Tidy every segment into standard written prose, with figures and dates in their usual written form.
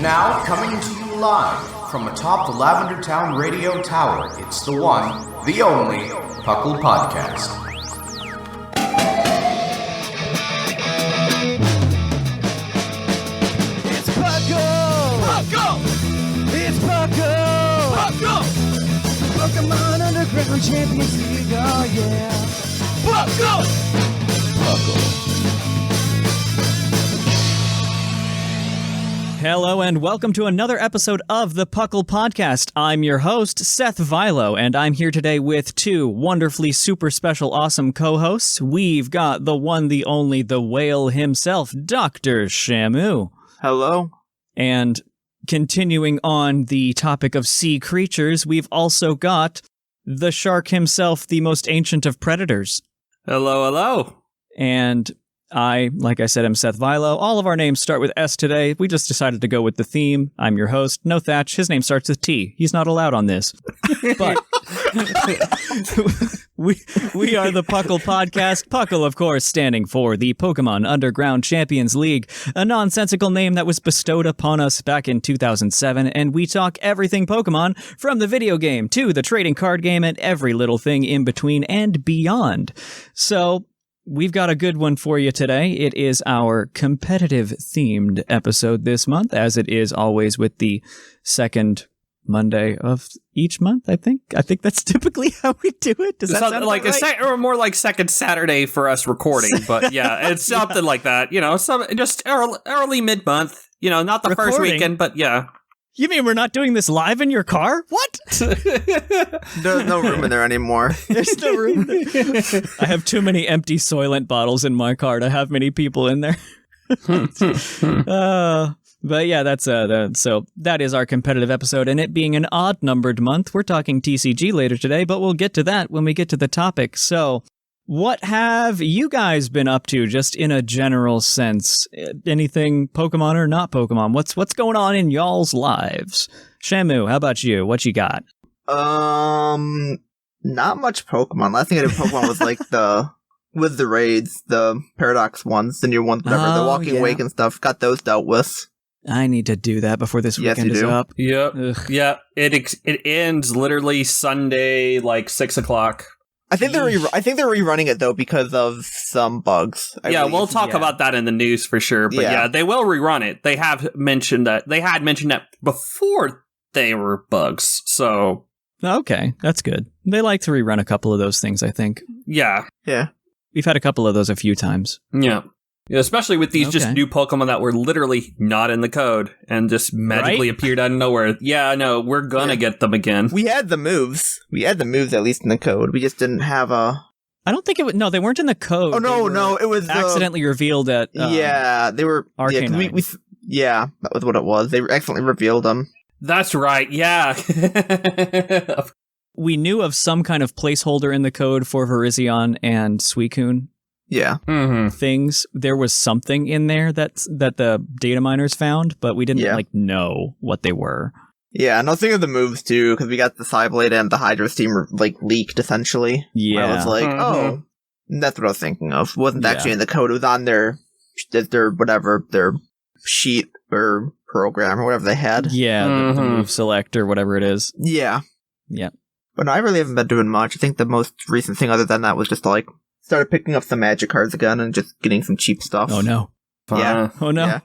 Now, coming to you live from atop the Lavender Town Radio Tower, it's the one, the only, PUCL Podcast. It's PUCL! PUCL! It's PUCL! PUCL! Pokemon Underground Champions League, oh yeah! PUCL! PUCL. Hello and welcome to another episode of the PUCL Podcast. I'm your host, Seth Vilo, and I'm here today with two wonderfully super special awesome co-hosts. We've got the one, the only, the whale himself, Dr. Shamu. Hello. And continuing on the topic of sea creatures, we've also got the shark himself, the most ancient of predators. Hello, hello. And I, like I said, am Seth Vilo. All of our names start with S today. We just decided to go with the theme. I'm your host. No Thatch. His name starts with T. He's not allowed on this. But we are the PUCL Podcast. PUCL, of course, standing for the Pokemon Underground Champions League, a nonsensical name that was bestowed upon us back in 2007, and we talk everything Pokemon, from the video game to the trading card game and every little thing in between and beyond. So we've got a good one for you today. It is our competitive-themed episode this month, as it is always with the second Monday of each month, I think. I think that's typically how we do it. Does that sound like right? or more like second Saturday for us recording, but yeah, it's something like that. You know, just early mid-month. You know, not the first weekend, but yeah. You mean we're not doing this live in your car? What? There's no room in there anymore. There's no room. I have too many empty Soylent bottles in my car to have many people in there. But yeah, that's so that is our competitive episode, and it being an odd-numbered month, we're talking TCG later today, but we'll get to that when we get to the topic. So, what have you guys been up to, just in a general sense? Anything Pokemon or not Pokemon? What's going on in y'all's lives? Shamu, how about you? What you got? Not much Pokemon. Last thing I did Pokemon was like with the raids, the Paradox ones, the new ones, whatever, the Walking Wake and stuff. Got those dealt with. I need to do that before this weekend is up. Yep. Ugh. Yeah. It ends literally Sunday, like 6 o'clock. I think they're rerunning it though because of some bugs. I believe. We'll talk about that in the news for sure. But yeah, they will rerun it. They have mentioned that before they were bugs. So okay, that's good. They like to rerun a couple of those things, I think. Yeah. We've had a couple of those a few times. Yeah, especially with these just new Pokemon that were literally not in the code and just magically appeared out of nowhere. Yeah, no, we're gonna get them again. We had the moves. At least in the code. We just didn't have a... I don't think it was... No, they weren't in the code. Oh, no, it was... accidentally revealed at... they were... Arcanine. That was what it was. They accidentally revealed them. That's right, yeah. We knew of some kind of placeholder in the code for Virizion and Suicune. Yeah. Things. There was something in there that the data miners found, but we didn't know what they were. Yeah, and I was thinking of the moves too, because we got the Psyblade and the Hydro Steam leaked essentially. Yeah. I was like, oh, that's what I was thinking of. It wasn't actually in the code. It was on their sheet or program or whatever they had. Yeah, the move select or whatever it is. Yeah. Yeah. But I really haven't been doing much. I think the most recent thing other than that was just started picking up some magic cards again and just getting some cheap stuff. Oh no. Yeah. Oh no. Yeah.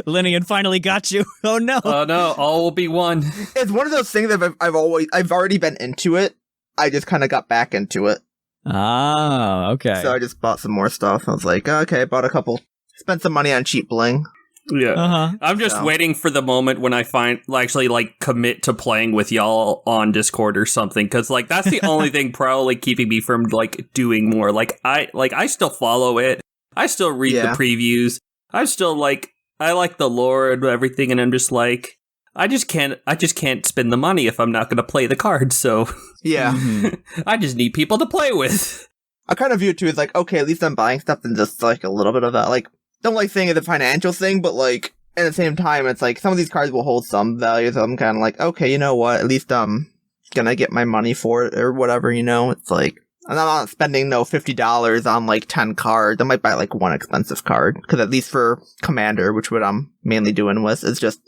Linian finally got you. Oh no. Oh no, all will be one. It's one of those things that I've already been into it. I just kind of got back into it. Ah, okay. So I just bought some more stuff. I was like, okay, bought a couple, spent some money on cheap bling. Yeah. I'm just waiting for the moment when I commit to playing with y'all on Discord or something, because that's the only thing probably keeping me from doing more. I still follow it. I still read the previews. I still I like the lore and everything, and I'm just I just can't spend the money if I'm not going to play the cards. So yeah, I just need people to play with. I kind of view it too as okay, at least I'm buying stuff and just a little bit of that. Don't like saying it's a financial thing, but at the same time, it's some of these cards will hold some value. So I'm kind of okay, you know what? At least I'm gonna get my money for it or whatever. It's I'm not spending $50 on like 10 cards. I might buy like one expensive card. Because at least for Commander, which what I'm mainly doing with, is just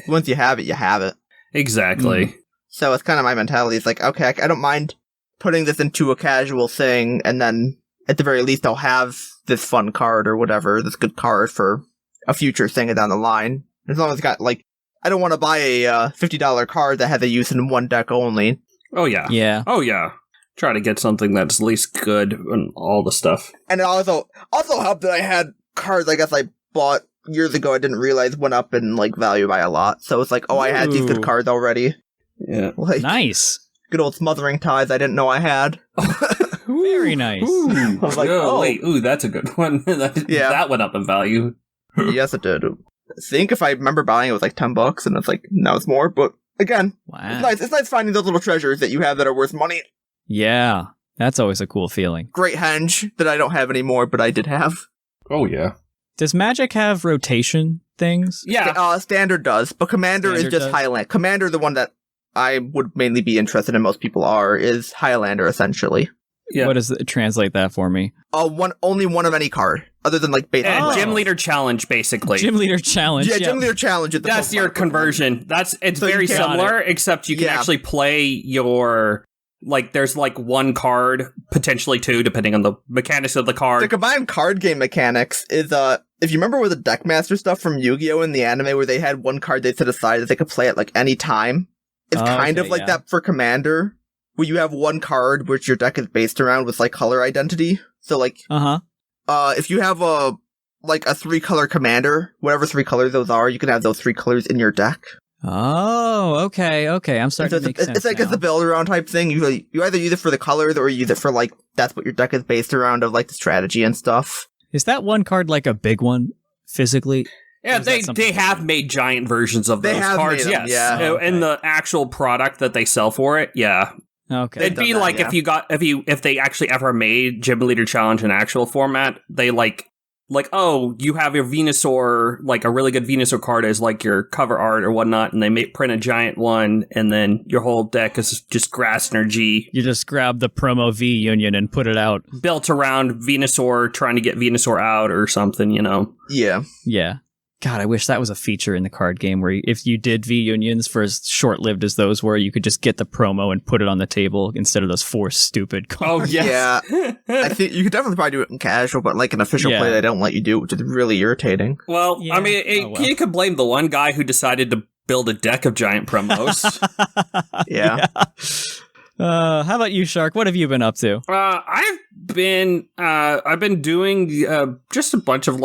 once you have it, you have it. Exactly. So it's kind of my mentality. It's like, okay, I don't mind putting this into a casual thing, and then at the very least I'll have this fun card or whatever, this good card for a future thing down the line. As long as it's got like, I don't want to buy a $50 card that has a use in one deck only. Oh yeah. Yeah. Oh yeah. Try to get something that's at least good and all the stuff. And it also helped that I had cards I guess I bought years ago I didn't realize went up in like value by a lot. So it's like, oh, I had these good cards already. Yeah. Like, nice. Good old Smothering Tides I didn't know I had. Very nice. I was like, wait, that's a good one. That went up in value. Yes, it did. I think if I remember buying it was like $10, and it's like, now it's more, but again, wow. It's nice finding those little treasures that you have that are worth money. Yeah, that's always a cool feeling. Great henge that I don't have anymore, but I did have. Oh yeah. Does Magic have rotation things? Yeah. Standard does, but Commander is just Highlander. Commander, the one that I would mainly be interested in, most people are, is Highlander, essentially. Yeah. What does it translate that for me? Only one of any card, other than like base. Gym Leader Challenge, basically. Gym Leader Challenge. Yeah, Gym Leader Challenge. That's your conversion. It's very similar, except you can actually play your... Like, there's like one card, potentially two, depending on the mechanics of the card. The combined card game mechanics is, if you remember with the Deckmaster stuff from Yu-Gi-Oh! In the anime, where they had one card they set aside that they could play at like any time, it's kind of like that for Commander, where you have one card which your deck is based around with like color identity. So like, if you have a 3-color Commander, whatever 3 colors those are, you can have those 3 colors in your deck. Oh, okay. I'm starting to make sense. It's like it's a build around type thing. You either use it for the colors or you use it for like that's what your deck is based around of like the strategy and stuff. Is that one card like a big one physically? Yeah, they have made giant versions of those cards. Yes, and the actual product that they sell for it. Yeah. Okay. It'd be like if they actually ever made Gym Leader Challenge in actual format, they like, oh, you have your Venusaur, like a really good Venusaur card as like your cover art or whatnot, and they print a giant one, and then your whole deck is just grass energy. You just grab the promo V Union and put it out. Built around Venusaur, trying to get Venusaur out or something, you know? Yeah. Yeah. God, I wish that was a feature in the card game where if you did V-Unions for as short-lived as those were, you could just get the promo and put it on the table instead of those 4 stupid cards. Oh, yes. Yeah. I think you could definitely probably do it in casual, but like an official play, they don't let you do it, which is really irritating. Well, I mean, you could blame the one guy who decided to build a deck of giant promos. Yeah. How about you, Shark? What have you been up to? I've been doing just a bunch of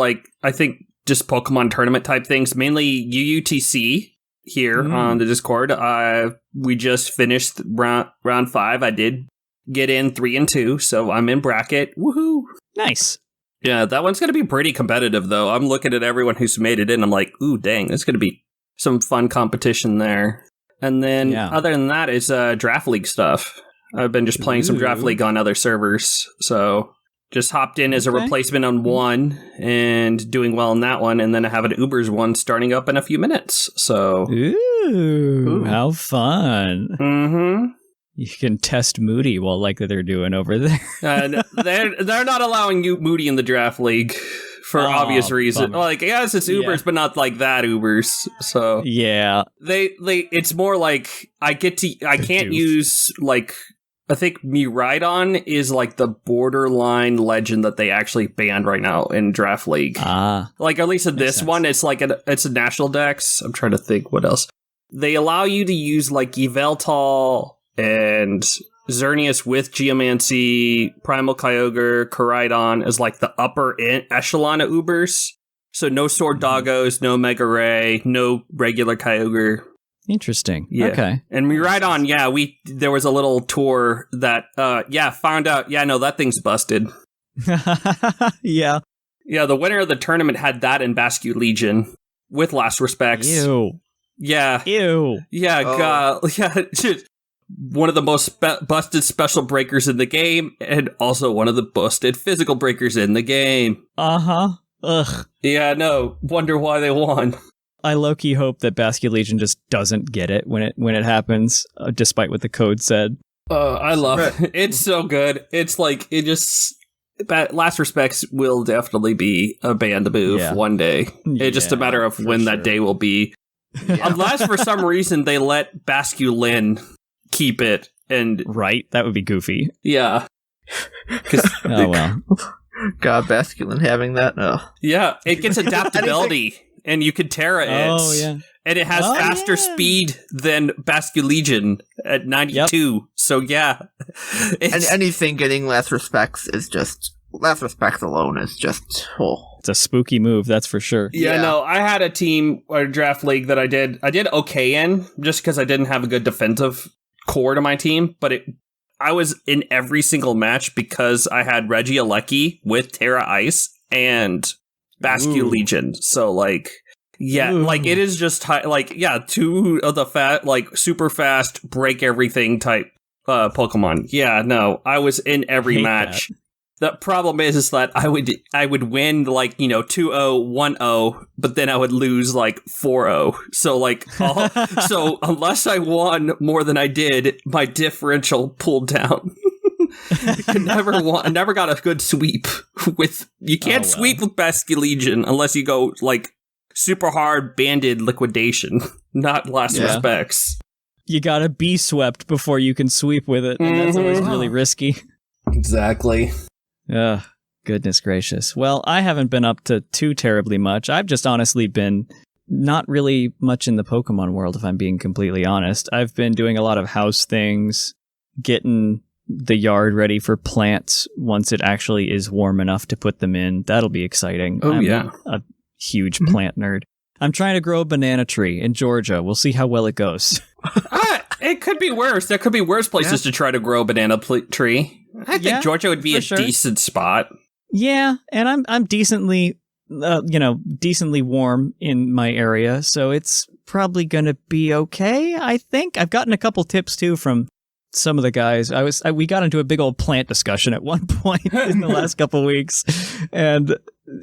just Pokemon tournament type things, mainly UUTC here on the Discord. We just finished round 5. I did get in 3 and 2, so I'm in bracket. Woohoo! Nice. Yeah, that one's going to be pretty competitive, though. I'm looking at everyone who's made it in. I'm like, ooh, dang, there's going to be some fun competition there. And then other than that is Draft League stuff. I've been just playing some Draft League on other servers, so... Just hopped in as a replacement on one and doing well in that one. And then I have an Ubers one starting up in a few minutes. So, Ooh. How fun. Mm-hmm. You can test Moody while like they're doing over there. They're not allowing you Moody in the Draft League for obvious reasons. Like, yes, it's Ubers, but not like that Ubers. So yeah, it's more like I can't use like. I think Miraidon is like the borderline legend that they actually banned right now in Draft League. Like at least in this one, it's like it's a national dex. I'm trying to think what else. They allow you to use like Yveltal and Xerneas with Geomancy, Primal Kyogre, Koraidon as like the upper echelon of Ubers. So no Sword Doggos, no Mega Ray, no regular Kyogre. Interesting. Yeah. Okay. And Miraidon, there was a little tour that, found out, that thing's busted. Yeah. Yeah, the winner of the tournament had that in Basque Legion, with last respects. Ew. Yeah. Ew. Yeah, one of the most busted special breakers in the game, and also one of the busted physical breakers in the game. Uh-huh. Ugh. Yeah, no, wonder why they won. I low-key hope that Basque Legion just doesn't get it when it happens, despite what the code said. I love it. It's so good. It's like, it just... Last Respects will definitely be a band move one day. It's just a matter of when that day will be. Yeah. Unless for some reason they let Basculin keep it. And right? That would be goofy. Yeah. Oh, well. God, Basculin having that? Oh. Yeah, it gets adaptability, and you can Terra it. Oh, yeah. And it has faster speed than Basculegion at 92. Yep. So, yeah. And anything getting Last Respects is just... Last Respects alone is just... Oh. It's a spooky move, that's for sure. Yeah, no, I had a team or draft league that I did okay in, just because I didn't have a good defensive core to my team, but I was in every single match because I had Reggie Alecki with Terra Ice and Basculegion. So, like... Yeah, like it is just two of the super fast break everything type Pokemon. Yeah, no, I was in every match. That. The problem is that I would win like 2-0, 1-0, but then I would lose like 4-0. So like so unless I won more than I did, my differential pulled down. I never got a good sweep with. You can't sweep with Basculegion unless you go like super hard banded liquidation, not Last Respects. You gotta be swept before you can sweep with it, and that's always really risky. Exactly. Ugh, goodness gracious. Well, I haven't been up to too terribly much. I've just honestly been not really much in the Pokemon world, if I'm being completely honest. I've been doing a lot of house things, getting the yard ready for plants once it actually is warm enough to put them in. That'll be exciting. I'm a huge plant nerd. I'm trying to grow a banana tree in Georgia. We'll see how well it goes. It could be worse. There could be worse places to try to grow a banana tree. I think Georgia would be a decent spot. Yeah, and I'm decently, decently warm in my area, so it's probably gonna be okay. I think I've gotten a couple tips too from some of the guys. We got into a big old plant discussion at one point in the last couple weeks, and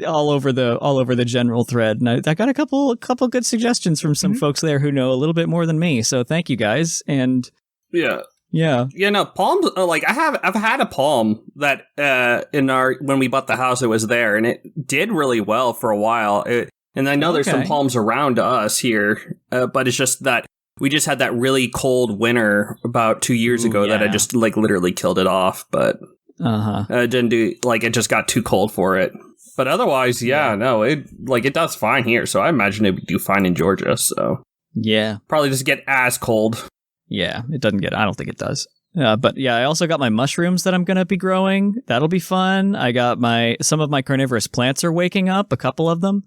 all over the general thread. And I got a couple good suggestions from some folks there who know a little bit more than me. So thank you guys. And yeah. No, palms. Like I've had a palm that when we bought the house, it was there, and it did really well for a while. And I know there's some palms around us here, but it's just that. We just had that really cold winter about 2 years ago that I just like literally killed it off, but it didn't do it just got too cold for it. But otherwise, it does fine here. So I imagine it would do fine in Georgia. So yeah, probably just get as cold. Yeah, it doesn't get. I don't think it does. But yeah, I also got my mushrooms that I'm gonna be growing. That'll be fun. I got some of my carnivorous plants are waking up. A couple of them.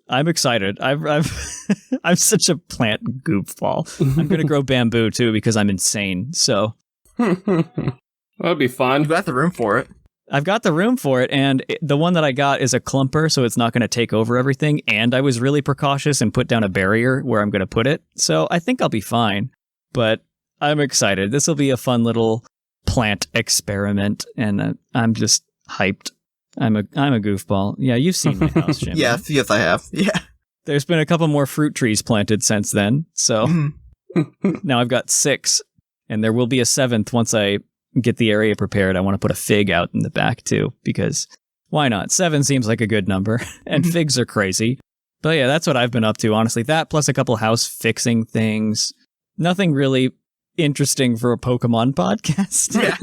I'm excited. I'm such a plant goofball. I'm gonna grow bamboo too because I'm insane. So that'd be fun. You got the room for it. I've got the room for it, and the one that I got is a clumper, so it's not going to take over everything. And I was really precautious and put down a barrier where I'm going to put it. So I think I'll be fine. But I'm excited. This will be a fun little plant experiment, and I'm just hyped. I'm a goofball. Yeah, you've seen my house, Jim. Yes, I have. Yeah. There's been a couple more fruit trees planted since then. So now I've got 6, and there will be a 7th once I get the area prepared. I want to put a fig out in the back too, because why not? 7 seems like a good number, and figs are crazy. But yeah, that's what I've been up to, honestly. That plus a couple house fixing things. Nothing really interesting for a Pokemon podcast. Yeah.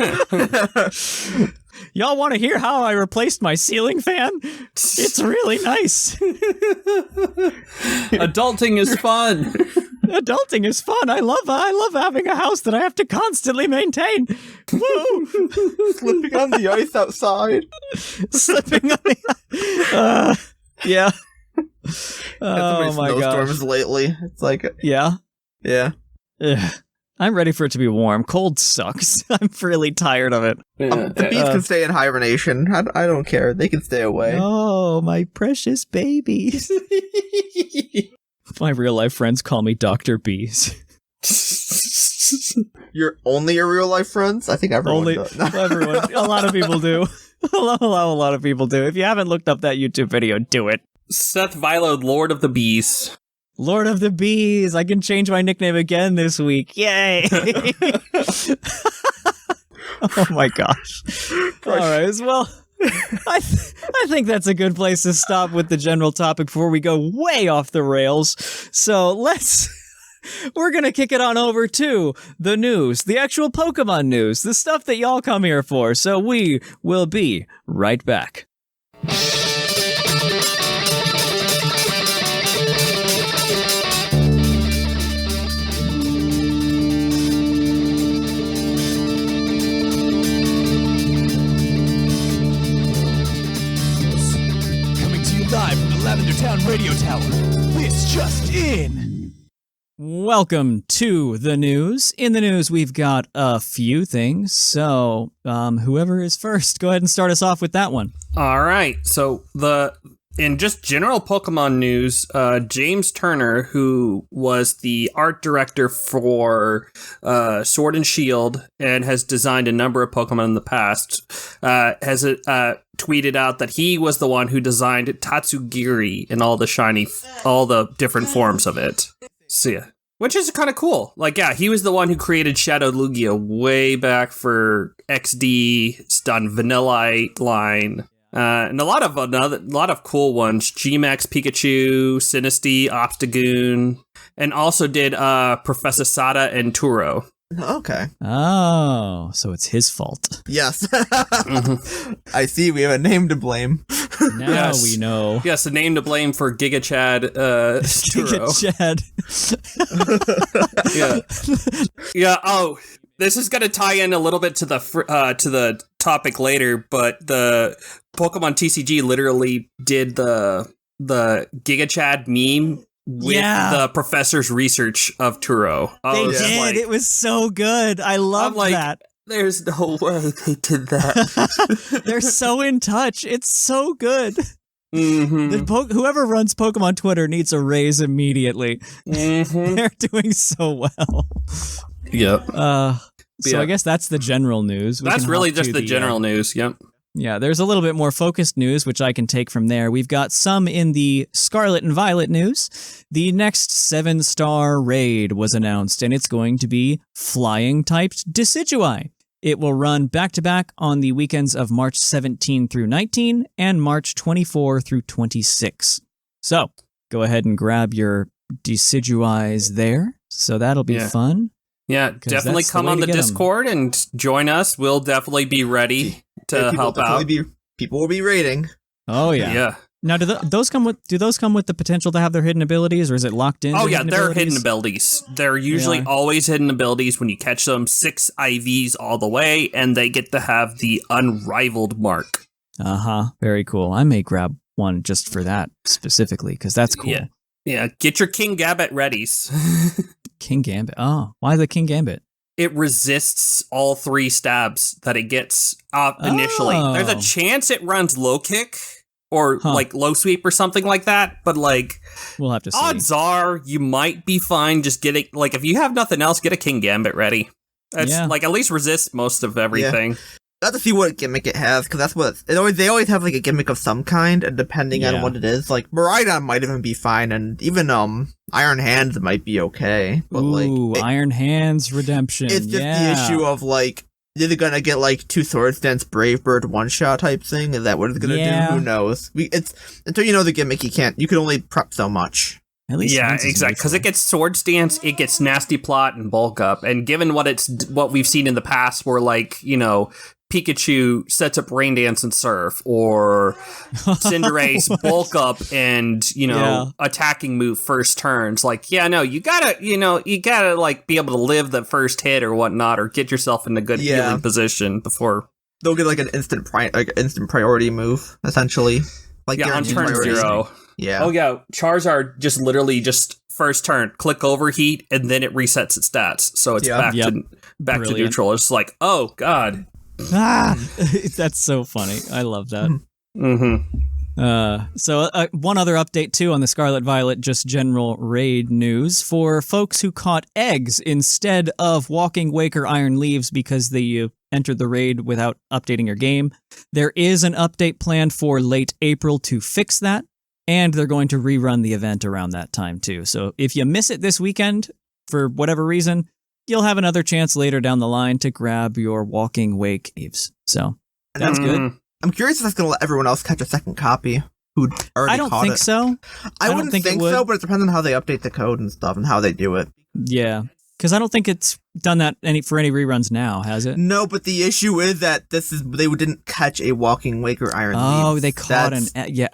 Y'all want to hear how I replaced my ceiling fan? It's really nice. Adulting is fun. Adulting is fun. I love having a house that I have to constantly maintain. Woo! Slipping on the ice outside. Slipping on the yeah. Oh my god. Snowstorms lately. It's like yeah. Ugh. I'm ready for it to be warm. Cold sucks. I'm really tired of it. The bees can stay in hibernation. I don't care. They can stay away. Oh, my precious babies. My real life friends call me Dr. Bees. You're only your real life friends? I think everyone does. Everyone. A lot of people do. A lot of people do. If you haven't looked up that YouTube video, do it. Seth Vilo, Lord of the Bees. Lord of the Bees. I can change my nickname again this week. Yay! Oh my gosh. All right, well, I think that's a good place to stop with the general topic before we go way off the rails. So we're going to kick it on over to the news, the actual Pokemon news, the stuff that y'all come here for. So we will be right back. Live from the Lavender Town Radio Tower. This just in. Welcome to the news. In the news, we've got a few things. So, whoever is first, go ahead and start us off with that one. All right. So in just general Pokemon news, James Turner, who was the art director for Sword and Shield and has designed a number of Pokemon in the past, has tweeted out that he was the one who designed Tatsugiri and all the different forms of it. So yeah, which is kind of cool. Like, yeah, he was the one who created Shadow Lugia way back for XD. It's done Vanillite line. And a lot of cool ones: G-Max, Pikachu, Sinistea, Obstagoon, and also did Professor Sada and Turo. Okay. Oh, so it's his fault. Yes. I see. We have a name to blame. Now we know. Yes, a name to blame for Giga Chad. Turo. Giga Chad. Yeah. Oh, this is gonna tie in a little bit to the topic later, but the Pokemon TCG literally did the Giga Chad meme with the professor's research of Turo. They did. Like, it was so good. I love that. There's no way they did that. They're so in touch. It's so good. Mm-hmm. Whoever runs Pokemon Twitter needs a raise immediately. Mm-hmm. They're doing so well. Yep. So I guess that's the general news. That's really just the general news. Yep. Yeah, there's a little bit more focused news, which I can take from there. We've got some in the Scarlet and Violet news. The next 7-star raid was announced, and it's going to be flying-typed Decidueye. It will run back-to-back on the weekends of March 17 through 19 and March 24 through 26. So, go ahead and grab your Decidueyes there. So that'll be fun. Yeah, definitely come on the Discord and join us. We'll definitely be ready to help out. People will be raiding. Oh yeah. Yeah. Now, do those come with the potential to have their hidden abilities, or is it locked in? Oh yeah, they're hidden abilities. They're usually always hidden abilities when you catch them. 6 IVs all the way, and they get to have the unrivaled mark. Very cool. I may grab one just for that specifically because that's cool. Yeah. Get your King Gambit readies. King Gambit. Oh, why the King Gambit? It resists all 3 stabs that it gets initially. There's a chance it runs low kick or like low sweep or something like that, but like we'll have to see. Odds are you might be fine just getting, like, if you have nothing else, get a King Gambit ready. It's like at least resist most of everything. Yeah. I have to see what gimmick it has, because that's what they always have, like a gimmick of some kind, and depending on what it is, like Miraidon might even be fine, and even Iron Hands might be okay. But Iron Hands Redemption. It's just the issue of like, is it gonna get like 2 Swords Dance Brave Bird one-shot type thing? Is that what it's gonna do? Who knows? It's until you know the gimmick, you can only prep so much. At least exactly, because it gets Swords Dance, it gets Nasty Plot and Bulk Up, and given what we've seen in the past, where like, you know, Pikachu sets up Rain Dance and Surf, or Cinderace bulk up and, you know, attacking move first turns. Like, you gotta like be able to live the first hit or whatnot, or get yourself in a good healing position before they'll get like an instant priority move, essentially. Like on turn 0. Yeah. Oh yeah, Charizard just literally just first turn, click overheat, and then it resets its stats. So it's back to neutral. It's like, oh god. That's so funny. I love that. So one other update too on the Scarlet Violet just general raid news for folks who caught eggs instead of Walking Wake or Iron Leaves because they entered the raid without updating your game. There is an update planned for late April to fix that, and they're going to rerun the event around that time too. So if you miss it this weekend for whatever reason, you'll have another chance later down the line to grab your Walking Wake Caves. So that's good. I'm curious if that's going to let everyone else catch a second copy who already I don't caught think it. so. I wouldn't think so, but it depends on how they update the code and stuff and how they do it. Yeah, because I don't think it's done that for any reruns now, has it? No, but the issue is that they didn't catch a Walking Wake or Iron Leaves. Oh, they caught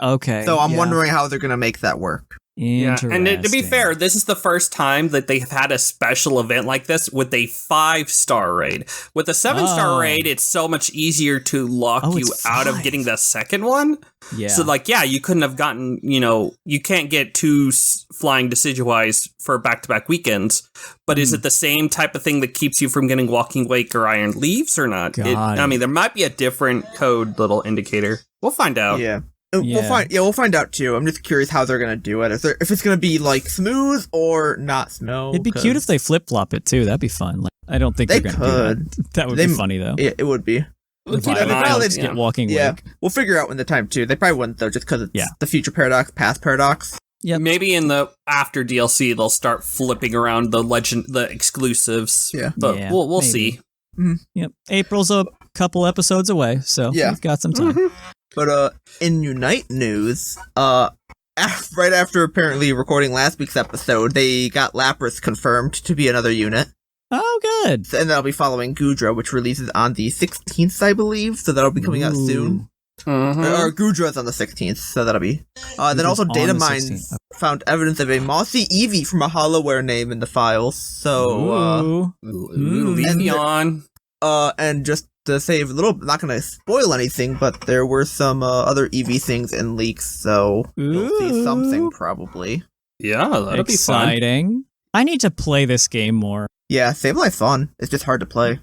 okay. So I'm wondering how they're going to make that work. Yeah, and to be fair, this is the first time that they've had a special event like this with a 5-star raid. With a 7-star raid, it's so much easier to lock you out of getting the second one. Yeah. So, you couldn't have gotten, you can't get 2 flying Decidueyes for back-to-back weekends. But is it the same type of thing that keeps you from getting Walking Wake or Iron Leaves or not? There might be a different code little indicator. We'll find out. Yeah. We'll find out too. I'm just curious how they're gonna do it. If it's gonna be smooth or not smooth. It'd be cute if they flip flop it too. That'd be fun. I don't think they they're gonna do that. That would be funny though. Yeah, it would be. Get Walking Wake. We'll figure out when the time too. They probably wouldn't though, just because it's the future paradox, past paradox. Yeah. Maybe in the after DLC they'll start flipping around the exclusives. Yeah. But we'll see. Mm-hmm. Yep. April's a couple episodes away, so we've got some time. Mm-hmm. But in Unite news, right after apparently recording last week's episode, they got Lapras confirmed to be another unit. Oh, good. And that'll be following Gudra, which releases on the 16th, I believe, so that'll be coming out soon. Or Gudra's on the 16th, so that'll be. Then also Datamines found evidence of a Mossy Eevee from a Hollowware name in the files, so... leave me on. And just to save a little, not going to spoil anything, but there were some other Eevee things in leaks, so you'll see something probably. Yeah, that'll be exciting. I need to play this game more. Yeah, Sablei's fun. It's just hard to play.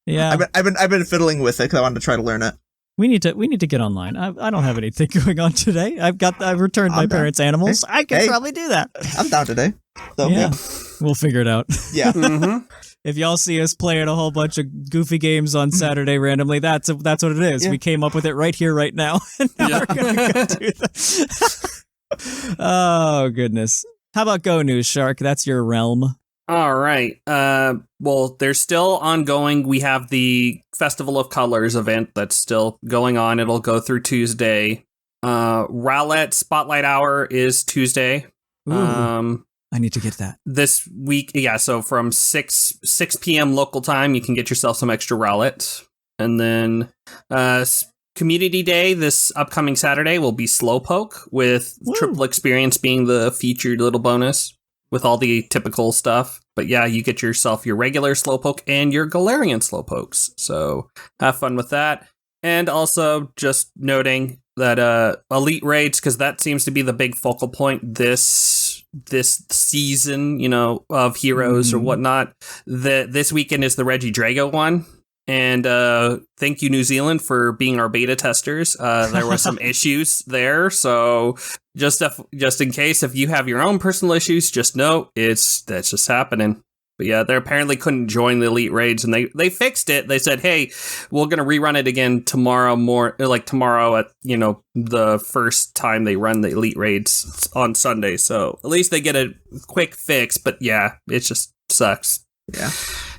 Yeah, I've been fiddling with it because I wanted to try to learn it. We need to get online. I don't have anything going on today. I've returned my parents' animals. Hey, I can probably do that. I'm down today. So, yeah, we'll figure it out. Yeah. If y'all see us playing a whole bunch of goofy games on Saturday randomly, that's what it is. Yeah. We came up with it right here, right now. And now we're gonna go do that. Oh goodness! How about Go News, Shark? That's your realm. All right. Well, there's still ongoing. We have the Festival of Colors event that's still going on. It'll go through Tuesday. Rowlett Spotlight Hour is Tuesday. Ooh. I need to get that. This week, so from 6 p.m. local time, you can get yourself some extra Rowlett. And then Community Day this upcoming Saturday will be Slowpoke, with Triple Experience being the featured little bonus with all the typical stuff. But yeah, you get yourself your regular Slowpoke and your Galarian Slowpokes. So have fun with that. And also just noting that Elite Raids, because that seems to be the big focal point this season, of heroes or whatnot. This weekend is the Regidrago one. And thank you, New Zealand, for being our beta testers. There were some issues there, so just in case, if you have your own personal issues, just know that's just happening. But yeah, they apparently couldn't join the Elite Raids, and they fixed it. They said, "Hey, we're gonna rerun it again tomorrow tomorrow at the first time they run the Elite Raids on Sunday." So at least they get a quick fix. But yeah, it just sucks. Yeah,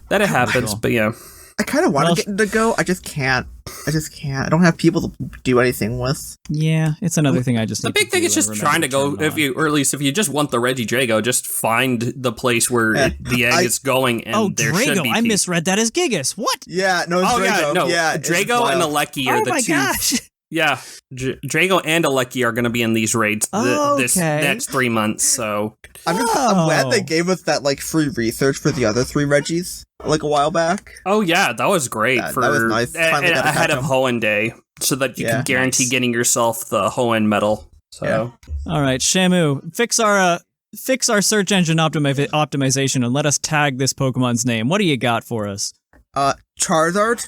that it happens. But yeah. I kind of want to get to go. I just can't. I don't have people to do anything with. Yeah, it's another thing I just The need big to thing do is just trying to go, or at least if you just want the Regidrago, just find the place where the egg is going, and there should be I misread that as Gigas. What? Yeah, no, it's Drago. Yeah, Drago and Aleki are the two. Oh my gosh! Yeah, Drago and Aleki are going to be in these raids this next 3 months, so... I'm glad they gave us that free research for the other 3 Reggies a while back. Oh yeah, that was great. That was nice. Ahead of Hoenn Day, so that you can guarantee getting yourself the Hoenn medal. So, all right, Shamu, fix our search engine optimization and let us tag this Pokemon's name. What do you got for us? Charizard.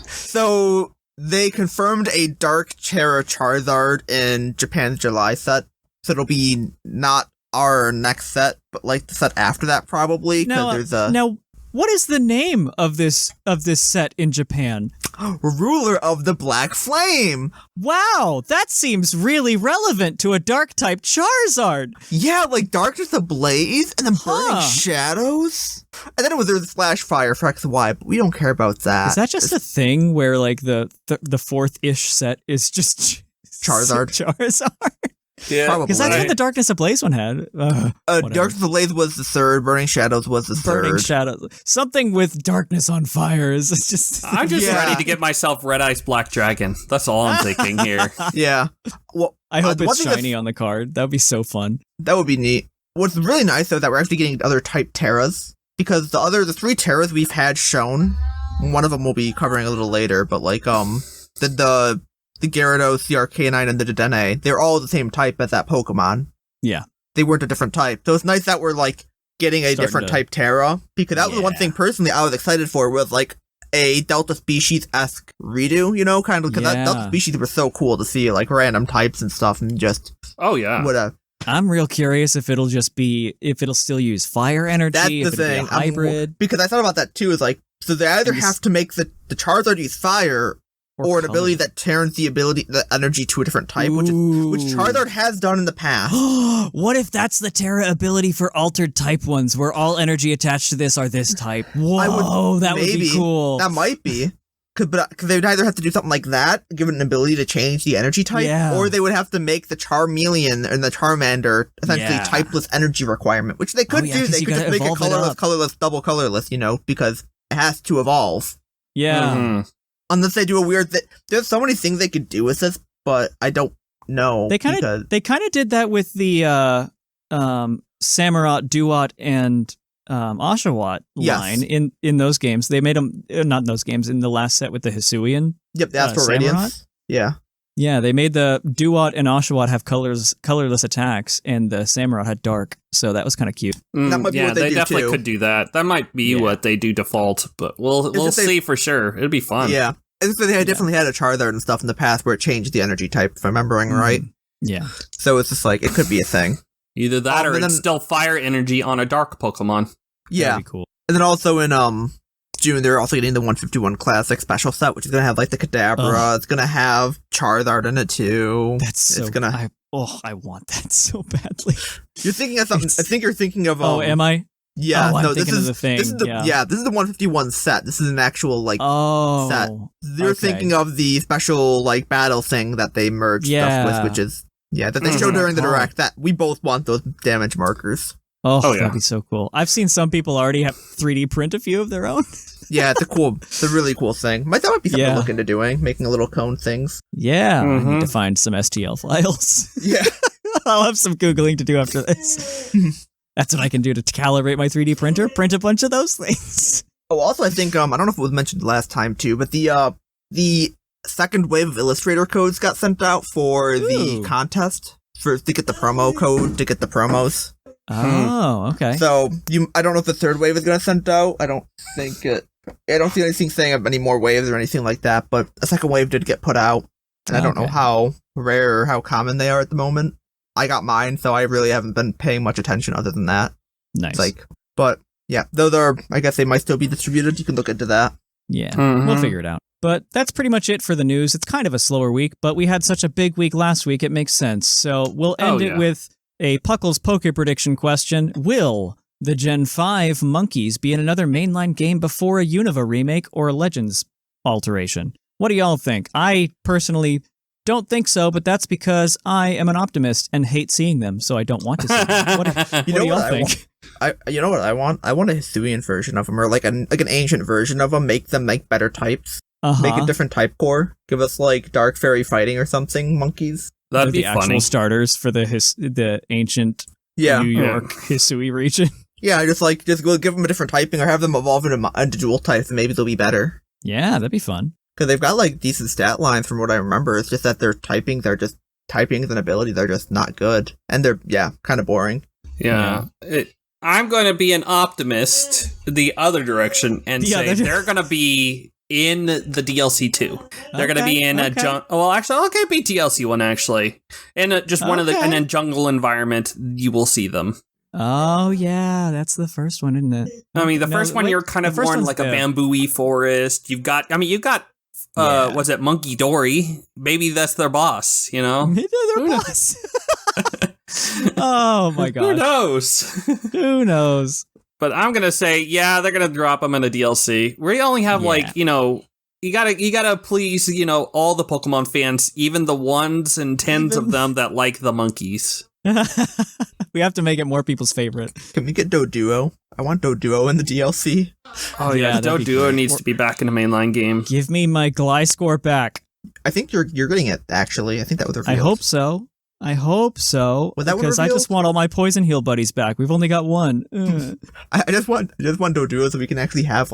So they confirmed a Dark Chara Charizard in Japan's July set. So it'll be not our next set, but the set after that probably. Now, what is the name of this set in Japan? Ruler of the Black Flame. Wow, that seems really relevant to a Dark-type Charizard. Yeah, like Darkness Ablaze and then Burning Shadows. And then it was Earth Flash Fire for XY, but we don't care about that. Is that just a thing where like the fourth-ish set is just Charizard? Charizard? Yeah, probably. Because that's what the Darkness Ablaze one had. Darkness Ablaze was the third. Burning Shadows was the third. Burning Shadows. Something with darkness on fire is just... I'm just ready to get myself Red Ice Black Dragon. That's all I'm thinking here. Yeah. Well, I hope it's shiny on the card. That would be so fun. That would be neat. What's really nice, though, is that we're actually getting other type Terras. Because the three Terras we've had shown, one of them we'll be covering a little later, but like, the Gyarados, the Arcanine, and the Dedenne, they're all the same type as that Pokemon. Yeah. They weren't a different type. So it's nice that we're, like, getting a different type Terra. Because that was one thing, personally, I was excited for, was, like, a Delta Species-esque redo, you know? Kind of, because that Delta Species were so cool to see, like, random types and stuff, and just... Oh, yeah. Whatever. I'm real curious if it'll still use fire energy, That's if the thing. Be a hybrid. Because I thought about that, too, is, like, so they either have to make the Charizard use fire... Or an ability that turns the energy to a different type, which Charizard has done in the past. What if that's the Terra ability for altered type ones, where all energy attached to this are this type? Whoa, that would be cool. That might be. Because they would either have to do something like that, give it an ability to change the energy type, or they would have to make the Charmeleon and the Charmander essentially typeless energy requirement, which they could do. They could just make it colorless, double colorless, you know, because it has to evolve. Yeah. Mm-hmm. Unless they do a weird thing. There's so many things they could do with this, but I don't know. They kind of did that with the Samurott, Duat, and Oshawott line in those games. They made them, not in those games, in the last set with the Hisuian. Yep, the Astral Radiance. Yeah. Yeah, they made the Duat and Oshawott have colorless attacks, and the Samurott had dark, so that was kind of cute. That might be what they do definitely too. could do that. That might be what they do default, but we'll see for sure. It'll be fun. Yeah. And so they definitely had a Charizard and stuff in the past where it changed the energy type, if I'm remembering right. Yeah. So it's just like, it could be a thing. Either that or it's still fire energy on a dark Pokemon. Yeah. That'd be cool. And then also in June, they're also getting the 151 Classic special set, which is going to have like the Kadabra. It's going to have Charizard in it too. That's so... I want that so badly. You're thinking of something... I think you're thinking of... oh, am I? Yeah, I'm thinking of the thing. This is the, this is the 151 set. This is an actual, like, set. You're thinking of the special, like, battle thing that they merged stuff with, which is... Yeah, that they showed during the Direct. That we both want those damage markers. That'd be so cool. I've seen some people already have 3D print a few of their own. Yeah, it's a really cool thing. That might be something to look into doing, making a little cone things. Yeah, I need to find some STL files. Yeah. I'll have some Googling to do after this. That's what I can do to calibrate my 3D printer, print a bunch of those things. Oh, also, I think, I don't know if it was mentioned last time, too, but the second wave of Illustrator codes got sent out for the contest to get the promo code, to get the promos. Oh, okay. So, I don't know if the third wave is going to send out. I don't see anything saying of any more waves or anything like that, but a second wave did get put out, and I don't know how rare or how common they are at the moment. I got mine, so I really haven't been paying much attention other than that. Nice. But yeah, though I guess they might still be distributed. You can look into that. Yeah, we'll figure it out. But that's pretty much it for the news. It's kind of a slower week, but we had such a big week last week, it makes sense. So we'll end it with a Puckle's Poke Prediction question. Will the Gen 5 Monkeys be in another mainline game before a Unova remake or a Legends alteration? What do y'all think? I personally don't think so, but that's because I am an optimist and hate seeing them, so I don't want to see them. What do y'all think? You know what I want? I want a Hisuian version of them, or like an ancient version of them. Make them like better types. Make a different type core. Give us like Dark Fairy Fighting or something. Monkeys. That'd be the funny. Actual starters for the ancient New York Hisui region. Yeah, just go give them a different typing, or have them evolve into dual types, and maybe they'll be better. Yeah, that'd be fun. Because they've got, like, decent stat lines from what I remember. It's just that they're just typing and ability, they're just not good. And they're, kind of boring. Yeah. I'm going to be an optimist the other direction and say they're going to be in the DLC 2. They're going to be in a well, actually, I'll be DLC 1, actually. In just one of the, and in jungle environment, you will see them. Oh, yeah, that's the first one, isn't it? I mean, the first one, you're kind of more in like a bamboo-y forest. You've got was it Monkey Dory? Maybe that's their boss, you know? Maybe they're their boss. Oh my god. Who knows? Who knows? But I'm gonna say, yeah, they're gonna drop them in a DLC. We only have you gotta please, all the Pokemon fans, even the ones and tens of them that like the monkeys. We have to make it more people's favorite. Can we get Doduo? I want Doduo in the DLC. Oh yeah, Doduo needs to be back in the mainline game. Give me my Gliscor back. I think you're getting it, actually. I think that was revealed. I hope so. Because I just want all my Poison Heal buddies back. We've only got one. I just want Doduo so we can actually have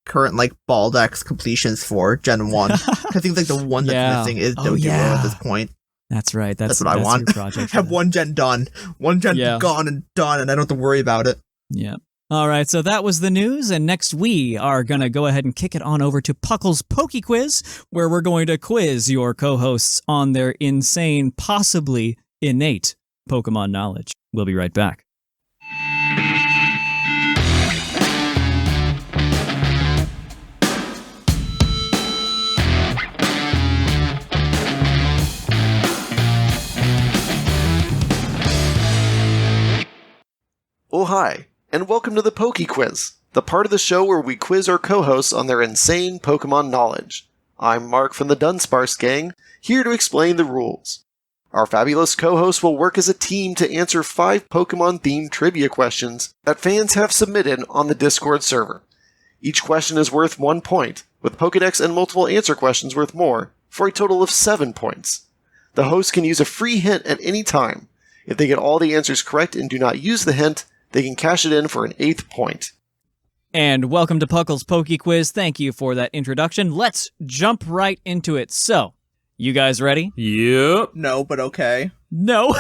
current Baldex completions for Gen 1. I think the one that's missing is Doduo at this point. That's right. That's what I want. Have one gen done. One gen gone and done, and I don't have to worry about it. Yeah. All right, so that was the news, and next we are going to go ahead and kick it on over to PUCL's Poke Quiz, where we're going to quiz your co-hosts on their insane, possibly innate Pokemon knowledge. We'll be right back. Oh hi, and welcome to the Poke Quiz, the part of the show where we quiz our co-hosts on their insane Pokemon knowledge. I'm Mark from the Dunsparce gang, here to explain the rules. Our fabulous co-hosts will work as a team to answer 5 Pokemon-themed trivia questions that fans have submitted on the Discord server. Each question is worth 1 point, with Pokedex and multiple answer questions worth more, for a total of 7 points. The host can use a free hint at any time. If they get all the answers correct and do not use the hint, they can cash it in for an 8th point. And welcome to PUCL's Poke Quiz. Thank you for that introduction. Let's jump right into it. So, you guys ready? Yep. No, but okay. No.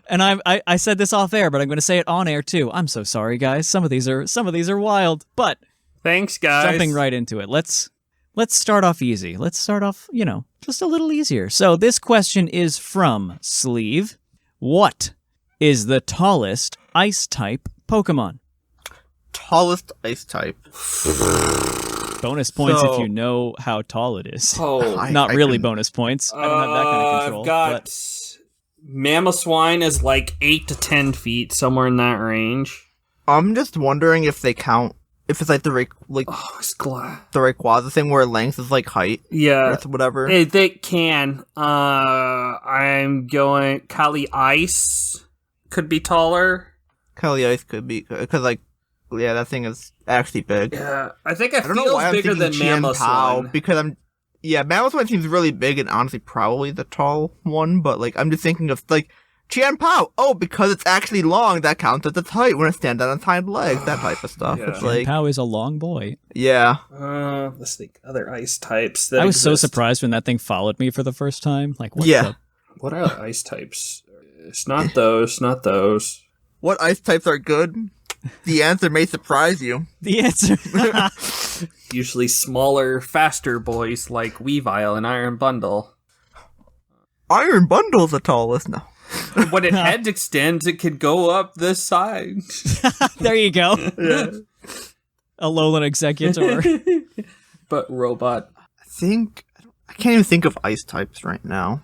And I said this off air, but I'm going to say it on air too. I'm so sorry, guys. Some of these are wild, but thanks, guys. Jumping right into it. Let's start off easy. Let's start off, just a little easier. So, this question is from Sleeve. What is the tallest Ice-type Pokemon? Tallest Ice-type. Bonus points if you know how tall it is. Oh, Not really bonus points. I don't have that kind of control. I've got Mamoswine is 8 to 10 feet, somewhere in that range. I'm just wondering if they count, if it's the Rayquaza thing where length is height. Yeah. Or whatever. They can. I'm going Kali Ice could be taller. Kali Ice could be, because that thing is actually big. Yeah, I think it feels bigger than Mamoswine. Because Mamoswine seems really big and honestly probably the tall one, but I'm just thinking of Qianpao. Oh, because it's actually long, that counts as its height when it stands on its hind legs, that type of stuff. Yeah. It's Qianpao is a long boy. Yeah. Let's think other ice types that I was exist. so surprised when that thing followed me for the first time. What are ice types? It's not those, not those. What ice types are good? The answer may surprise you. The answer. Usually smaller, faster boys like Weavile and Iron Bundle. Iron Bundle's the tallest now. When its head extends, it could go up this side. There you go. Yeah. Alolan Executor. But robot. I can't even think of ice types right now.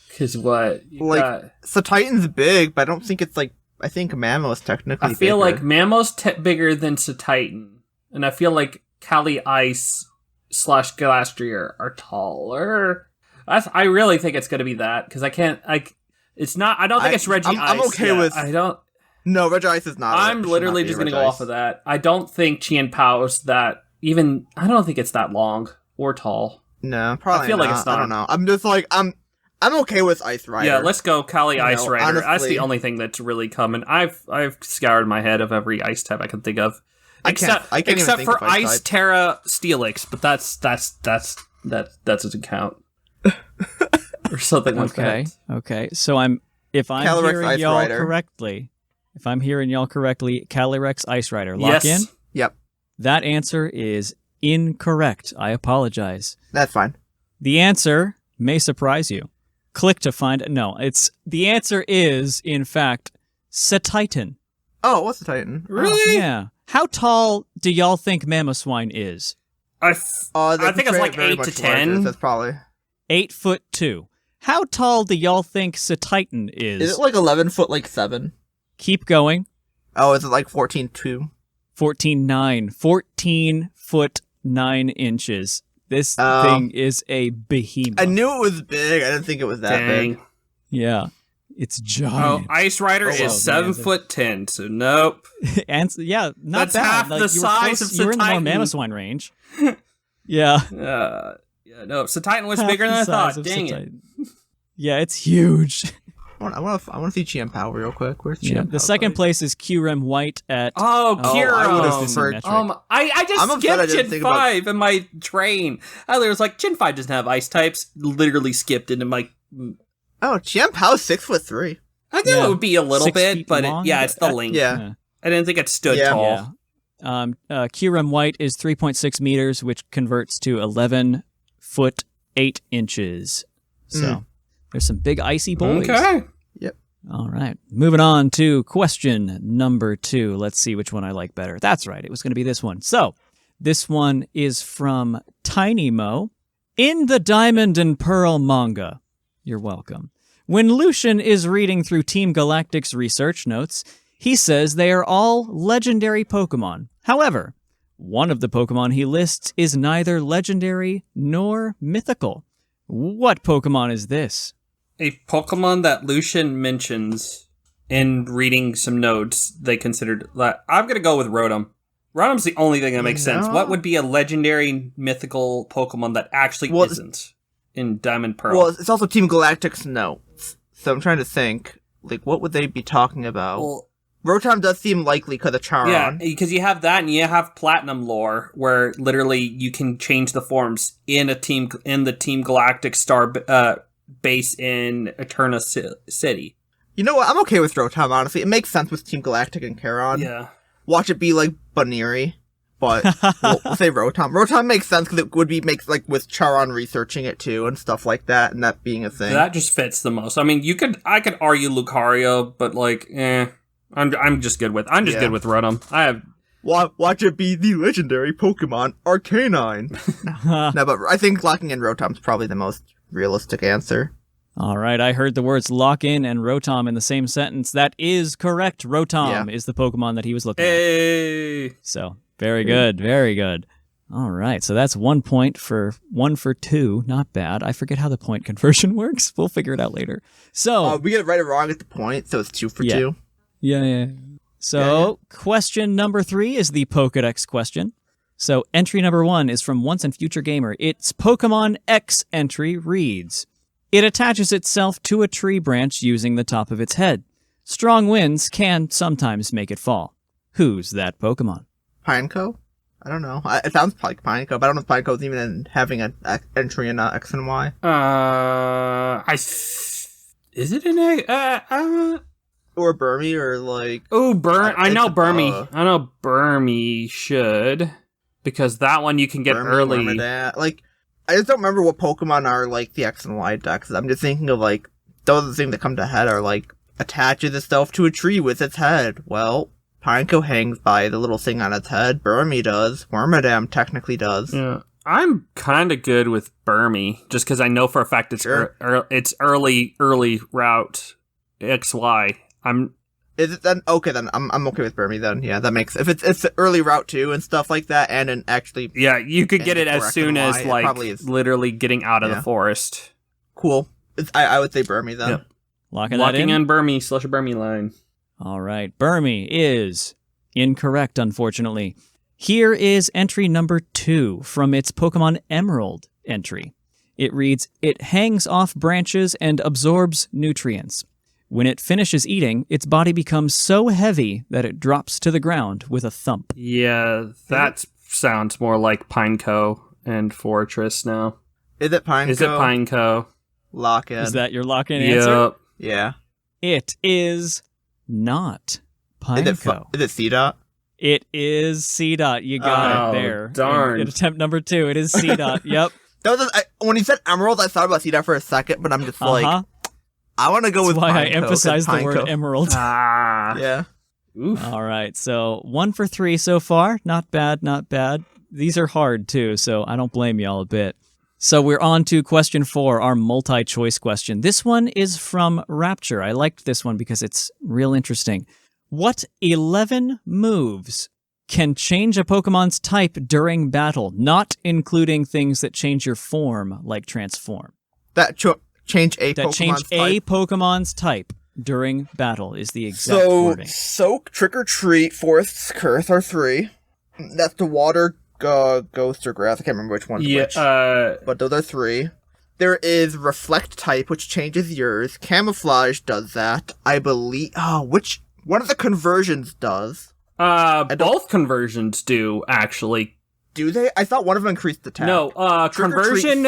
Because what? So Titan's big, but I don't think it's I think Mammo's technically I feel bigger. like Mammo's bigger than Titan. And I feel like Kali Ice / Glastrier are taller. I really think it's going to be that, because I don't think it's Reggie Ice. I'm okay with... No, Reggie Ice is not. I'm literally just going to go off of that. I don't think Qianpao's that, I don't think it's that long or tall. No, probably I feel not. like it's not. I don't know. I'm just I'm okay with Ice Rider. Yeah, let's go Kali Ice Rider. Honestly, that's the only thing that's really coming. I've scoured my head of every ice type I can think of. Except for Ice Terra Steelix, but that's doesn't count. Or something like that. Okay. So if I'm hearing y'all correctly, Calyrex Ice Rider. Lock in? Yep. That answer is incorrect. I apologize. That's fine. The answer may surprise you. Click to find... No, the answer is, in fact, Titan. Oh, what's a Titan? Really? Yeah. How tall do y'all think Mamoswine is? I think it's like 8 to 10. That's probably 8'2". How tall do y'all think Titan is? Is it like 11 foot, like 7? Keep going. Oh, is it like 14.2? 14.9. 14 foot 9 inches. This thing is a behemoth. I knew it was big. I didn't think it was that big. Yeah. It's giant. Oh, Ice Rider is 7'10", so nope. And yeah, not That's bad. half like, the size of You were in the more Titan. Mamoswine range. Yeah. Yeah, no. So Titan was bigger than I thought. Dang it. Yeah, it's huge. I want to see GM Power real quick. Where's GM Power? The second place is Qrem White at... Kira. I would have preferred... I just skipped Gen 5 in my train. I was like, Gen 5 doesn't have ice types. Literally skipped it in my... Oh, GM Power's 6'3". I knew it would be a little 6 bit, feet but long? it's the length. Yeah. I didn't think it stood tall. Yeah. Qrem White is 3.6 meters, which converts to 11 foot 8 inches. So there's some big icy boys. Okay. Yep. All right. Moving on to question number 2. Let's see which one I like better. That's right. It was going to be this one. So this one is from Tiny Mo. In the Diamond and Pearl manga, you're welcome. When Lucian is reading through Team Galactic's research notes, he says they are all legendary Pokemon. However, one of the Pokemon he lists is neither legendary nor mythical. What Pokemon is this? A Pokemon that Lucian mentions in reading some notes, they considered that. I'm going to go with Rotom. Rotom's the only thing that makes sense. What would be a legendary mythical Pokemon that actually isn't in Diamond Pearl? Well, it's also Team Galactic's notes. So I'm trying to think, like, what would they be talking about? Well, Rotom does seem likely because of Charon. Yeah, because you have that and you have Platinum lore, where literally you can change the forms in the Team Galactic star base in Eterna City. You know what? I'm okay with Rotom, honestly. It makes sense with Team Galactic and Charon. Yeah. Watch it be like Baniri, but we'll say Rotom. Rotom makes sense because it would be like with Charon researching it too and stuff like that, and that being a thing. That just fits the most. I mean, I could argue Lucario, but like, I'm just good with good with Rotom. I have. Watch it be the legendary Pokemon Arcanine. No, but I think locking in Rotom's probably the most realistic answer. All right, I heard the words lock in and Rotom in the same sentence. That is correct. Rotom is the Pokemon that he was looking at. So, very good, very good. All right, so that's 1 point for 1 for 2. Not bad. I forget how the point conversion works. We'll figure it out later. So we get it right or wrong at the point, so it's 2 for 2. Yeah. So, question number 3 is the Pokedex question. So, entry number 1 is from Once and Future Gamer. Its Pokemon X entry reads, it attaches itself to a tree branch using the top of its head. Strong winds can sometimes make it fall. Who's that Pokemon? Pineco? I don't know. It sounds like Pineco, but I don't know if Pineco's even having an entry in X and Y. Is it an A? Or Burmy, or like... Oh, I know Burmy. I know Burmy should. Because that one you can get early. Like, I just don't remember what Pokemon are like the X and Y decks. I'm just thinking of like, those things that come to head are like, attaches itself to a tree with its head. Well, Pineco hangs by the little thing on its head. Burmy does. Wormadam technically does. Yeah. I'm kind of good with Burmy, just because I know for a fact it's it's early route XY. Is it then? Okay, then I'm okay with Burmy then. Yeah, that makes if it's the early route too and stuff like that, and an actually you could get it as soon as like literally getting out of the forest. Cool. I would say Burmy then. Yep. Locking in Burmy / Burmy line. All right, Burmy is incorrect, unfortunately. Here is entry number 2 from its Pokemon Emerald entry. It reads, it hangs off branches and absorbs nutrients. When it finishes eating, its body becomes so heavy that it drops to the ground with a thump. Yeah, that sounds more like Pineco and Fortress now. Is it Pineco? Is it Pineco? Lock in. Is that your lock-in answer? Yeah. It is not Pineco. Is it C-Dot? It is C-Dot. You got it there. Darn. In attempt number 2, it is C-Dot. Yep. When you said Emerald, I thought about C-Dot for a second, but I'm just like... I want to go with Pineco. That's why I emphasized the word emerald. Yeah. Oof. All right, so 1 for 3 so far. Not bad, not bad. These are hard, too, so I don't blame y'all a bit. So we're on to question 4, our multi-choice question. This one is from Rapture. I liked this one because it's real interesting. What 11 moves can change a Pokemon's type during battle, not including things that change your form, like transform? Change a Pokemon's type during battle is the exact wording. Soak, Trick or Treat, Forest's Curse are 3. That's the Water, Ghost, or Grass. I can't remember which one's which. But those are 3. There is Reflect type, which changes yours. Camouflage does that. I believe... which one of the conversions does? Both conversions do, actually. Do they? I thought one of them increased the attack. No, conversion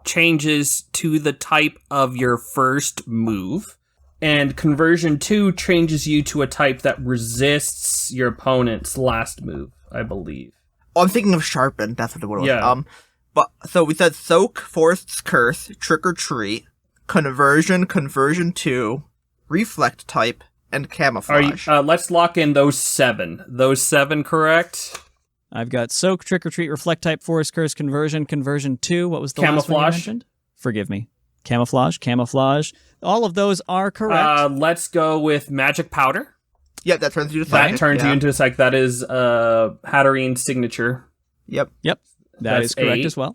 changes to the type of your first move, and conversion 2 changes you to a type that resists your opponent's last move, I believe. Oh, I'm thinking of Sharpen. That's what it was. Yeah. So we said Soak, Forest's Curse, Trick or Treat, Conversion 2, Reflect type, and Camouflage. Let's lock in those 7. Those 7, correct? I've got Soak, Trick or Treat, Reflect type, Forest Curse, Conversion 2. What was the last one you mentioned? Forgive me. Camouflage. All of those are correct. Let's go with Magic Powder. Yep, that turns you to Psychic. That turns you into a Psychic. That is Hatterene's signature. Yep. That is correct 8. as well.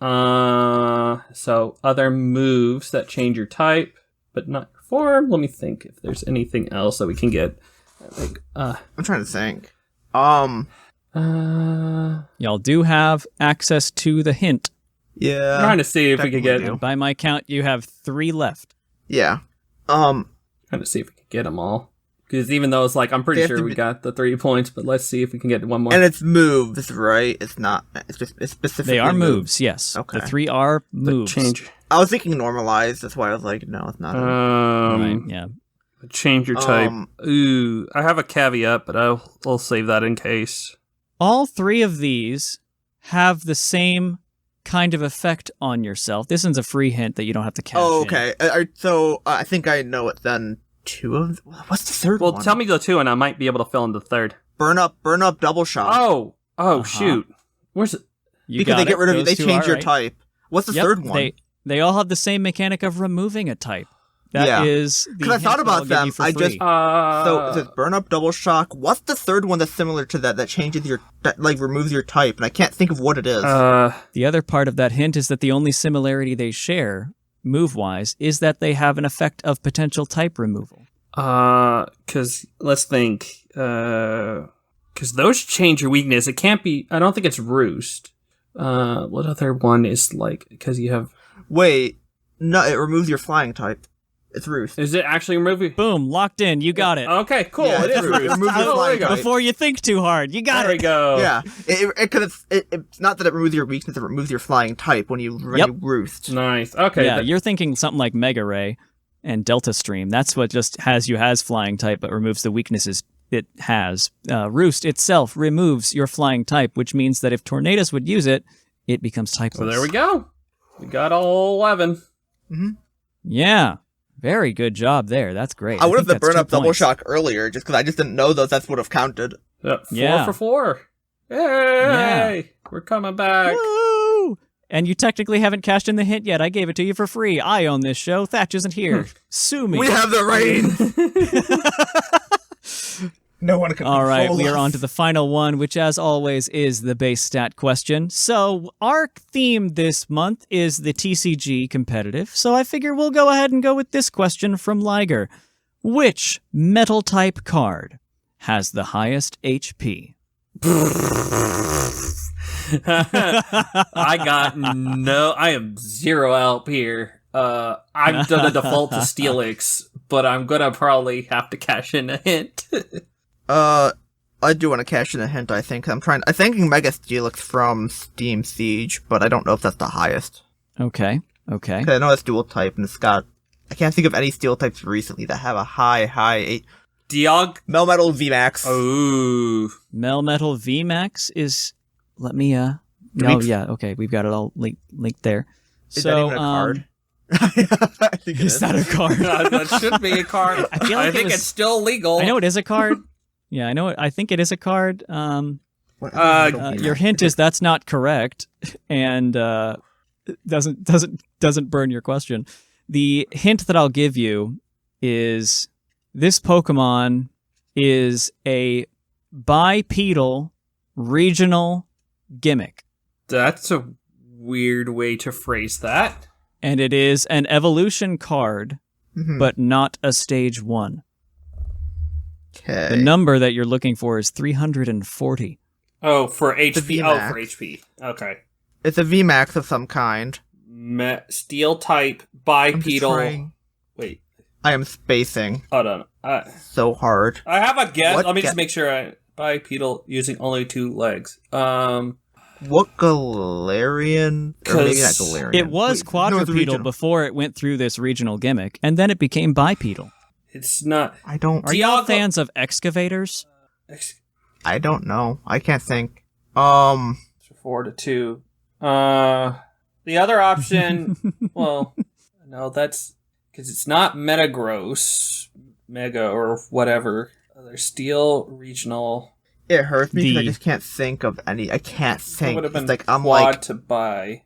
So other moves that change your type, but not your form. Let me think if there's anything else that we can get. I'm trying to think. Y'all do have access to the hint. Yeah. I'm trying to see if we could get... By my count, you have 3 left. Yeah. Trying to see if we could get them all. Because even though it's like, I'm pretty sure we got the 3 points, but let's see if we can get one more. And it's moves, right? It's not... It's specifically They are moves, yes. Okay. The 3 are moves. Change. I was thinking normalized. That's why I was like, no, it's not. Right, yeah. Change your type. Ooh, I have a caveat, but I'll save that in case. All 3 of these have the same kind of effect on yourself. This one's a free hint that you don't have to cash in. Okay. So I think I know it then. 2 of... What's the third one? Well, tell me the 2 and I might be able to fill in the third. Burn up, double shot. Shoot. Where's it? Because they get rid of you. They change your type. What's the third one? They all have the same mechanic of removing a type. That is because I thought about them. I just so it says burn up, double shock. What's the third one that's similar to that changes removes your type? And I can't think of what it is. The other part of that hint is that the only similarity they share, move-wise, is that they have an effect of potential type removal. Because let's think. Because those change your weakness. It can't be. I don't think it's Roost. What other one is like? Because you have. Wait, no, it removes your flying type. It's Roost. Is it actually removing? Boom, locked in. You got it. Okay, cool. Yeah, it is Roost. Before you think too hard. You got it. There we go. Yeah, because it's not that it removes your weakness, it removes your flying type when you Roost. Nice. Okay. Yeah, you're thinking something like Mega Ray and Delta Stream. That's what just has flying type, but removes the weaknesses it has. Roost itself removes your flying type, which means that if Tornadus would use it, it becomes typeless. So there we go. We got all 11. Mm-hmm. Yeah. Very good job there. That's great. I would have the burn up double shock earlier, just because I just didn't know those. That's would have counted. Yep. 4 for 4. Yay! Yeah. We're coming back. Woo! And you technically haven't cashed in the hint yet. I gave it to you for free. I own this show. Thatch isn't here. Sue me. We have the reign. No one can. All right, we are on to the final one, which as always is the base stat question. So our theme this month is the TCG competitive, so I figure we'll go ahead and go with this question from Liger. Which metal type card has the highest HP? I am 0 help here. I'm gonna default to Steelix, but I'm gonna probably have to cash in a hint. I do want to cash in a hint, I think. I'm thinking Mega Steelix from Steam Siege, but I don't know if that's the highest. Okay. I know it's dual type, and it's got... I can't think of any steel types recently that have a high... Diog? Melmetal VMAX. Ooh. Melmetal VMAX is... Let me, okay, we've got it all linked there. Is that even a card? I think is that a card? That should be a card. I think it's still legal. I know it is a card. Yeah, I know it. I think it is a card. Your hint is that's not correct, and doesn't burn your question. The hint that I'll give you is this Pokemon is a bipedal regional gimmick. That's a weird way to phrase that. And it is an evolution card, but not a stage 1. Okay. The number that you're looking for is 340. Oh, for HP. VMAX. Oh, for HP. Okay. It's a VMAX of some kind. Steel type, bipedal. Wait. I am spacing. Hold on. So hard. I have a guess. What Let me just make sure. Bipedal using only 2 legs. What Galarian? Or maybe not Galarian. It was quadrupedal before it went through this regional gimmick, and then it became bipedal. It's not. Are y'all fans of excavators? I don't know. I can't think. 4 to 2. The other option. Well, no, that's because it's not Metagross, Mega, or whatever. There's Steel Regional. It hurts me because I just can't think of any. I can't think. It would have been like I'm like to buy.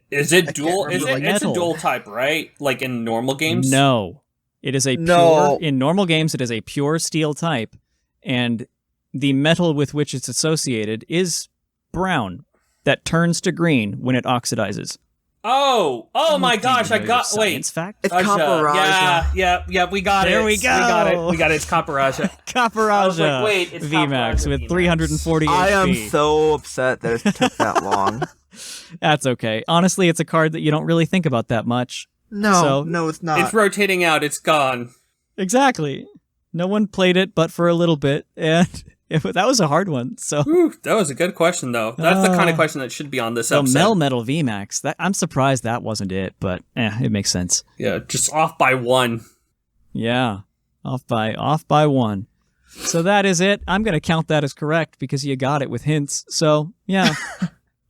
Is it dual? Is it? It's a dual type, right? Like in normal games? No, it is a pure. In normal games, it is a pure steel type, and the metal with which it's associated is brown that turns to green when it oxidizes. Oh my gosh! I got fact. It's Copperajah. Yeah. We got it. There we go. We got it. It's Copperajah. Copperajah. Wait, it's VMAX with 340 HP. I am so upset that it took that long. That's okay. Honestly, it's a card that you don't really think about that much. No, it's not. It's rotating out. It's gone. Exactly. No one played it, but for a little bit, and that was a hard one. So that was a good question, though. That's the kind of question that should be on this episode. Melmetal VMAX. I'm surprised that wasn't it, but it makes sense. Yeah, just off by 1. Yeah, off by 1. So that is it. I'm going to count that as correct because you got it with hints. So yeah,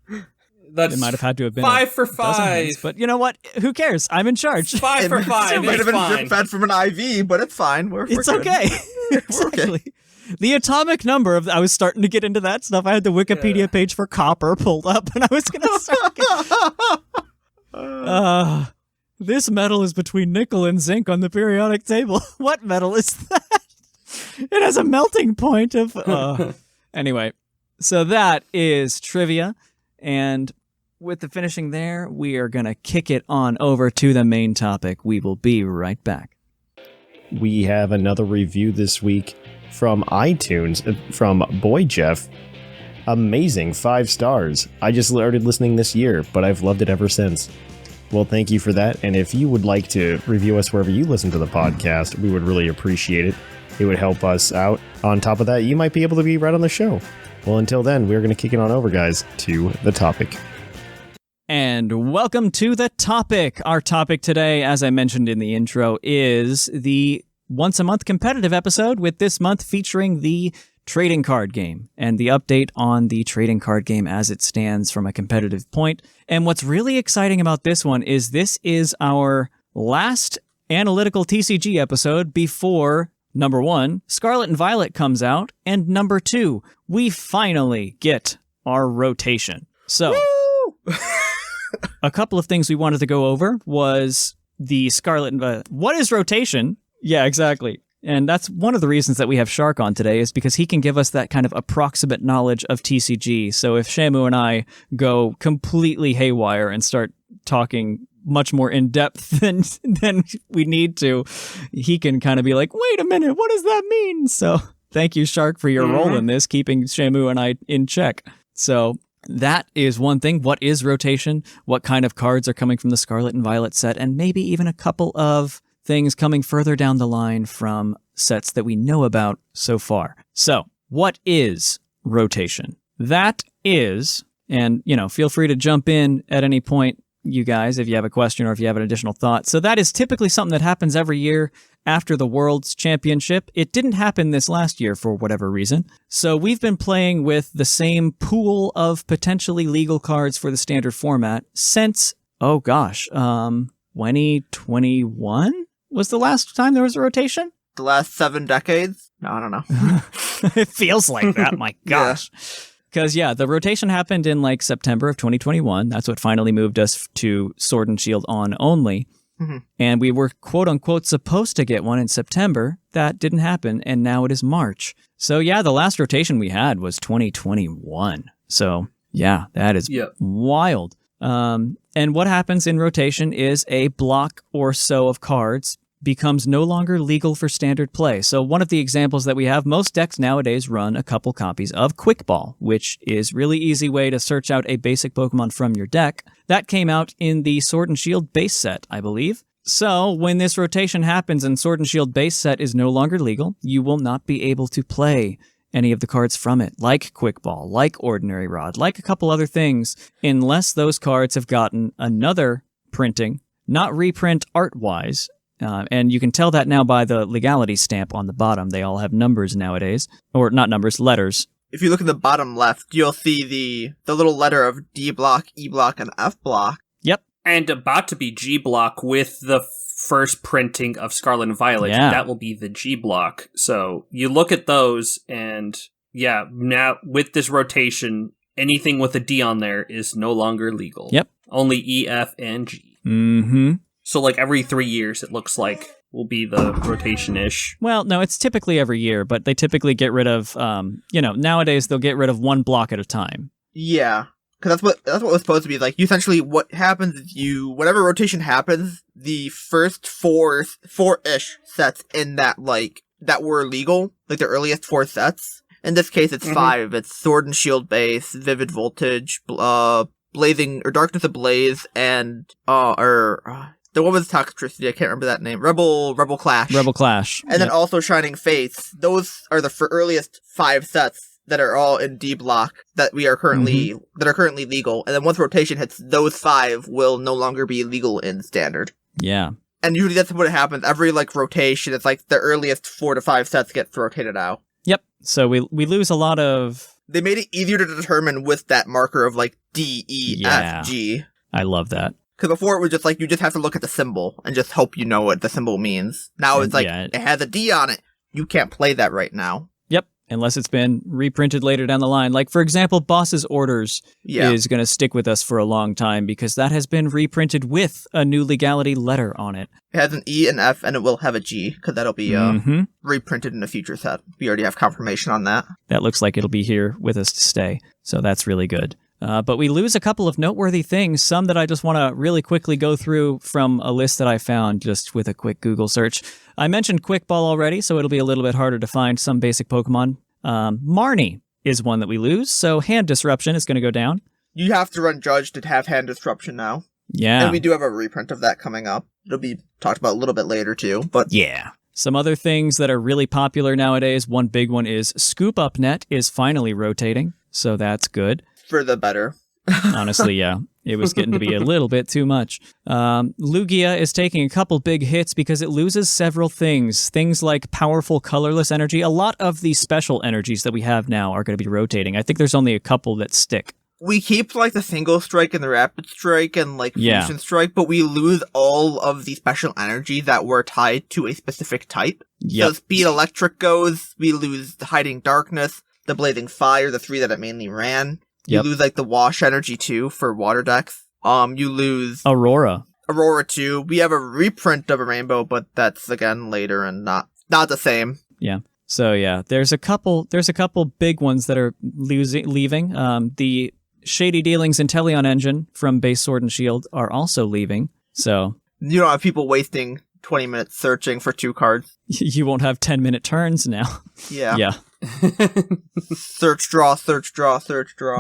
it might have had to have been 5 for 5. Hints, but you know what? Who cares? I'm in charge. 5 for 5. It might have been drip fed from an IV, but it's fine. It's okay. Exactly. Okay. The atomic number of I was starting to get into that stuff. I had the Wikipedia page for copper pulled up, and I was going to start. This metal is between nickel and zinc on the periodic table. What metal is that? It has a melting point of. Anyway, so that is trivia, and with the finishing there, we are going to kick it on over to the main topic. We will be right back. We have another review this week from iTunes, from Boy Jeff. Amazing, 5 stars. I just started listening this year, but I've loved it ever since. Well, thank you for that, and if you would like to review us wherever you listen to the podcast, we would really appreciate it. It would help us out. On top of that, you might be able to be right on the show. Well, until then, we're going to kick it on over, guys, to the topic. And welcome to the topic. Our topic today, as I mentioned in the intro, is the once-a-month competitive episode, with this month featuring the trading card game and the update on the trading card game as it stands from a competitive point. And what's really exciting about this one is this is our last analytical TCG episode before, number 1, Scarlet and Violet comes out, and number 2, we finally get our rotation. So, a couple of things we wanted to go over was the Scarlet and Violet. What is rotation? Yeah, exactly. And that's one of the reasons that we have Shark on today, is because he can give us that kind of approximate knowledge of TCG. So if Shamu and I go completely haywire and start talking much more in depth than we need to, he can kind of be like, wait a minute, what does that mean? So thank you, Shark, for your role in this, keeping Shamu and I in check. So that is one thing. What is rotation? What kind of cards are coming from the Scarlet and Violet set? And maybe even a couple of things coming further down the line from sets that we know about so far. So, what is rotation? That is, and feel free to jump in at any point, you guys, if you have a question or if you have an additional thought. So that is typically something that happens every year after the World's Championship. It didn't happen this last year for whatever reason. So we've been playing with the same pool of potentially legal cards for the standard format since, 2021? Was the last time there was a rotation? the last 7 decades. No, I don't know. It feels like that, my gosh. Because, the rotation happened in like September of 2021. That's what finally moved us to Sword and Shield on only. Mm-hmm. And we were, quote unquote, supposed to get one in September. That didn't happen, and now it is March. So, the last rotation we had was 2021. So, that is wild. And what happens in rotation is a block or so of cards becomes no longer legal for standard play. So one of the examples that we have, most decks nowadays run a couple copies of Quick Ball, which is really easy way to search out a basic Pokemon from your deck. That came out in the Sword and Shield base set, I believe. So when this rotation happens and Sword and Shield base set is no longer legal, you will not be able to play any of the cards from it, like Quick Ball, like Ordinary Rod, like a couple other things, unless those cards have gotten another printing, not reprint art-wise. And you can tell that now by the legality stamp on the bottom. They all have numbers nowadays. Or not numbers, letters. If you look at the bottom left, you'll see the little letter of D block, E block, and F block. Yep. And about to be G block with the first printing of Scarlet and Violet. Yeah. That will be the G block. So you look at those and now with this rotation, anything with a D on there is no longer legal. Yep. Only E, F, and G. Mm-hmm. So like every 3 years, it looks like will be the rotation-ish. Well, no, it's typically every year, but they typically get rid of, nowadays they'll get rid of one block at a time. Yeah, because that's what was supposed to be. Like, essentially what happens is whenever rotation happens, the first four-ish sets in that were legal, like the earliest 4 sets. In this case, it's 5. It's Sword and Shield base, Vivid Voltage, Blazing, or Darkness Ablaze, and, the one with Toxicity, I can't remember that name. Rebel Clash. Rebel Clash. And then also Shining Fates. Those are the earliest 5 sets that are all in D block that are currently legal. And then once rotation hits, those 5 will no longer be legal in standard. Yeah. And usually that's what happens. Every rotation, it's like the earliest 4 to 5 sets get rotated out. Yep. So we lose a lot of... They made it easier to determine with that marker of D, E, F, G. I love that. Because before it was just you just have to look at the symbol and just hope you know what the symbol means. Now it's it has a D on it. You can't play that right now. Yep, unless it's been reprinted later down the line. Like, for example, Boss's Orders is going to stick with us for a long time because that has been reprinted with a new legality letter on it. It has an E, an F, and it will have a G because that'll be reprinted in a future set. We already have confirmation on that. That looks like it'll be here with us to stay, so that's really good. But we lose a couple of noteworthy things, some that I just want to really quickly go through from a list that I found just with a quick Google search. I mentioned Quick Ball already, so it'll be a little bit harder to find some basic Pokemon. Marnie is one that we lose, so Hand Disruption is going to go down. You have to run Judge to have Hand Disruption now. Yeah. And we do have a reprint of that coming up. It'll be talked about a little bit later, too. But yeah. Some other things that are really popular nowadays, one big one is Scoop Up Net is finally rotating, so that's good. For the better. Honestly, yeah. It was getting to be a little bit too much. Lugia is taking a couple big hits because it loses several things. Things like powerful colorless energy. A lot of the special energies that we have now are going to be rotating. I think there's only a couple that stick. We keep the Single Strike and the Rapid Strike and Fusion Strike, but we lose all of the special energy that were tied to a specific type. Yep. So Speed Electric goes, we lose the Hiding Darkness, the Blazing Fire, the 3 that it mainly ran. You lose the Wash energy too for water decks. You lose Aurora too. We have a reprint of a Rainbow, but that's again later and not the same. Yeah. So yeah, there's a couple big ones that are leaving. The Shady Dealings Inteleon engine from base Sword and Shield are also leaving. So you don't have people wasting 20 minutes searching for 2 cards. You won't have 10-minute turns now. Yeah. Yeah. Search, draw.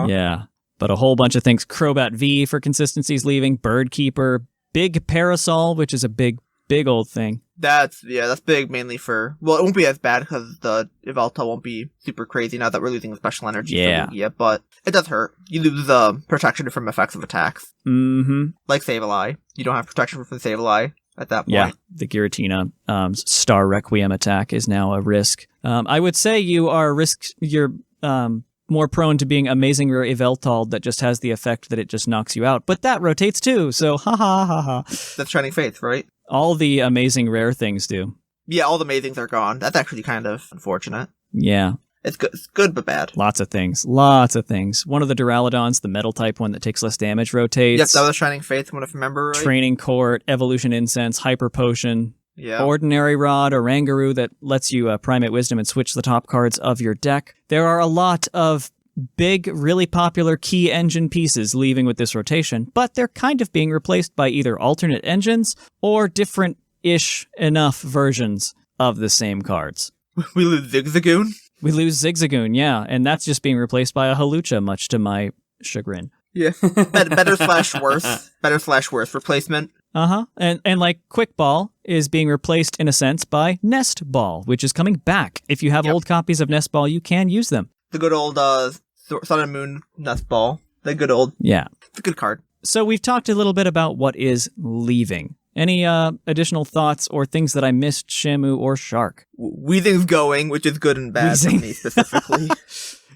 Yeah. But a whole bunch of things. Crobat V for consistency's leaving. Bird Keeper. Big Parasol, which is a big old thing. That's big mainly for... Well, it won't be as bad because the Yveltal won't be super crazy now that we're losing the special energy. Yeah. But it does hurt. You lose protection from effects of attacks. Mm-hmm. Like Sableye. You don't have protection from Sableye at that point. Yeah, the Giratina Star Requiem attack is now a risk. I would say you're more prone to being Amazing Rare Yveltal that just has the effect that it just knocks you out. But that rotates too, so ha ha ha ha. That's Shining Faith, right? All the Amazing Rare things do. Yeah, all the amazings are gone. That's actually kind of unfortunate. Yeah. It's good but bad. Lots of things. One of the Duraludons, the metal type one that takes less damage, rotates. Yes, that was Shining Faith, if I remember right. Training Court, Evolution Incense, Hyper Potion. Yeah. Ordinary Rod, Oranguru that lets you Primate Wisdom and switch the top cards of your deck. There are a lot of big, really popular key engine pieces leaving with this rotation, but they're kind of being replaced by either alternate engines or different-ish enough versions of the same cards. We lose Zigzagoon? We lose Zigzagoon, yeah, and that's just being replaced by a Halucha, much to my chagrin. Yeah. Better/worse. Better/worse replacement. Uh-huh. And like Quick Ball is being replaced in a sense by Nest Ball, which is coming back. If you have old copies of Nest Ball, you can use them. The good old Sun and Moon Nest Ball. The good old. Yeah. It's a good card. So we've talked a little bit about what is leaving. Any additional thoughts or things that I missed, Shamu or Shark? Weezing's going, which is good and bad for me specifically.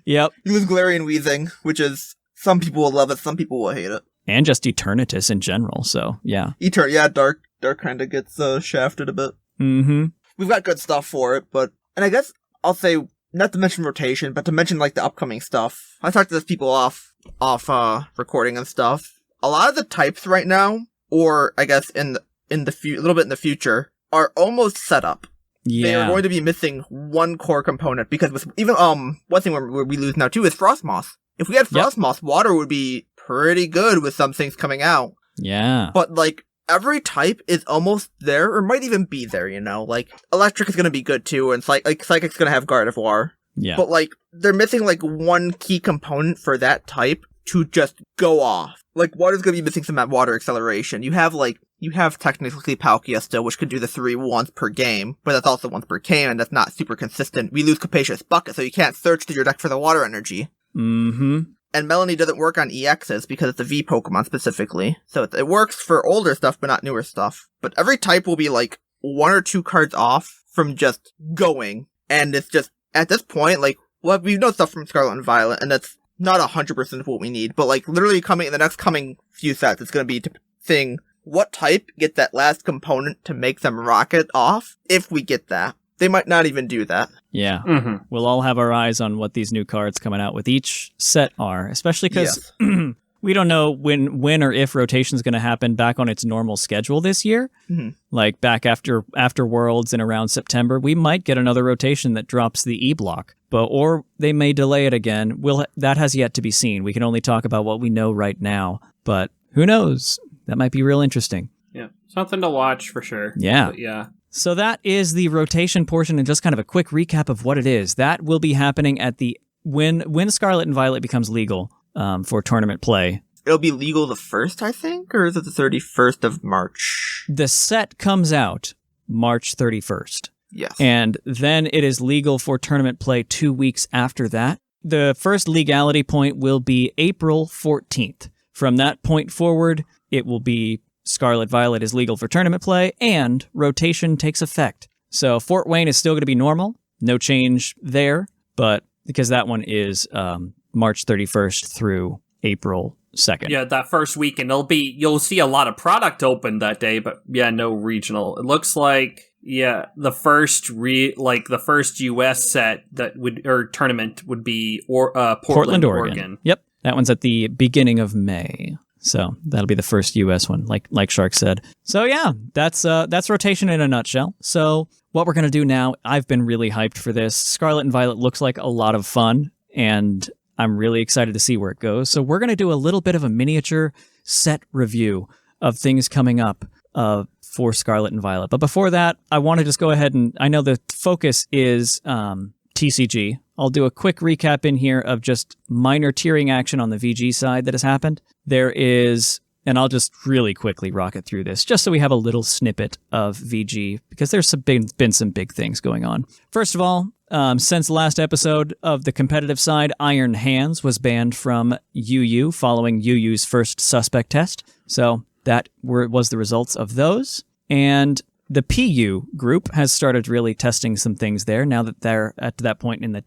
Yep. You lose Galarian Weezing, which is, some people will love it, some people will hate it. And just Eternatus in general, so yeah. Dark kind of gets shafted a bit. Mm-hmm. We've got good stuff for it, and I guess I'll say, not to mention rotation, but to mention like the upcoming stuff. I talked to those people off recording and stuff. A lot of the types right now, or I guess a little bit in the future, are almost set up. Yeah. They are going to be missing one core component, because with even one thing where we lose now too is Frostmoth. If we had Frostmoth, water would be pretty good with some things coming out. Yeah. But like every type is almost there, or might even be there, you know? Like electric is gonna be good too, and psychic's gonna have Gardevoir. Yeah. But like they're missing like one key component for that type to just go off. Like water's gonna be missing some of that water acceleration. You have technically Palkia still, which could do the 3 once per game, but that's also once per game, and that's not super consistent. We lose Capacious Bucket, so you can't search through your deck for the water energy. Mm-hmm. And Melanie doesn't work on EXs because it's a V Pokemon specifically. So it works for older stuff, but not newer stuff. But every type will be like 1 or 2 cards off from just going. And it's just, at this point, like, well, we know stuff from Scarlet and Violet, and that's not 100% of what we need. But like, literally in the next coming few sets, it's going to be saying what type gets that last component to make them rocket off, if we get that. They might not even do that. Yeah. Mm-hmm. We'll all have our eyes on what these new cards coming out with each set are, especially because we don't know when or if rotation is going to happen back on its normal schedule this year. Mm-hmm. Like back after Worlds in around September, we might get another rotation that drops the E-block, or they may delay it again. That has yet to be seen. We can only talk about what we know right now, but who knows? That might be real interesting. Yeah. Something to watch for sure. Yeah. But yeah. So that is the rotation portion, and just kind of a quick recap of what it is. That will be happening at when Scarlet and Violet becomes legal for tournament play. It'll be legal the 1st, I think, or is it the 31st of March? The set comes out March 31st. Yes. And then it is legal for tournament play 2 weeks after that. The first legality point will be April 14th. From that point forward, it will be Scarlet Violet is legal for tournament play, and rotation takes effect. So Fort Wayne is still going to be normal. No change there, but because that one is March 31st through April 2nd. Yeah, that first weekend, you'll see a lot of product open that day, but yeah, no regional. It looks like, yeah, the first US set tournament would be Portland, Oregon. Yep. That one's at the beginning of May. So that'll be the first US one, like Shark said. So yeah, that's rotation in a nutshell. So what we're going to do now, I've been really hyped for this. Scarlet and Violet looks like a lot of fun, and I'm really excited to see where it goes. So we're going to do a little bit of a miniature set review of things coming up for Scarlet and Violet. But before that, I want to just go ahead and, I know the focus is TCG. I'll do a quick recap in here of just minor tiering action on the VG side that has happened. There is, and I'll just really quickly rocket through this, just so we have a little snippet of VG, because there's been some big things going on. First of all, since the last episode of the competitive side, Iron Hands was banned from UU following UU's first suspect test. So that was the results of those. And the PU group has started really testing some things there now that they're at that point in the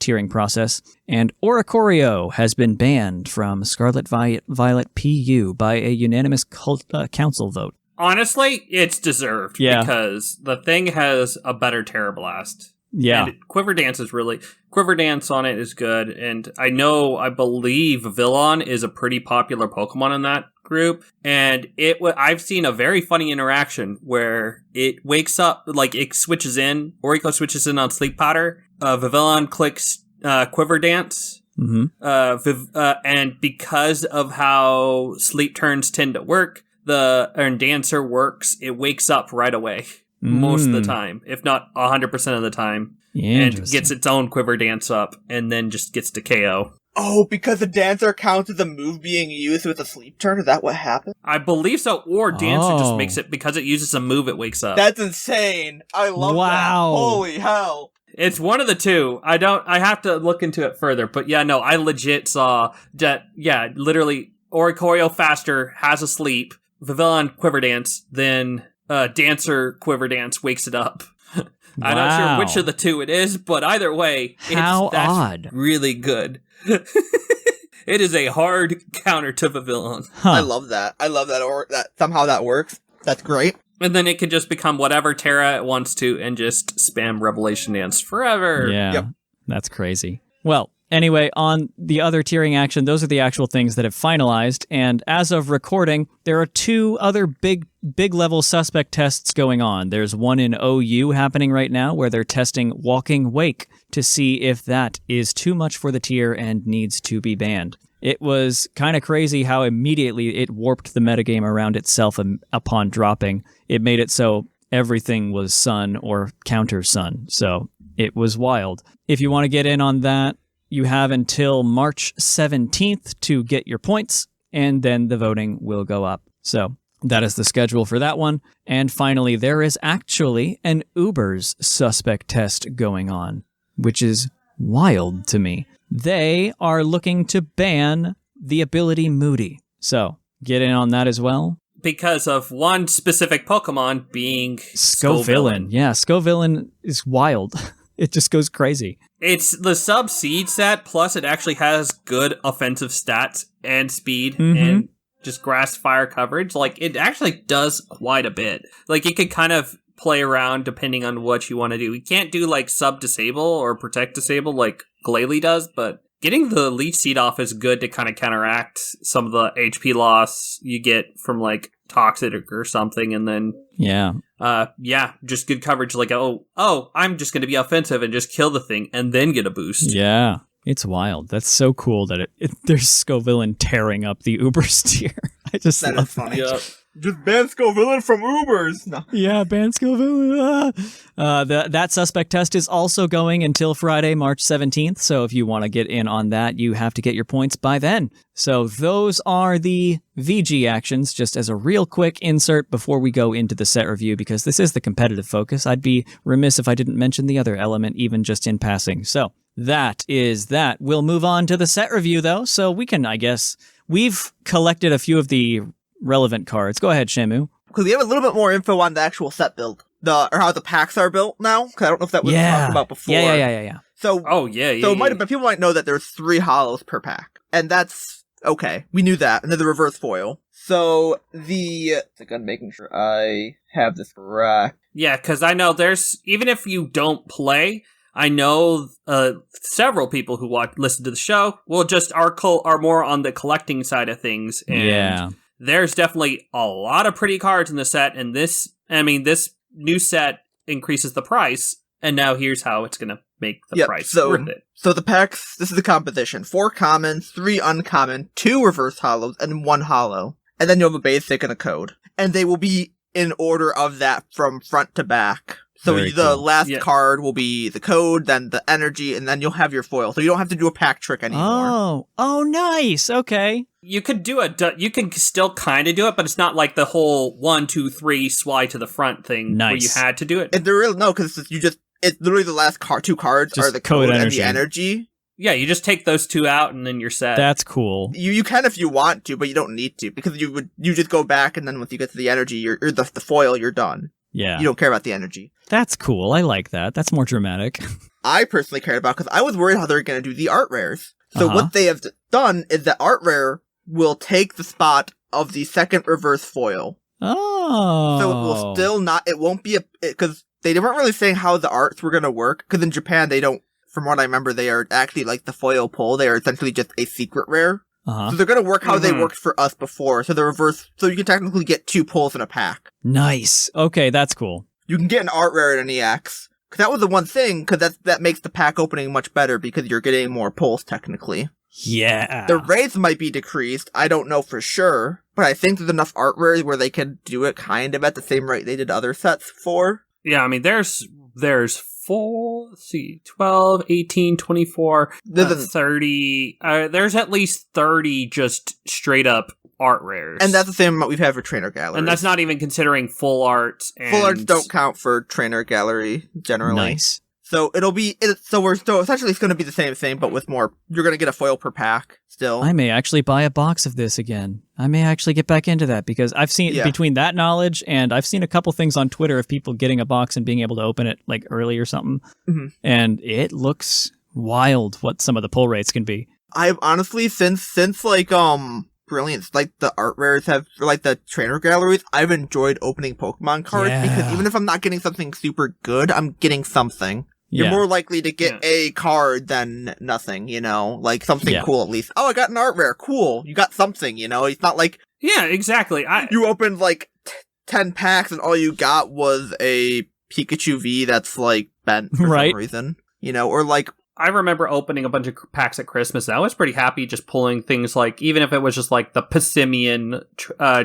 tiering process. And Oricorio has been banned from Scarlet Violet PU by a unanimous council vote. Honestly, it's deserved because the thing has a better Terra Blast. Yeah. And Quiver Dance on it is good. And I believe Villon is a pretty popular Pokemon in that group. And I've seen a very funny interaction where it wakes up, like it switches in, Oriko switches in on Sleep Powder. Vivillon clicks Quiver Dance. Mm-hmm. And because of how sleep turns tend to work, and Dancer works, it wakes up right away. Most of the time, if not 100% of the time, and gets its own Quiver Dance up, and then just gets to KO. Oh, because the Dancer counts as a move being used with a sleep turn? Is that what happened? I believe so, or Dancer just makes it, because it uses a move, it wakes up. That's insane. I love that. Holy hell. It's one of the two. I have to look into it further, but yeah, no, I legit saw that, literally, Oricorio faster has a sleep, Vivillon Quiver Dance, then Dancer Quiver Dance wakes it up. I'm not sure which of the two it is, but either way, that's odd. Really good. It is a hard counter to Vivillon. I love that. Or that somehow that works. That's great. And then it can just become whatever Terra it wants to and just spam Revelation Dance forever. Yeah, That's crazy. Well, anyway, on the other tiering action, those are the actual things that have finalized, and as of recording, there are 2 other big level suspect tests going on. There's one in OU happening right now where they're testing Walking Wake to see if that is too much for the tier and needs to be banned. It was kind of crazy how immediately it warped the metagame around itself upon dropping. It made it so everything was sun or counter sun, so it was wild. If you want to get in on that, you have until March 17th to get your points, and then the voting will go up. So that is the schedule for that one. And finally, there is actually an Uber's suspect test going on, which is wild to me. They are looking to ban the ability Moody. So get in on that as well. Because of one specific Pokemon being Scovillain. Yeah, Scovillain is wild. It just goes crazy. It's the sub-seed set, plus it actually has good offensive stats and speed and just grass fire coverage. Like, it actually does quite a bit. Like, it could kind of play around depending on what you want to do. You can't do, like, sub-disable or protect-disable like Glalie does, but getting the Leech Seed off is good to kind of counteract some of the HP loss you get from, like, Toxic or something, and then just good coverage. Like, I'm just going to be offensive and just kill the thing, and then get a boost. Yeah, it's wild. That's so cool that there's Scovillain tearing up the Uber's tier. I just that love is funny. That. Yep. Just ban Scovillain from Ubers. No. Yeah, ban Scovillain. That suspect test is also going until Friday, March 17th. So if you want to get in on that, you have to get your points by then. So those are the VG actions, just as a real quick insert before we go into the set review, because this is the competitive focus. I'd be remiss if I didn't mention the other element, even just in passing. So that is that. We'll move on to the set review, though. So we can, I guess, we've collected a few of the relevant cards. Go ahead, Shamu. Because we have a little bit more info on the actual set build, or how the packs are built now. Because I don't know if that was talked about before. Yeah. So, people might know that there's 3 hollows per pack, and that's okay. We knew that, and then the reverse foil. So I'm making sure I have this correct. Yeah, because I know there's, even if you don't play, I know several people who listen to the show will just are more on the collecting side of things. And there's definitely a lot of pretty cards in the set, and this new set increases the price, and now here's how it's going to make the price worth it. So the packs, this is the composition. 4 commons, 3 uncommon, 2 reverse hollows, and 1 hollow. And then you'll have a basic and a code. And they will be in order of that from front to back. So the last card will be the code, then the energy, and then you'll have your foil. So you don't have to do a pack trick anymore. Oh, nice. Okay. You could you can still kind of do it, but it's not like the whole 1, 2, 3 swide to the front thing where you had to do it. And because it's literally the last 2 cards just are the code and the energy. Yeah, you just take those 2 out and then you're set. That's cool. You can if you want to, but you don't need to, because you just go back, and then once you get to the energy, or the foil, you're done. Yeah. You don't care about the energy. That's cool. I like that. That's more dramatic. I personally cared about, because I was worried how they're going to do the art rares. So what they have done is that art rare will take the spot of the second reverse foil. Oh. Oh. So it will still not, it won't be because they weren't really saying how the arts were going to work, because in Japan they don't, from what I remember, they are actually like the foil pull, they are essentially just a secret rare. Uh-huh. So they're going to work how they worked for us before, so the reverse, so you can technically get 2 pulls in a pack. Nice. Okay, that's cool. You can get an art rare in an EX. Cause that was the one thing, because that makes the pack opening much better, because you're getting more pulls, technically. Yeah. The raids might be decreased, I don't know for sure, but I think there's enough art rares where they can do it kind of at the same rate they did other sets for. Yeah, I mean, there's 4, let's see, 12, 18, 24, 30, there's at least 30 just straight up art rares. And that's the same amount we've had for trainer galleries. And that's not even considering full arts. Full arts don't count for trainer gallery, generally. Nice. So essentially it's going to be the same thing, but with more, you're going to get a foil per pack still. I may actually buy a box of this again. I may actually get back into that, because I've seen, between that knowledge and I've seen a couple things on Twitter of people getting a box and being able to open it like early or something. Mm-hmm. And it looks wild what some of the pull rates can be. I've honestly, since like, Brilliance, like the art rares have, like the trainer galleries, I've enjoyed opening Pokemon cards, because even if I'm not getting something super good, I'm getting something. You're more likely to get a card than nothing, you know? Like, something cool at least. Oh, I got an art rare. Cool. You got something, you know? It's not like... Yeah, exactly. You opened, like, 10 packs and all you got was a Pikachu V that's, like, bent for some reason. You know? Or, like... I remember opening a bunch of packs at Christmas, and I was pretty happy just pulling things like... Even if it was just, like, the Passimian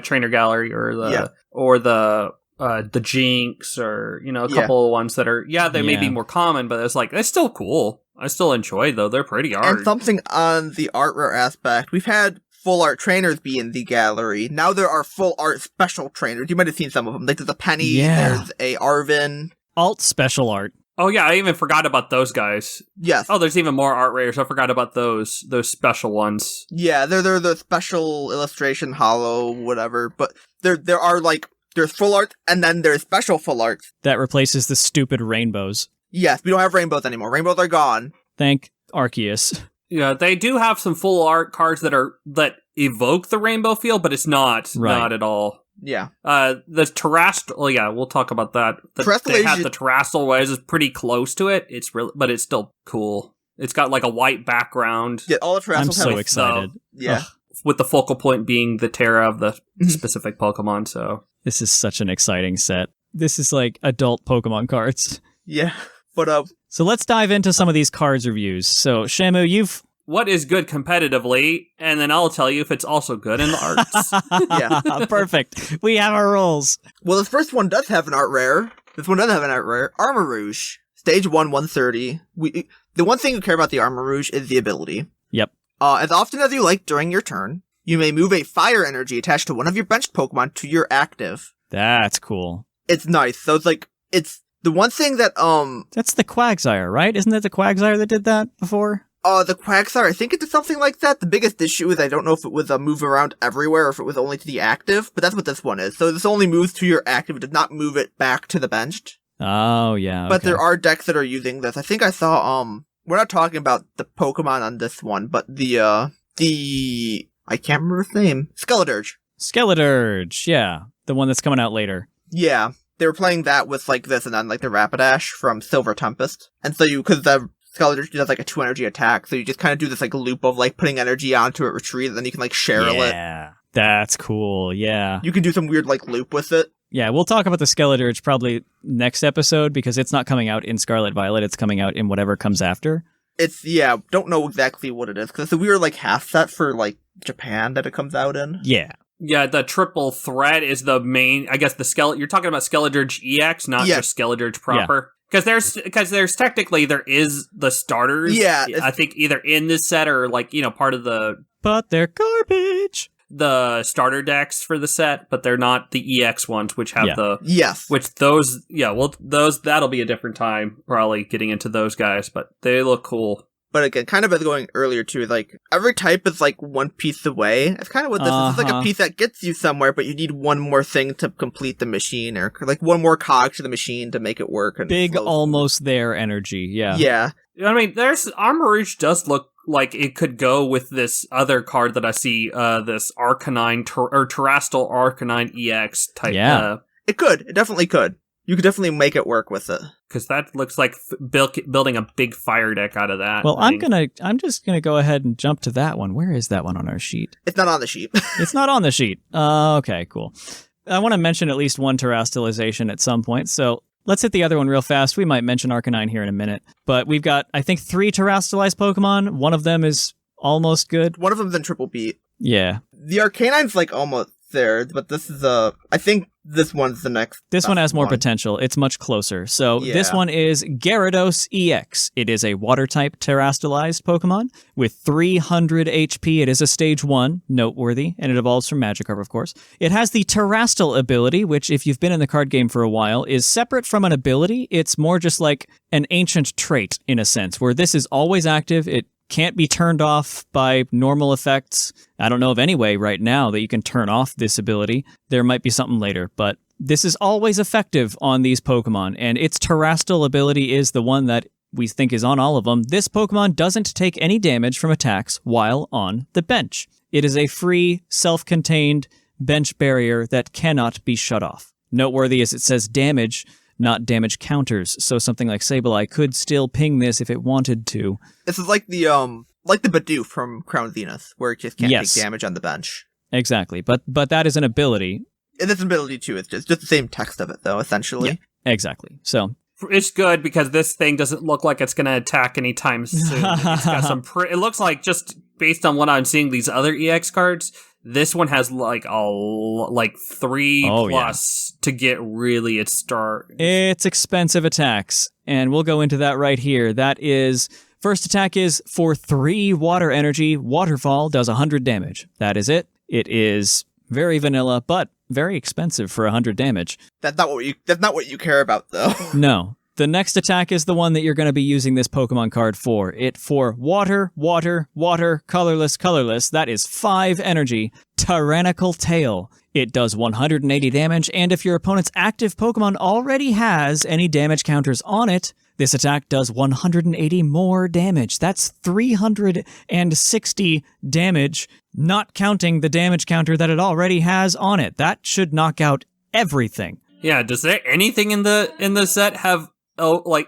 trainer gallery or the Jinx, or, you know, a couple of ones that are, they may be more common, but it's like, it's still cool. I still enjoy, though. They're pretty art. And something on the art rare aspect, we've had full art trainers be in the gallery. Now there are full art special trainers. You might have seen some of them. Like, there's a Penny, there's a Arvin. Alt special art. Oh, yeah, I even forgot about those guys. Yes. Oh, there's even more art rares. I forgot about those special ones. Yeah, they're the special illustration, hollow, whatever. But there are, like, there's full art, and then there's special full art. That replaces the stupid rainbows. Yes, we don't have rainbows anymore. Rainbows are gone. Thank Arceus. Yeah, they do have some full art cards that evoke the rainbow feel, but it's not at all. Yeah. The Terrestrial, we'll talk about that. They had the Terrestrial, which is pretty close to it. It's really, but it's still cool. It's got like a white background. Yeah, all the Terrestrials I'm so excited. Yeah. With the focal point being the Terra of the specific Pokemon, so. This is such an exciting set. This is like adult Pokemon cards. Yeah, but So let's dive into some of these cards reviews. So Shamu, what is good competitively, and then I'll tell you if it's also good in the arts. Yeah, perfect. We have our roles. Well, this first one does have an art rare. Armor Rouge, Stage 1, 130. The one thing you care about the Armor Rouge is the ability. Yep. As often as you like during your turn, you may move a fire energy attached to one of your benched Pokemon to your active. That's cool. It's nice. So it's the one thing that, That's the Quagsire, right? Isn't that the Quagsire that did that before? The Quagsire, I think it did something like that. The biggest issue is I don't know if it was a move around everywhere or if it was only to the active, but that's what this one is. So this only moves to your active, it does not move it back to the benched. Oh, yeah. But there are decks that are using this. I think I saw, we're not talking about the Pokemon on this one, but the I can't remember his name. Skeledirge, yeah. The one that's coming out later. Yeah. They were playing that with, like, this and then, like, the Rapidash from Silver Tempest. And so because the Skeledirge does, like, a 2 energy attack, so you just kind of do this, like, loop of, like, putting energy onto it, retreat, and then you can, like, Cheryl it. Yeah. That's cool, yeah. You can do some weird, like, loop with it. Yeah, we'll talk about the Skeledirge probably next episode, because it's not coming out in Scarlet Violet, it's coming out in whatever comes after. Don't know exactly what it is, because it's a weird, like, half set for, like, Japan that it comes out in. Yeah. Yeah, the triple threat is the main, I guess you're talking about Skeledirge EX, not just Skeledirge proper. Because there's technically, there is the starters. Yeah. I think either in this set or, like, you know, part of the... But they're garbage! The starter decks for the set, but they're not the EX ones, which have the... Yes. Which those, that'll be a different time, probably, getting into those guys, but they look cool. But again, kind of as going earlier too, like, every type is like one piece away. It's kind of what this is. It's like a piece that gets you somewhere, but you need one more thing to complete the machine, or like one more cog to the machine to make it work. And big almost there energy, yeah. Yeah. I mean, Armor Rouge does look like it could go with this other card that I see, this Arcanine or Terrestrial Arcanine EX type. Yeah. It could. It definitely could. You could definitely make it work with it. Because that looks like building a big fire deck out of that. Well, I'm just gonna go ahead and jump to that one. Where is that one on our sheet? It's not on the sheet. It's not on the sheet. Okay, cool. I want to mention at least one terrestrialization at some point, so let's hit the other one real fast. We might mention Arcanine here in a minute, but we've got, I think, 3 terrestrialized Pokemon. One of them is almost good. One of them's in triple beat. Yeah. The Arcanine's like almost there, but this is I think this one's the next. This one has more potential. It's much closer. So This one is Gyarados EX. It is a water-type terrestrialized Pokemon with 300 HP. It is a stage 1, noteworthy, and it evolves from Magikarp, of course. It has the Terrestrial ability, which, if you've been in the card game for a while, is separate from an ability. It's more just like an ancient trait, in a sense, where this is always active. It can't be turned off by normal effects. I don't know of any way right now that you can turn off this ability. There might be something later, but this is always effective on these Pokemon, and its terrestrial ability is the one that we think is on all of them. This Pokemon doesn't take any damage from attacks while on the bench. It is a free, self-contained bench barrier that cannot be shut off. Noteworthy is it says damage, not damage counters, so something like Sableye could still ping this if it wanted to. This is like the Bidoof from Crown Zenith, where it just can't take damage on the bench. Exactly, but that is an ability. It is an ability too. It's just the same text of it, though, essentially. Yeah, exactly. So it's good because this thing doesn't look like it's going to attack anytime soon. It's got some. It looks like, just based on what I'm seeing, these other EX cards, this one has like 3 plus to get really its start. It's expensive attacks, and we'll go into that right here. That is, first attack is for 3 water energy. Waterfall does 100 damage. That is it. It is very vanilla, but very expensive for 100 damage. That's not what you care about, though. No. The next attack is the one that you're going to be using this Pokemon card for. It for water, colorless. That is 5 energy. Tyrannical Tail. It does 180 damage, and if your opponent's active Pokemon already has any damage counters on it, this attack does 180 more damage. That's 360 damage, not counting the damage counter that it already has on it. That should knock out everything. Yeah, does there anything in the set have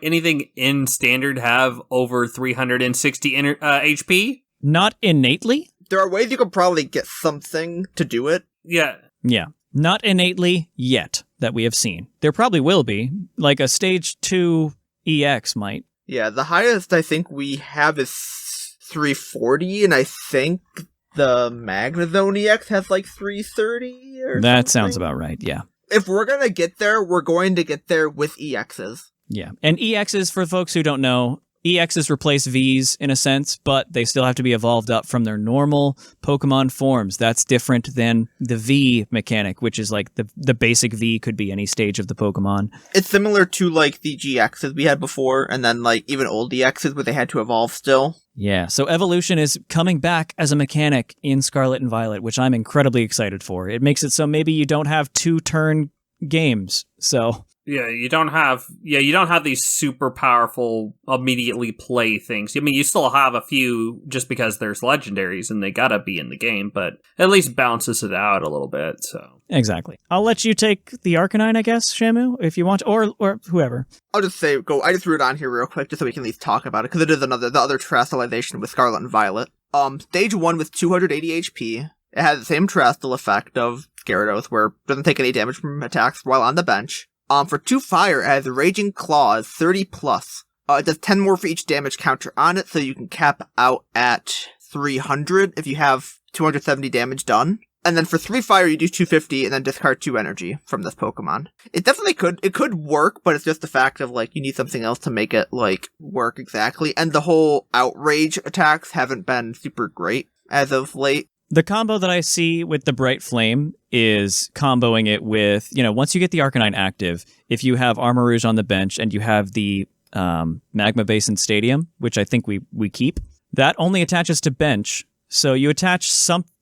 anything in standard have over 360 HP? Not innately. There are ways you could probably get something to do it. Yeah. Yeah. Not innately yet that we have seen. There probably will be, like a stage 2 EX might. Yeah, the highest I think we have is 340, and I think the Magnezone EX has like 330 or That something. sounds about right, yeah. If we're going to get there, we're going to get there with EXs. Yeah, and EXs, for folks who don't know, EXs replace Vs in a sense, but they still have to be evolved up from their normal Pokemon forms. That's different than the V mechanic, which is like the basic V could be any stage of the Pokemon. It's similar to like the GXs we had before, and then like even old EXs where they had to evolve still. Yeah, so evolution is coming back as a mechanic in Scarlet and Violet, which I'm incredibly excited for. It makes it so maybe you don't have 2-turn games, so... Yeah, you don't have these super powerful immediately play things. I mean, you still have a few just because there's legendaries and they gotta be in the game, but at least balances it out a little bit, so. Exactly. I'll let you take the Arcanine, I guess, Shamu, if you want, or whoever. I'll just say, I just threw it on here real quick just so we can at least talk about it, because it is the other terrestrialization with Scarlet and Violet. Stage 1 with 280 HP. It has the same terrestrial effect of Gyarados, where it doesn't take any damage from attacks while on the bench. For 2 fire, it has Raging Claws, 30 plus. It does 10 more for each damage counter on it, so you can cap out at 300 if you have 270 damage done. And then for 3 fire, you do 250 and then discard 2 energy from this Pokemon. It definitely could work, but it's just the fact of, like, you need something else to make it, like, work exactly. And the whole outrage attacks haven't been super great as of late. The combo that I see with the Bright Flame is comboing it with, once you get the Arcanine active, if you have Armarouge on the bench and you have the Magma Basin Stadium, which I think we keep, that only attaches to bench. So you attach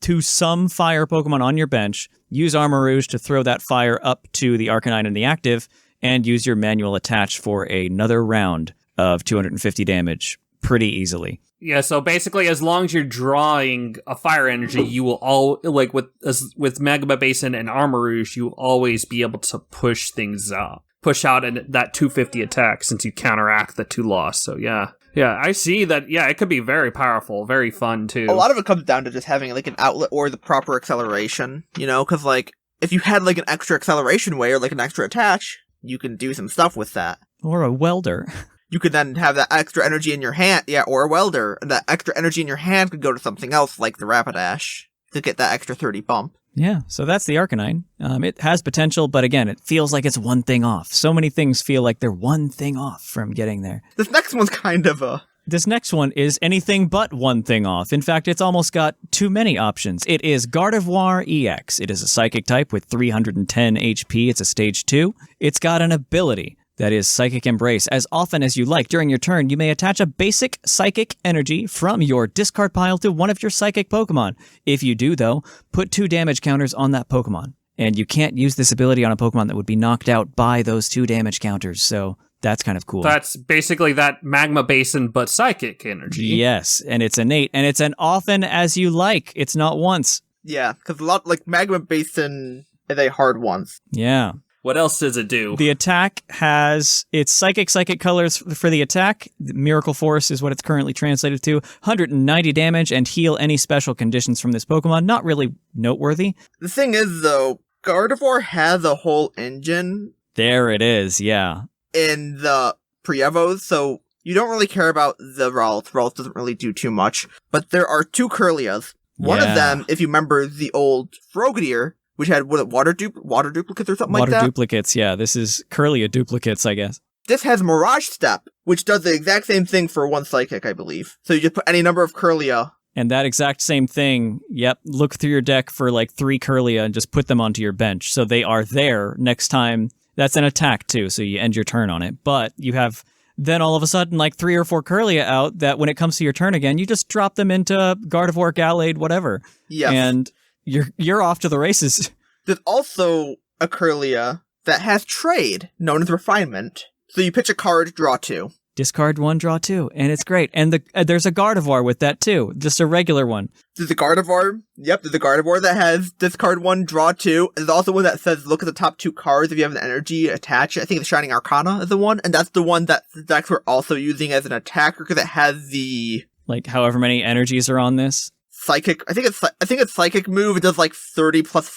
to some fire Pokemon on your bench, use Armarouge to throw that fire up to the Arcanine in the active, and use your manual attach for another round of 250 damage. pretty easily. Yeah, so basically, as long as you're drawing a fire energy, you will with Magma Basin and Armarouge, you will always be able to push things out, push out that 250 attack since you counteract the 2 loss. So yeah, I see that. Yeah, it could be very powerful, very fun too. A lot of it comes down to just having like an outlet or the proper acceleration, because like if you had like an extra acceleration way or like an extra attach, you can do some stuff with that. Or a welder. You could then have that extra energy in your hand, or a welder. And that extra energy in your hand could go to something else, like the Rapidash, to get that extra 30 bump. Yeah, so that's the Arcanine. It has potential, but again, it feels like it's one thing off. So many things feel like they're one thing off from getting there. This next one's kind of a... This next one is anything but one thing off. In fact, it's almost got too many options. It is Gardevoir EX. It is a Psychic type with 310 HP. It's a Stage 2. It's got an ability. That is Psychic Embrace. As often as you like during your turn, you may attach a basic Psychic energy from your discard pile to one of your Psychic Pokemon. If you do, though, put 2 damage counters on that Pokemon. And you can't use this ability on a Pokemon that would be knocked out by those 2 damage counters, so that's kind of cool. That's basically that Magma Basin, but Psychic energy. Yes, and it's innate, and it's an often as you like. It's not once. Yeah, because a lot, like, Magma Basin is a hard one. Yeah. What else does it do? The attack has its psychic colors for the attack. Miracle Force is what it's currently translated to. 190 damage and heal any special conditions from this Pokemon. Not really noteworthy. The thing is, though, Gardevoir has a whole engine. There it is, yeah. In the pre-Evos, so you don't really care about the Ralts. Ralts doesn't really do too much. But there are 2 Kirlias. One of them, if you remember the old Frogadier, which had water duplicates or something like that? Water duplicates, yeah. This is Kirlia duplicates, I guess. This has Mirage Step, which does the exact same thing for 1 Psychic, I believe. So you just put any number of Kirlia. And that exact same thing, yep, look through your deck for like 3 Kirlia and just put them onto your bench. So they are there next time. That's an attack too, so you end your turn on it. But you have then all of a sudden like 3 or 4 Kirlia out that when it comes to your turn again, you just drop them into Gardevoir, Gallade, whatever. Yes. And you're off to the races. There's also a Kirlia that has Trade, known as Refinement. So you pitch a card, draw 2. Discard 1, draw 2, and it's great. And there's a Gardevoir with that too, just a regular one. There's a Gardevoir, there's a Gardevoir that has discard 1, draw 2. There's also one that says look at the top 2 cards if you have an energy attached. I think the Shining Arcana is the one, and that's the one that the decks were also using as an attacker because it has the... Like however many energies are on this? Psychic, I think it's Psychic move. It does like 30 plus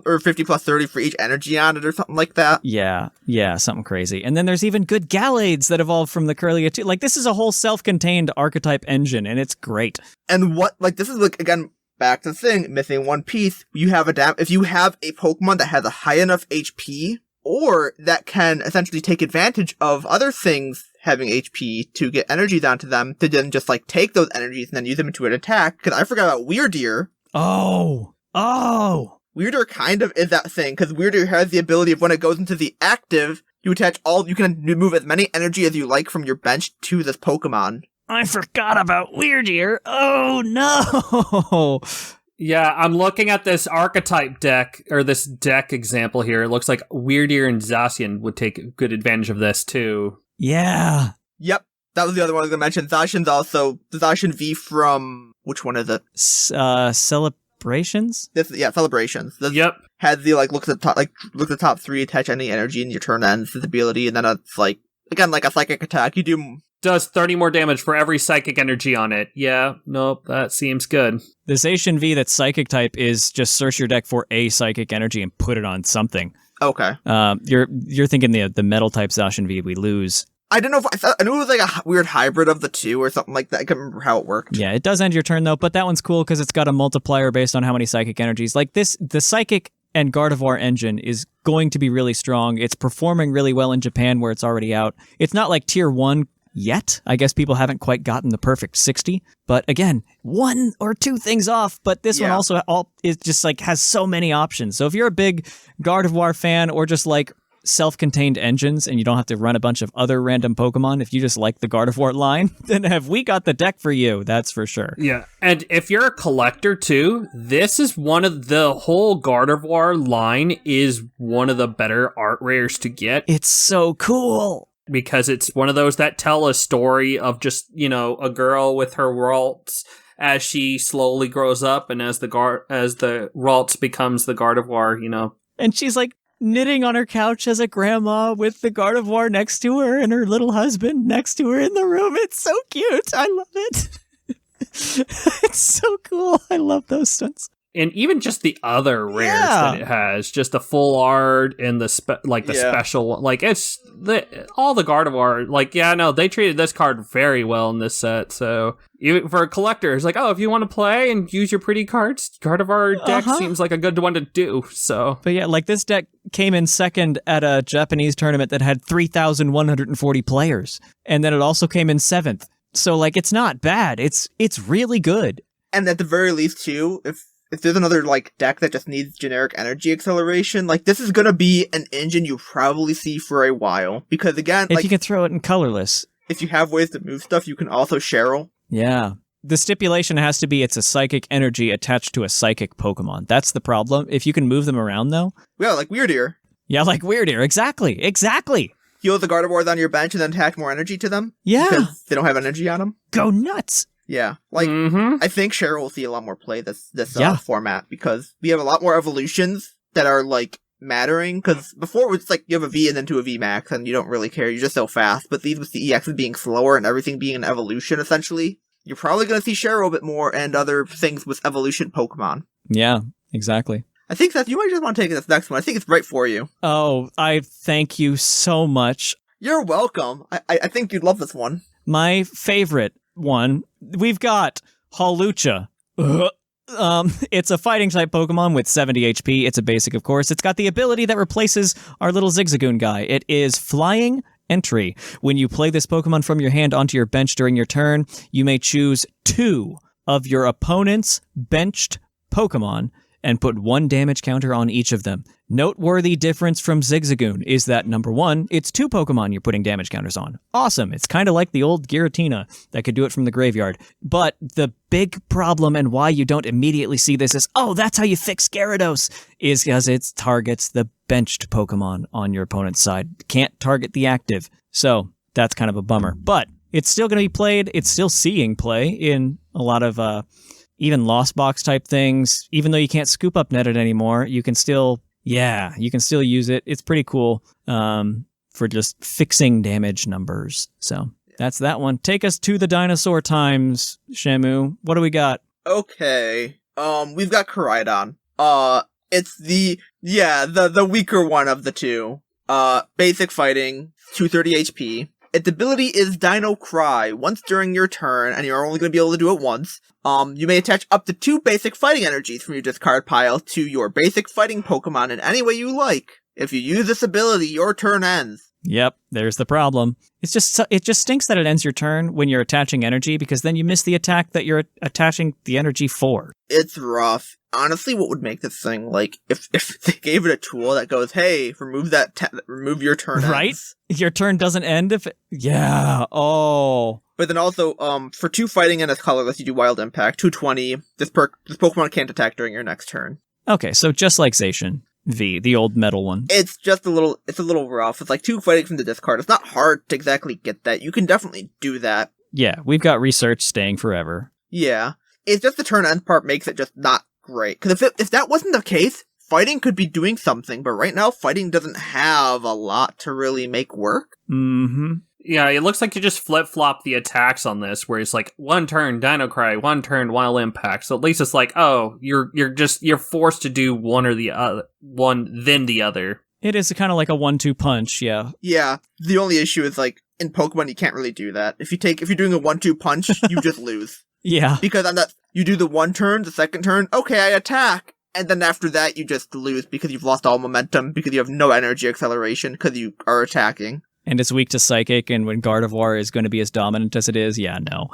or 50 plus 30 for each energy on it or something like that. Yeah, something crazy. And then there's even good Gallades that evolved from the Kirlia too. Like this is a whole self-contained archetype engine, and it's great. And this is like, again, back to the thing, missing one piece. If you have a Pokemon that has a high enough HP, or that can essentially take advantage of other things having HP to get energies onto them, to then just like take those energies and then use them into an attack. Because I forgot about Weirdeer. Oh! Weirdeer kind of is that thing, because Weirdeer has the ability of when it goes into the active, you can move as many energy as you like from your bench to this Pokemon. I forgot about Weirdeer. Oh no! Yeah, I'm looking at this archetype deck, or this deck example here. It looks like Weirdeer and Zacian would take good advantage of this too. Yeah. Yep. That was the other one I was going to mention. Zacian's also the Zacian V from, which one is it? Celebrations? Celebrations. Yep. Has the look at the top 3, attach any energy in your turn ends, his ability, and then it's like again like a psychic attack. You do does 30 more damage for every psychic energy on it. Yeah, nope, that seems good. The Zacian V that's psychic type is just search your deck for a psychic energy and put it on something. Okay. You're thinking the metal type Zacian V we lose. I don't know if I knew it was like a weird hybrid of the 2 or something like that. I can't remember how it worked. Yeah, it does end your turn though, but that one's cool because it's got a multiplier based on how many psychic energies. Like the psychic and Gardevoir engine is going to be really strong. It's performing really well in Japan where it's already out. It's not like tier 1 yet. I guess people haven't quite gotten the perfect 60. But again, 1 or 2 things off. But this one also is just like has so many options. So if you're a big Gardevoir fan or just like self-contained engines and you don't have to run a bunch of other random Pokemon, if you just like the Gardevoir line, then have we got the deck for you, that's for sure. Yeah, and if you're a collector too, this is one of the whole Gardevoir line is one of the better art rares to get. It's so cool. because it's one of those that tell a story of just, a girl with her Ralts as she slowly grows up, and as the Ralts becomes the Gardevoir, And she's like knitting on her couch as a grandma with the Gardevoir next to her and her little husband next to her in the room. It's so cute. I love it. It's so cool. I love those stunts. And even just the other rares that it has, just the full art and the special, it's all the Gardevoir. They treated this card very well in this set. So even for a collector, it's like, oh, if you want to play and use your pretty cards, Gardevoir deck seems like a good one to do. So, but yeah, this deck came in second at a Japanese tournament that had 3,140 players, and then it also came in seventh. So it's not bad. It's really good. And at the very least, too, if there's another deck that just needs generic energy acceleration, this is gonna be an engine you probably see for a while. Because again, if you can throw it in colorless. If you have ways to move stuff, you can also Cheryl. Yeah. The stipulation has to be it's a psychic energy attached to a psychic Pokemon. That's the problem. If you can move them around though. Yeah, like Weirdeer. Yeah, like Weirdeer. Exactly. Heal the Gardevoirs on your bench and then attach more energy to them. Yeah. Because they don't have energy on them. Go nuts. Yeah, I think Cheryl will see a lot more play this format, because we have a lot more evolutions that are mattering. Because before it was you have a V and then to a V max, and you don't really care. You're just so fast. But these with the EXs being slower and everything being an evolution, essentially, you're probably going to see Cheryl a bit more and other things with evolution Pokemon. Yeah, exactly. I think, Seth, you might just want to take this next one. I think it's right for you. Oh, I thank you so much. You're welcome. I think you'd love this one. My favorite one, we've got Hawlucha. It's a fighting type Pokemon with 70 HP. It's a basic, of course. It's got the ability that replaces our little Zigzagoon guy. It is Flying Entry. When you play this Pokemon from your hand onto your bench during your turn, you may choose 2 of your opponent's benched Pokemon and put 1 damage counter on each of them. Noteworthy difference from Zigzagoon is that, number 1, it's 2 Pokemon you're putting damage counters on. Awesome. It's kind of like the old Giratina that could do it from the graveyard. But the big problem and why you don't immediately see this as, oh, that's how you fix Gyarados, is because it targets the benched Pokemon on your opponent's side. Can't target the active. So that's kind of a bummer. But it's still going to be played. It's still seeing play in a lot of even Lost Box type things. Even though you can't scoop up net it anymore, you can still use it. It's pretty cool for just fixing damage numbers. So that's that one. Take us to the dinosaur times, Shamu. What do we got? Okay. We've got Koraidon. It's the weaker one of the two. Basic fighting, 230 HP. Its ability is Dino Cry. Once during your turn, and you're only going to be able to do it once, you may attach up to 2 basic fighting energies from your discard pile to your basic fighting Pokemon in any way you like. If you use this ability, your turn ends. Yep, there's the problem. It just stinks that it ends your turn when you're attaching energy, because then you miss the attack that you're attaching the energy for. It's rough. Honestly, what would make this thing, if they gave it a tool that goes, hey, remove your turn ends. Right? Your turn doesn't end if yeah, oh. But then also, for 2 fighting and as colorless, you do Wild Impact, 220. This Pokemon can't attack during your next turn. Okay, so just like Zacian V, the old metal one. It's a little rough. It's 2 fighting from the discard. It's not hard to exactly get that. You can definitely do that. Yeah, we've got research staying forever. Yeah. It's just the turn end part makes it just not great. Because if that wasn't the case, fighting could be doing something, but right now fighting doesn't have a lot to really make work. Mm-hmm. Yeah, it looks like you just flip-flop the attacks on this, where it's 1 turn Dino Cry, 1 turn Wild Impact. So at least it's you're forced to do one or the other, one then the other. It is kind of like a 1-2 punch, yeah. Yeah. The only issue is in Pokemon you can't really do that. If you're doing a 1-2 punch, you just lose. Yeah. Because you do the 1 turn, the second turn, okay, I attack. And then after that, you just lose because you've lost all momentum, because you have no energy acceleration, because you are attacking. And it's weak to Psychic, and when Gardevoir is going to be as dominant as it is, yeah, no.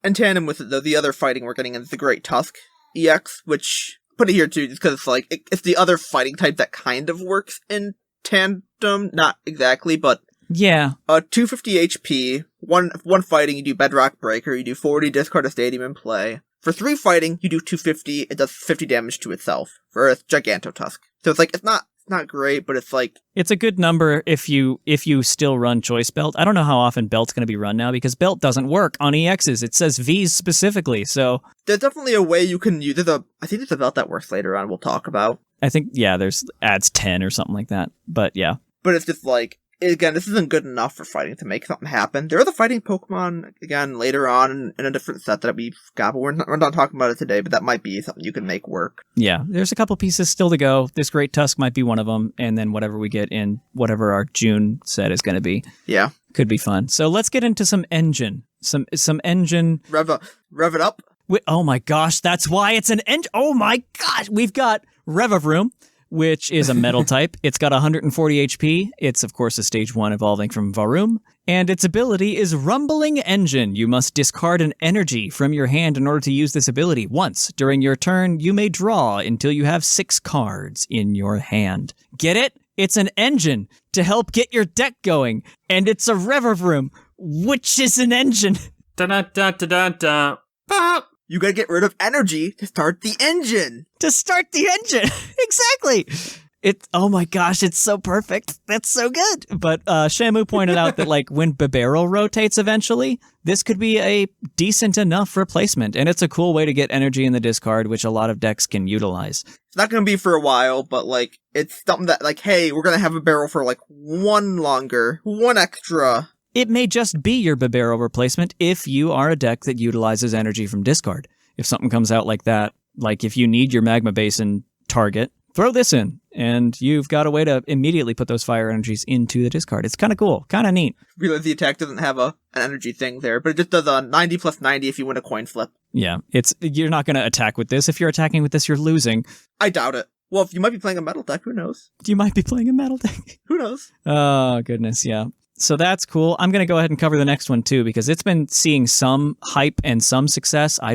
In tandem with it, though, the other fighting we're getting is the Great Tusk EX, which, put it here too, just because it's the other fighting type that kind of works in tandem, not exactly, but... Yeah. 250 HP, one fighting, you do Bedrock Breaker, you do 40, discard a Stadium in play. For 3 fighting, you do 250, it does 50 damage to itself, for a Gigantotusk. So it's not great, but it's like... It's a good number if you still run Choice Belt. I don't know how often Belt's going to be run now, because Belt doesn't work on EXs. It says Vs specifically, so... There's definitely a way you can use it. I think there's a Belt that works later on we'll talk about. I think, yeah, there's adds 10 or something like that, but yeah. But it's just like... Again, this isn't good enough for fighting to make something happen. There are the fighting Pokemon, again, later on in a different set that we've got, but we're not talking about it today, but that might be something you can make work. Yeah, there's a couple pieces still to go. This Great Tusk might be one of them, and then whatever we get in whatever our June set is going to be. Yeah. Could be fun. So let's get into some engine. Some engine... Rev it up. Oh my gosh, that's why it's an engine. Oh my gosh, we've got Revavroom, which is a metal type. It's got 140 HP. It's, of course, a stage 1 evolving from Varoom. And its ability is Rumbling Engine. You must discard an energy from your hand in order to use this ability. Once during your turn, you may draw until you have 6 cards in your hand. Get it? It's an engine to help get your deck going. And it's a Revavroom, which is an engine. Da-da-da-da-da-da. Pop! You gotta get rid of energy to start the engine. To start the engine. Exactly. Oh my gosh, it's so perfect. That's so good. But Shamu pointed out that like when Bibarel rotates eventually, this could be a decent enough replacement. And it's a cool way to get energy in the discard, which a lot of decks can utilize. It's not gonna be for a while, but like it's something that like, hey, we're gonna have a barrel for like one extra. It may just be your Bibarel replacement if you are a deck that utilizes energy from discard. If something comes out like that, like if you need your Magma Basin target, throw this in, and you've got a way to immediately put those fire energies into the discard. It's kind of cool, kind of neat. Realize the attack doesn't have an energy thing there, but it just does a 90 plus 90 if you win a coin flip. Yeah, you're not going to attack with this. If you're attacking with this, you're losing. I doubt it. Well, if you might be playing a metal deck, who knows? You might be playing a metal deck. Who knows? Oh, goodness, yeah. So that's cool. I'm going to go ahead and cover the next one, too, because it's been seeing some hype and some success. I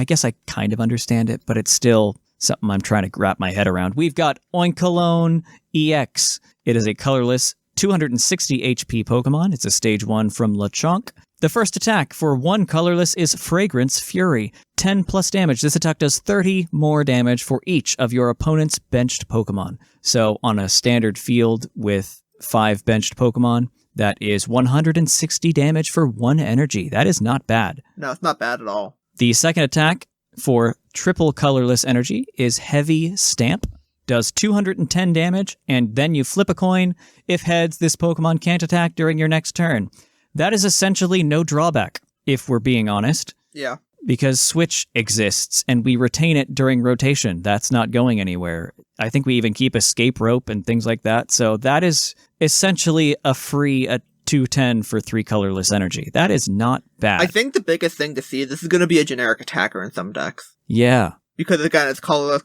guess I kind of understand it, but it's still something I'm trying to wrap my head around. We've got Oinkologne EX. It is a colorless 260 HP Pokemon. It's a stage 1 from Lechonk. The first attack for one colorless is Fragrance Fury. 10 plus damage. This attack does 30 more damage for each of your opponent's benched Pokemon. So on a standard field with 5 benched Pokemon, that is 160 damage for 1 energy. That is not bad. No, it's not bad at all. The second attack for triple colorless energy is Heavy Stamp. Does 210 damage, and then you flip a coin. If heads, this Pokemon can't attack during your next turn. That is essentially no drawback, if we're being honest. Yeah. Because Switch exists, and we retain it during rotation. That's not going anywhere. I think we even keep Escape Rope and things like that. So that is essentially a free 210 for 3 colorless energy. That is not bad. I think the biggest thing to see is this is going to be a generic attacker in some decks. Yeah. Because again, it's colorless.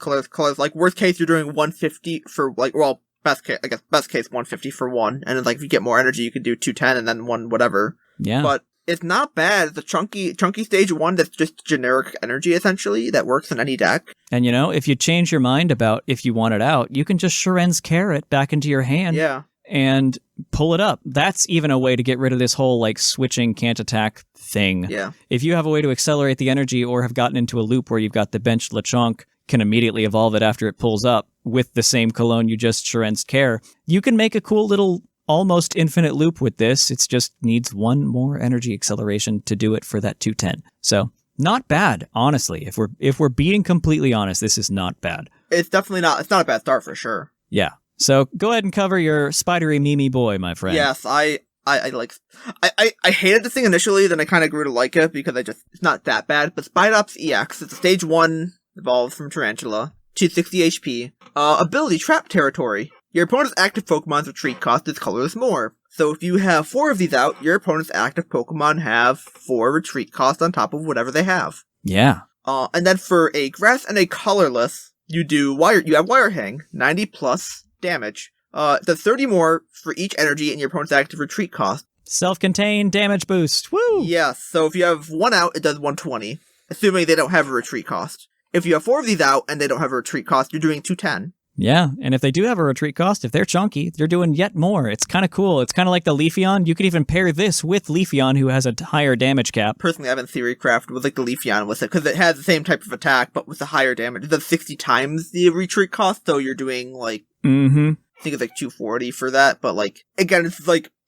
Like worst case, you're doing 150 for like, well, best case 150 for 1. And then like if you get more energy, you can do 210 and then 1 whatever. Yeah. But it's not bad. It's a chunky stage 1 that's just generic energy essentially that works in any deck. And you know, if you change your mind about if you want it out, you can just Sharen's Carrot back into your hand. Yeah. And pull it up. That's even a way to get rid of this whole like switching can't attack thing. Yeah. If you have a way to accelerate the energy or have gotten into a loop where you've got the benched Lechonk can immediately evolve it after it pulls up with the same cologne you just Sharen's Care, you can make a cool little almost infinite loop with this. It just needs 1 more energy acceleration to do it for that 210. So not bad, honestly. If we're being completely honest, this is not bad. It's definitely not. It's not a bad start for sure. Yeah. So go ahead and cover your spidery Mimi boy, my friend. Yes, I hated this thing initially, then I kind of grew to like it because it's not that bad. But Spidops EX, it's a stage 1 evolved from Tarantula, 260 HP. Ability Trap Territory. Your opponent's active Pokemon's retreat cost is colorless more. So if you have 4 of these out, your opponent's active Pokemon have 4 retreat cost on top of whatever they have. Yeah. And then for a grass and a colorless, you have Wire Hang, 90 plus damage. Does 30 more for each energy in your opponent's active retreat cost. Self-contained damage boost. Woo! Yes, so if you have 1 out, it does 120, assuming they don't have a retreat cost. If you have 4 of these out and they don't have a retreat cost, you're doing 210. Yeah, and if they do have a retreat cost, if they're chunky, they're doing yet more. It's kind of cool. It's kind of like the Leafeon. You could even pair this with Leafeon, who has a higher damage cap. Personally, I haven't theory crafted with like the Leafeon with it, because it has the same type of attack, but with the higher damage. It does 60 times the retreat cost, so you're doing like Mm-hmm. I think it's like 240 for that, but like, again,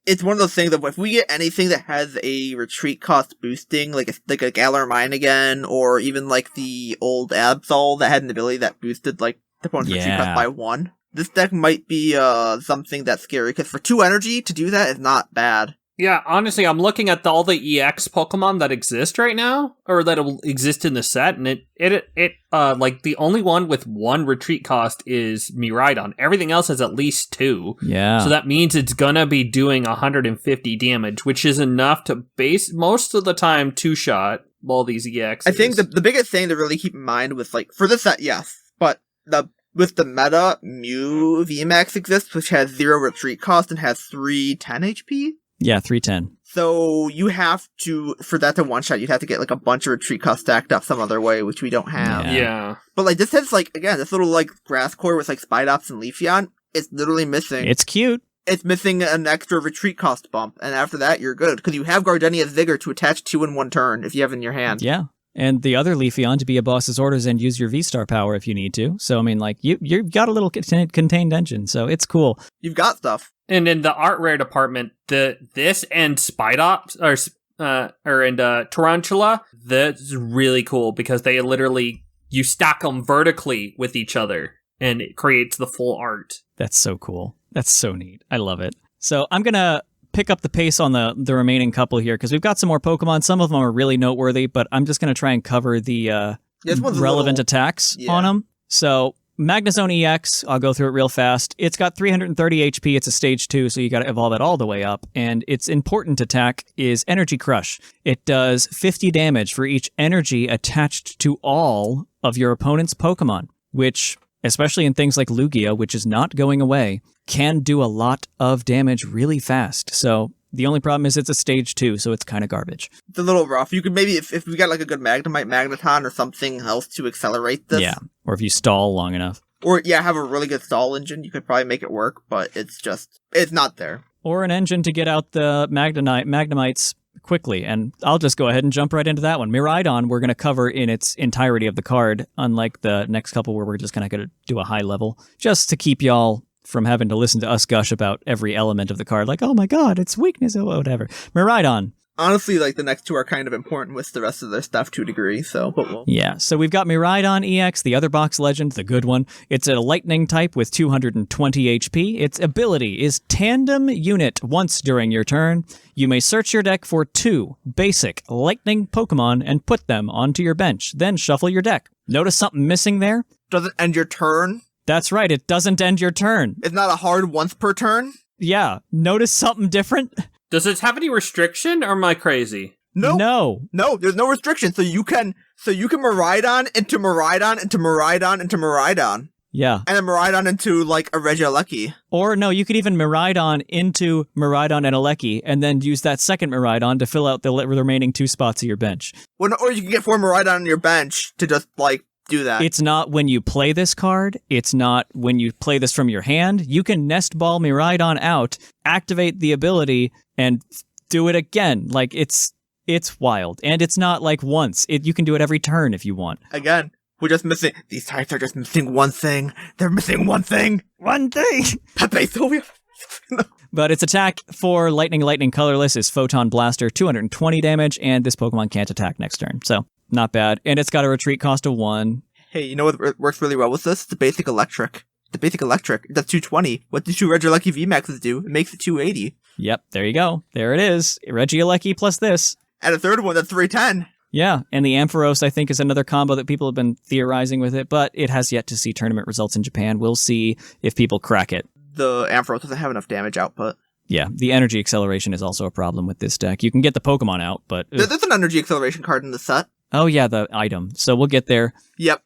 it's one of those things that if we get anything that has a retreat cost boosting, like a Galar Mine again, or even like the old Absol that had an ability that boosted like the opponent's retreat cost by 1, this deck might be something that's scary, because for 2 energy to do that is not bad. Yeah, honestly, I'm looking at all the EX Pokemon that exist right now, or that will exist in the set, and it like the only one with 1 retreat cost is Miraidon. Everything else has at least 2. Yeah. So that means it's gonna be doing 150 damage, which is enough to base most of the time 2-shot all these EXs. I think the biggest thing to really keep in mind with like for this set, yes, but with the meta, Mew VMAX exists, which has 0 retreat cost and has 310 HP. Yeah, 310. So you have to, for that to one-shot, you'd have to get like a bunch of retreat costs stacked up some other way, which we don't have. Yeah. But like this has like, again, this little like grass core with like Spidops and Leafeon, it's literally missing. It's cute. It's missing an extra retreat cost bump, and after that you're good, because you have Gardenia's Vigor to attach 2 in 1 turn if you have it in your hand. Yeah. And the other Leafeon to be a boss's orders and use your V-Star power if you need to. So, I mean, like, you've got a little contained engine, so it's cool. You've got stuff. And in the art rare department, this and Spidops, and Tarantula, that's really cool, because they literally, you stack them vertically with each other, and it creates the full art. That's so cool. That's so neat. I love it. So I'm going to pick up the pace on the remaining couple here, because we've got some more Pokemon. Some of them are really noteworthy, but I'm just going to try and cover the relevant attacks on them. So Magnezone EX, I'll go through it real fast. It's got 330 HP. It's a stage 2, so you got to evolve it all the way up. And its important attack is Energy Crush. It does 50 damage for each energy attached to all of your opponent's Pokemon, which, especially in things like Lugia, which is not going away, can do a lot of damage really fast. So the only problem is it's a stage 2, so it's kind of garbage. It's a little rough. You could maybe, if we got like a good Magnemite, Magneton, or something else to accelerate this. Yeah, or if you stall long enough. Or, yeah, have a really good stall engine, you could probably make it work, but it's not there. Or an engine to get out the Magnemites quickly, and I'll just go ahead and jump right into that one. Miraidon we're going to cover in its entirety of the card, unlike the next couple where we're just kind of going to do a high level, just to keep y'all from having to listen to us gush about every element of the card, like, oh my god, its weakness, or whatever. Miraidon. Honestly, like, the next 2 are kind of important with the rest of their stuff to a degree, so, but we'll... Yeah, so we've got Miraidon EX, the other box legend, the good one. It's a lightning type with 220 HP. Its ability is Tandem Unit. Once during your turn, you may search your deck for 2 basic lightning Pokemon and put them onto your bench, then shuffle your deck. Notice something missing there? Doesn't end your turn? That's right, it doesn't end your turn. It's not a hard once per turn? Yeah, notice something different? Does it have any restriction, or am I crazy? No, there's no restriction, so you can Miraidon into Miraidon into Miraidon into Miraidon. Yeah. And then Miraidon into, like, a Regieleki. Or, no, you could even Miraidon into Miraidon and Aleki, and then use that second Miraidon to fill out the remaining 2 spots of your bench. Well, or you can get 4 Miraidon on your bench to just, like, do that. It's not when you play this card. It's not when you play this from your hand. You can Nest Ball Miraidon out, activate the ability, and do it again. Like, it's wild. And it's not like once. You can do it every turn if you want. Again, we're just missing... These types are just missing one thing. They're missing one thing. One thing! Pepe Sylvia. But its attack for Lightning colorless is Photon Blaster, 220 damage, and this Pokemon can't attack next turn. So, not bad. And it's got a retreat cost of 1. Hey, you know what works really well with this? The basic electric. That's 220. What do 2 Regieleki VMAXs do? It makes it 280. Yep, there you go. There it is. Regieleki plus this. And a third one, that's 310. Yeah, and the Ampharos, I think, is another combo that people have been theorizing with it, but it has yet to see tournament results in Japan. We'll see if people crack it. The Ampharos doesn't have enough damage output. Yeah, the energy acceleration is also a problem with this deck. You can get the Pokemon out, but... There's an energy acceleration card in the set. Oh yeah, the item. So we'll get there. Yep.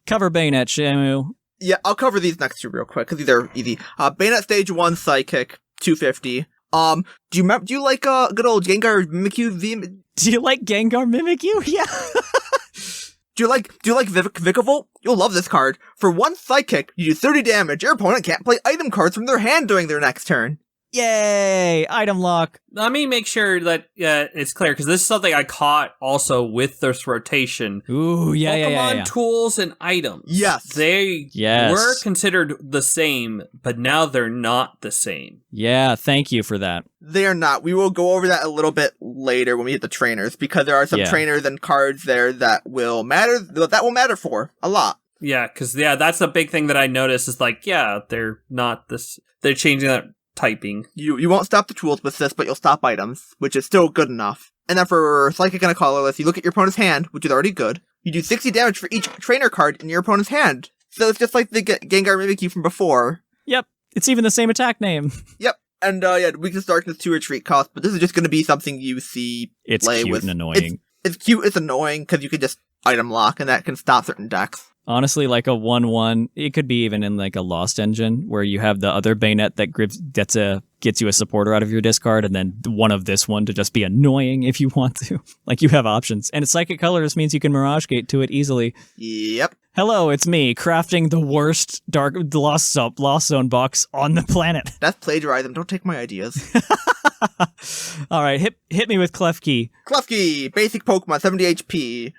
Cover Bayonet, Shamu. Yeah, I'll cover these next 2 real quick, because these are easy. Bayonet Stage 1 Psychic, 250. Do you like good old Gengar Mimikyu Do you like Gengar Mimikyu? Yeah. Do you like Vikavolt? You'll love this card. For 1 Psychic, you do 30 damage. Your opponent can't play item cards from their hand during their next turn. Yay! Item lock. Let me make sure that it's clear, because this is something I caught also with this rotation. Ooh, Pokemon tools and items. Yes. They were considered the same, but now they're not the same. Yeah, thank you for that. They are not. We will go over that a little bit later when we hit the trainers, because there are some trainers and cards there that will matter for a lot. Yeah, because that's the big thing that I noticed is like, they're not this. They're changing that typing. You won't stop the tools with this, but you'll stop items, which is still good enough. And then for Psychic and a Colorless, you look at your opponent's hand, which is already good. You do 60 damage for each trainer card in your opponent's hand. So it's just like the Gengar Mimikyu from before. Yep. It's even the same attack name. Yep. And Weakness Darkness 2 retreat cost, but this is just going to be something you see it's play cute with. And annoying. It's cute, it's annoying, because you can just item lock, and that can stop certain decks. Honestly, like a 1/1, it could be even in like a Lost Engine, where you have the other Bayonet that gets you a supporter out of your discard, and then one of this one to just be annoying if you want to. Like, you have options. And Psychic Colorless means you can Mirage Gate to it easily. Yep. Hello, it's me, crafting the worst Lost Zone box on the planet. That's plagiarism. Don't take my ideas. All right, hit me with Klefki. Klefki, basic Pokemon, 70 HP.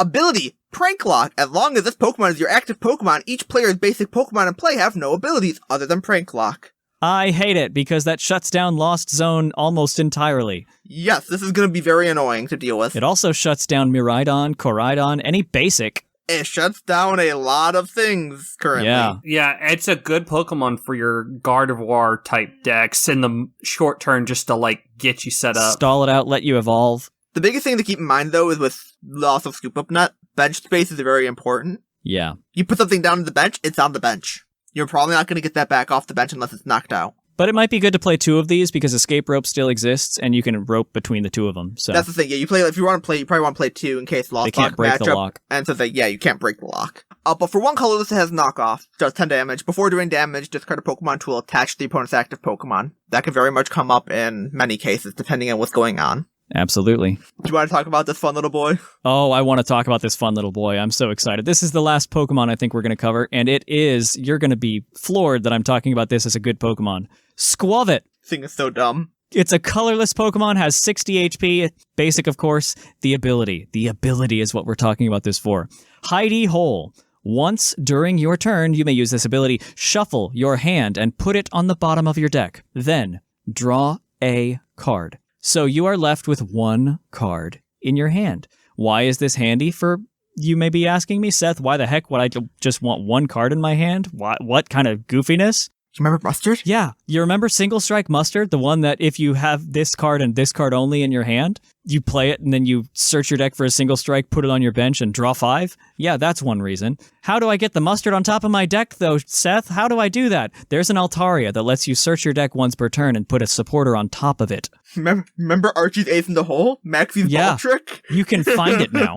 Ability, Prank Lock. As long as this Pokemon is your active Pokemon, each player's basic Pokemon in play have no abilities other than Prank Lock. I hate it, because that shuts down Lost Zone almost entirely. Yes, this is going to be very annoying to deal with. It also shuts down Miraidon, Koraidon, any basic. It shuts down a lot of things currently. Yeah, it's a good Pokemon for your Gardevoir type decks in the short term, just to like get you set up. Stall it out, let you evolve. The biggest thing to keep in mind, though, is with loss of Scoop Up Nut, bench space is very important. Yeah. You put something down to the bench, it's on the bench. You're probably not going to get that back off the bench unless it's knocked out. But it might be good to play two of these, because Escape Rope still exists, and you can rope between the two of them. So that's the thing. Yeah, you probably want to play two in case lost they can't lock break matchup. The lock. And so you can't break the lock. But for one colorless, it has knockoff. Does 10 damage. Before doing damage, discard a Pokemon tool attached to the opponent's active Pokemon. That can very much come up in many cases, depending on what's going on. Absolutely. Do you want to talk about this fun little boy? Oh, I want to talk about this fun little boy. I'm so excited. This is the last Pokemon I think we're going to cover, and you're going to be floored that I'm talking about this as a good Pokemon. Squavit. This thing is so dumb. It's a colorless Pokemon, has 60 HP, basic of course. The ability is what we're talking about this for. Hidey Hole. Once during your turn, you may use this ability, shuffle your hand and put it on the bottom of your deck. Then, draw a card. So you are left with one card in your hand. Why is this handy for, you may be asking me, Seth? Why the heck would I just want one card in my hand? What kind of goofiness? You remember Mustard? Yeah. You remember Single Strike Mustard? The one that if you have this card and this card only in your hand, you play it and then you search your deck for a Single Strike, put it on your bench and draw 5? Yeah, that's one reason. How do I get the Mustard on top of my deck though, Seth? How do I do that? There's an Altaria that lets you search your deck once per turn and put a supporter on top of it. Remember Archie's Ace in the Hole? Maxie's Ball Trick? You can find it now.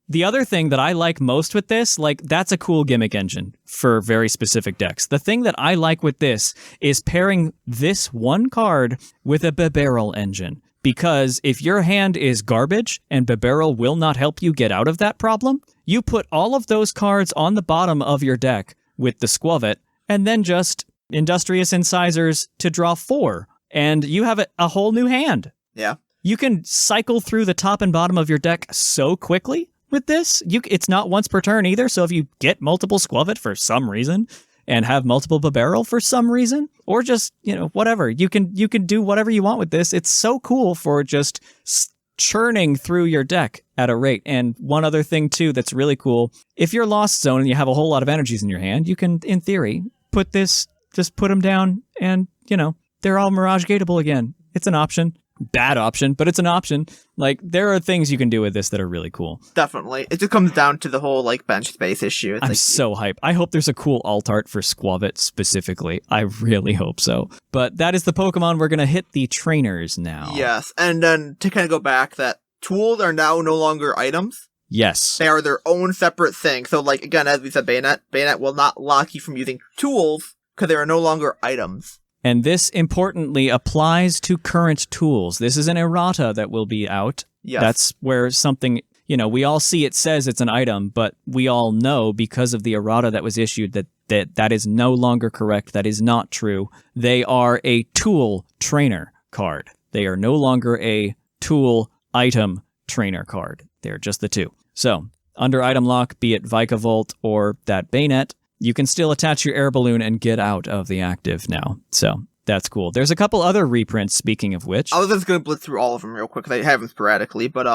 The other thing that I like most with this, that's a cool gimmick engine for very specific decks. The thing that I like with this is pairing this one card with a Bibarel engine. Because if your hand is garbage and Bibarel will not help you get out of that problem, you put all of those cards on the bottom of your deck with the Squavit, and then just Industrious Incisors to draw 4. And you have a whole new hand. Yeah. You can cycle through the top and bottom of your deck so quickly. With this, it's not once per turn either, so if you get multiple Squavit for some reason and have multiple Bibarel for some reason, or just, whatever, you can do whatever you want with this. It's so cool for just churning through your deck at a rate. And one other thing, too, that's really cool, if you're Lost Zone and you have a whole lot of energies in your hand, you can, in theory, put them down and, they're all Mirage Gateable again. It's an option. Bad option, but it's an option. There are things you can do with this that are really cool. Definitely. It just comes down to the whole, bench space issue. I'm so hyped. I hope there's a cool alt art for Squavit specifically. I really hope so. But that is the Pokemon. We're going to hit the trainers now. Yes, and then to kind of go back, that tools are now no longer items. Yes. They are their own separate thing. So, again, as we said, Bayonet will not lock you from using tools because they are no longer items. And this, importantly, applies to current tools. This is an errata that will be out. Yes. That's where something we all see it says it's an item, but we all know because of the errata that was issued that is no longer correct. That is not true. They are a tool trainer card. They are no longer a tool item trainer card. They're just the two. So, under item lock, be it Vikavolt or that Bayonet, you can still attach your air balloon and get out of the active now. So, that's cool. There's a couple other reprints, speaking of which. I was just going to blitz through all of them real quick, because I have them sporadically, but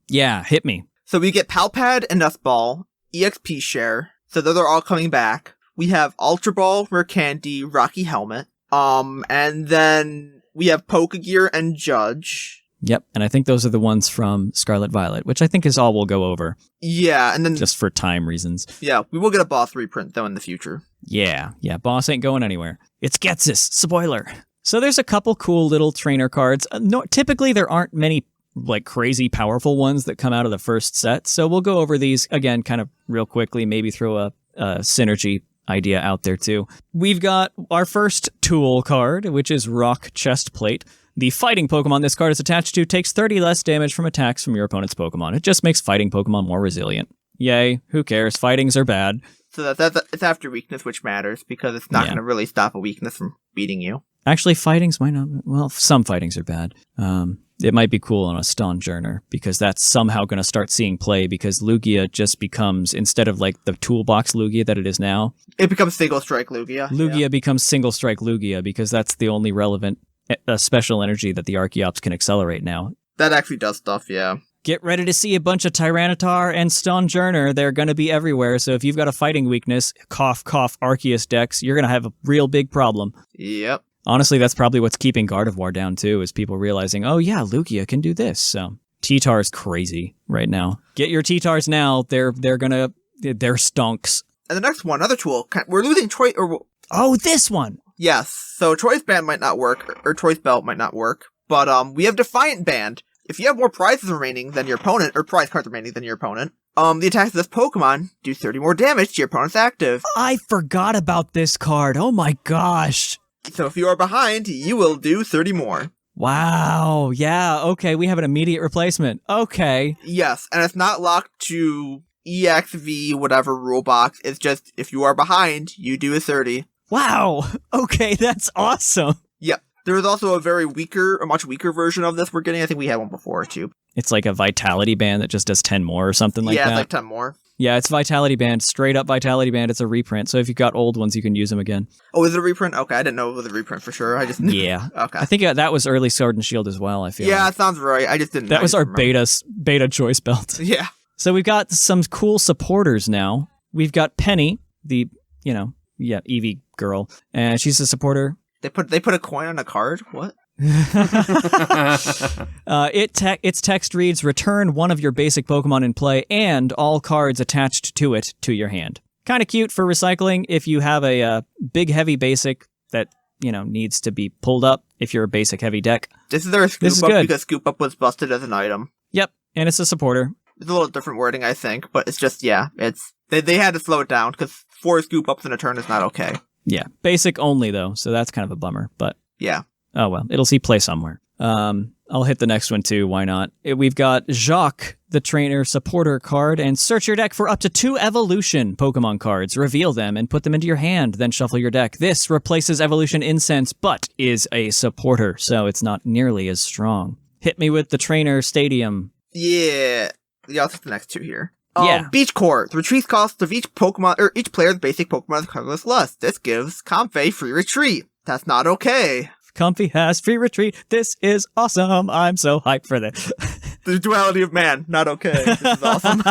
yeah, hit me. So we get Palpad and Nustball, EXP Share, so those are all coming back. We have Ultra Ball, Rare Candy, Rocky Helmet, and then we have Pokegear and Judge. Yep, and I think those are the ones from Scarlet Violet, which I think is all we'll go over. Yeah, and then... just for time reasons. Yeah, we will get a boss reprint, though, in the future. Yeah, boss ain't going anywhere. It's Getsis, spoiler. So there's a couple cool little trainer cards. Typically, there aren't many crazy powerful ones that come out of the first set, so we'll go over these again kind of real quickly, maybe throw a synergy idea out there too. We've got our first tool card, which is Rock Chestplate. The fighting Pokemon this card is attached to takes 30 less damage from attacks from your opponent's Pokemon. It just makes fighting Pokemon more resilient. Yay, who cares? Fightings are bad. So it's after weakness, which matters, because it's not going to really stop a weakness from beating you. Actually, fightings might not... well, some fightings are bad. It might be cool on a Stonjourner, because that's somehow going to start seeing play, because Lugia just becomes, instead of the toolbox Lugia that it is now... it becomes Single Strike Lugia. Lugia becomes Single Strike Lugia, because that's the only relevant special energy that the Archeops can accelerate now. That actually does stuff, yeah. Get ready to see a bunch of Tyranitar and Stonjourner. They're going to be everywhere, so if you've got a fighting weakness, cough, cough, Arceus decks, you're going to have a real big problem. Yep. Honestly, that's probably what's keeping Gardevoir down, too, is people realizing, oh yeah, Lugia can do this. So, T-Tar's crazy right now. Get your T-Tars now. They're stonks. And the next one, another tool. We're losing Choice... oh, this one! Yes, so Choice Band might not work, or Choice Belt might not work, but we have Defiant Band. If you have more prizes remaining than your opponent, or prize cards remaining than your opponent, the attacks of this Pokemon do 30 more damage to your opponent's active. I forgot about this card. Oh my gosh. So if you are behind, you will do 30 more. Wow. Yeah, okay, we have an immediate replacement. Okay. Yes, and it's not locked to EXV, whatever rule box. It's just, if you are behind, you do a 30. Wow. Okay, that's awesome. Yep. There is also a much weaker version of this we're getting. I think we had one before, too. It's like a Vitality Band that just does 10 more or something like that. Yeah, it's like 10 more. Yeah, it's Vitality Band. Straight up Vitality Band. It's a reprint. So if you've got old ones, you can use them again. Oh, is it a reprint? Okay, I didn't know it was a reprint for sure. Yeah. Okay. I think that was early Sword and Shield as well, I feel Yeah, like. it sounds right. I just didn't That was our beta choice belt. Yeah. So we've got some cool supporters now. We've got Penny, the, Eevee girl, and she's a supporter. They put a coin on a card? What? Its text reads, return one of your basic Pokemon in play and all cards attached to it to your hand. Kind of cute for recycling if you have a big heavy basic that, needs to be pulled up if you're a basic heavy deck. This is their Scoop Up because Scoop Up was busted as an item. Yep, and it's a supporter. It's a little different wording, I think, but it's just, they had to slow it down because 4 Scoop Ups in a turn is not okay. Yeah, basic only though, so that's kind of a bummer, but... yeah. Oh well, it'll see play somewhere. I'll hit the next one too, why not? We've got Jacques, the trainer supporter card, and search your deck for up to 2 evolution Pokemon cards. Reveal them and put them into your hand, then shuffle your deck. This replaces Evolution Incense, but is a supporter, so it's not nearly as strong. Hit me with the trainer Stadium. Yeah, I'll take the next 2 here. Beach Core. The retreat cost of each Pokemon, or each player's basic Pokemon is colorless lust. This gives Comfey free retreat. That's not okay. Comfy has free retreat. This is awesome. I'm so hyped for this. The duality of man, not okay. This is awesome.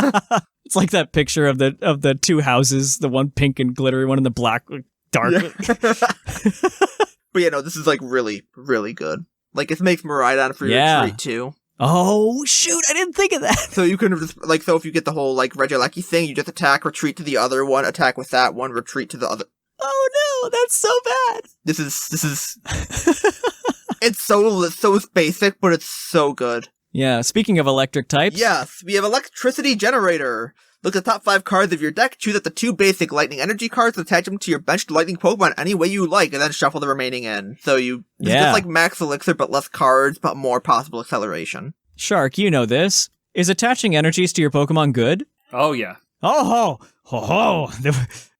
It's like that picture of the 2 houses, the one pink and glittery, one in the black, dark. Yeah. But this is really, really good. It makes Miraidon free retreat too. Oh shoot! I didn't think of that. So you can just so if you get the whole Regieleki thing, you just attack, retreat to the other one, attack with that one, retreat to the other. Oh no, that's so bad. This is it's so basic, but it's so good. Yeah, speaking of electric types. Yes, we have Electricity Generator. Look at the top 5 cards of your deck, choose up to 2 basic lightning energy cards, attach them to your benched lightning Pokemon any way you like, and then shuffle the remaining in. So it's just like Max Elixir, but less cards, but more possible acceleration. Shark, you know this. Is attaching energies to your Pokemon good? Oh, yeah. Oh, ho, ho, ho.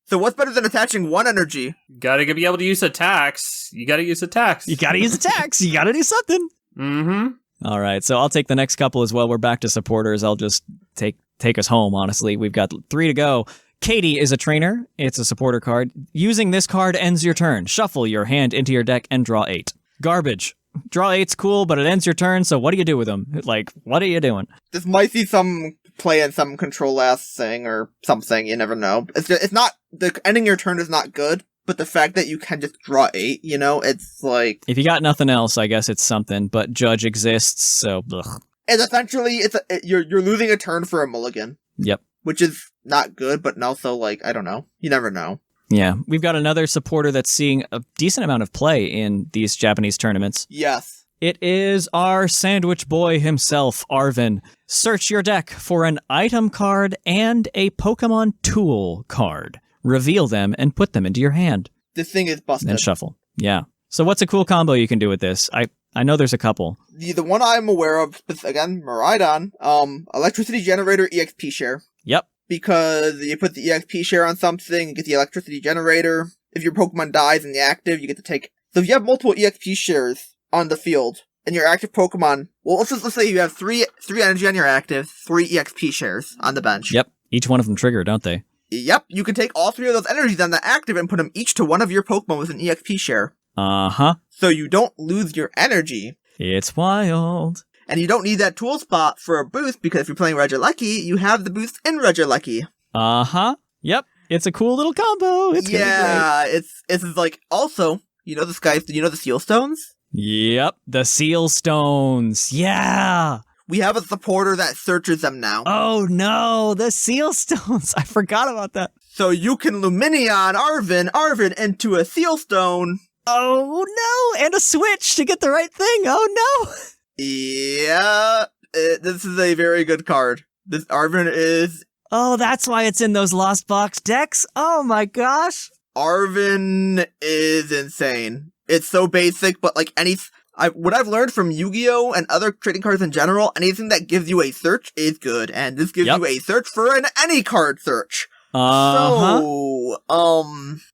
So what's better than attaching one energy? Gotta be able to use attacks. You gotta use attacks. You gotta use attacks. You gotta do something. Mm-hmm. All right, so I'll take the next couple as well. We're back to supporters. I'll just take us home, honestly. We've got 3 to go. Katie is a trainer. It's a supporter card. Using this card ends your turn. Shuffle your hand into your deck and draw 8. Garbage. Draw 8's cool, but it ends your turn, so what do you do with them? Like, what are you doing? This might see some play in some control last thing or something, you never know. It's not, the ending your turn is not good, but the fact that you can just draw 8, you know, it's like... If you got nothing else, I guess it's something, but Judge exists, so... Ugh. It's essentially, you're losing a turn for a mulligan. Yep. Which is not good, but also, like, I don't know. You never know. Yeah, we've got another supporter that's seeing a decent amount of play in these Japanese tournaments. Yes. It is our sandwich boy himself, Arvin. Search your deck for an item card and a Pokemon tool card. Reveal them and put them into your hand. This thing is busted. And shuffle. Yeah. So what's a cool combo you can do with this? I know there's a couple. The one I'm aware of, again, Miraidon, electricity generator, EXP share. Yep. Because you put the EXP share on something, you get the electricity generator. If your Pokemon dies in the active, you get to take... So if you have multiple EXP shares on the field, and your active Pokemon... Well, let's say you have 3 energy on your active, 3 EXP shares on the bench. Yep. Each one of them trigger, don't they? Yep. You can take all 3 of those energies on the active and put them each to one of your Pokemon with an EXP share. Uh-huh. So you don't lose your energy. It's wild. And you don't need that tool spot for a boost, because if you're playing Regieleki, you have the boost in Regieleki. Uh-huh. Yep. It's a cool little combo. It's it's like, also, you know this guy, you know the Seal Stones? Yep. The Seal Stones. Yeah. We have a supporter that searches them now. Oh no, the Seal Stones. I forgot about that. So you can Luminion Arvin into a Seal Stone. Oh no, and a switch to get the right thing. Oh no. Yeah, this is a very good card. This Arvin is... Oh, that's why it's in those Lost Box decks? Oh my gosh. Arvin is insane. It's so basic, but like what I've learned from Yu-Gi-Oh! And other trading cards in general, anything that gives you a search is good, and this gives you a search for an any card search. So,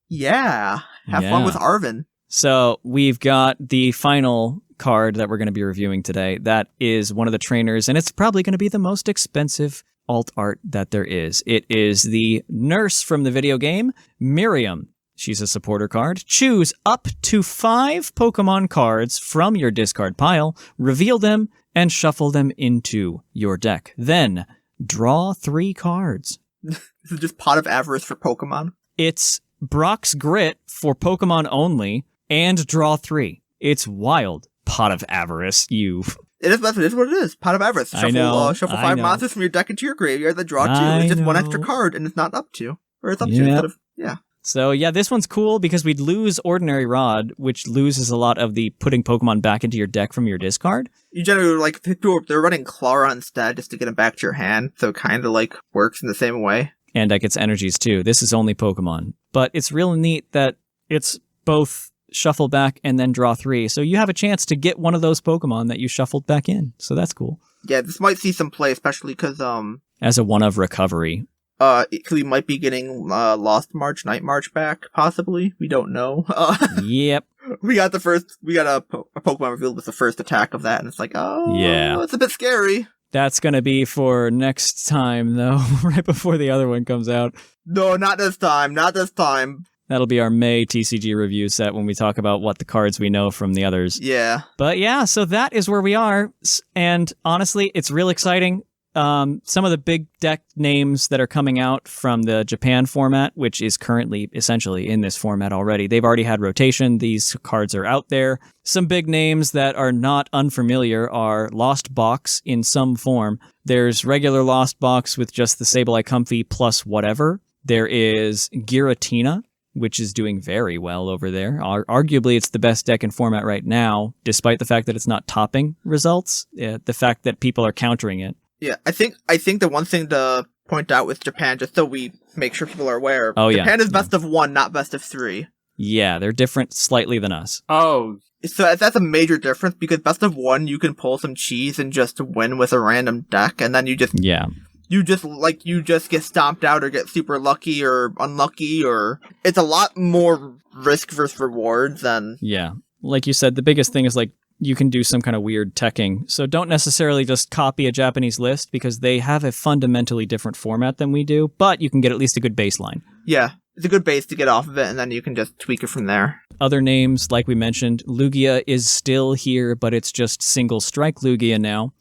yeah. Have fun with Arvin. So, we've got the final card that we're going to be reviewing today. That is one of the trainers, and it's probably going to be the most expensive alt art that there is. It is the nurse from the video game, Miriam. She's a supporter card. Choose up to 5 Pokemon cards from your discard pile, reveal them, and shuffle them into your deck. Then, draw 3 cards. This is just Pot of Avarice for Pokemon. It's Brock's Grit for Pokemon only, and draw 3. It's wild. Pot of Avarice, you... It is what it is. Pot of Avarice. Shuffle 5 monsters from your deck into your graveyard that draw 2. It's just 1 extra card, and it's not up to. Or it's up to instead of... Yeah. So yeah, this one's cool because we'd lose Ordinary Rod, which loses a lot of the putting Pokemon back into your deck from your discard. You generally, like, they're running Clara instead just to get them back to your hand, so it kind of, like, works in the same way. And that gets energies too. This is only Pokemon. But it's real neat that it's both shuffle back and then draw 3, so you have a chance to get one of those Pokemon that you shuffled back in. So that's cool. Yeah, this might see some play, especially because, as a one of recovery. We might be getting Lost March, Night March back, possibly. We don't know. Yep. We got a Pokemon revealed with the first attack of that, and it's like, it's a bit scary. That's gonna be for next time, though, right before the other one comes out. No, not this time. Not this time. That'll be our May TCG review set when we talk about what the cards we know from the others. Yeah. But yeah, so that is where we are, and honestly, it's real exciting. Some of the big deck names that are coming out from the Japan format, which is currently essentially in this format already. They've already had rotation. These cards are out there. Some big names that are not unfamiliar are Lost Box in some form. There's regular Lost Box with just the Sableye Comfy plus whatever. There is Giratina, which is doing very well over there. Arguably, it's the best deck in format right now, despite the fact that it's not topping results. The fact that people are countering it. Yeah, I think the one thing to point out with Japan, just so we make sure people are aware, Japan is best of 1, not best of 3. Yeah, they're different slightly than us. Oh. So that's a major difference, because best of one, you can pull some cheese and just win with a random deck, and then you just get stomped out or get super lucky or unlucky, or it's a lot more risk versus reward than... Yeah. Like you said, the biggest thing is like you can do some kind of weird teching. So don't necessarily just copy a Japanese list, because they have a fundamentally different format than we do, but you can get at least a good baseline. Yeah, it's a good base to get off of it, and then you can just tweak it from there. Other names, like we mentioned, Lugia is still here, but it's just single strike Lugia now.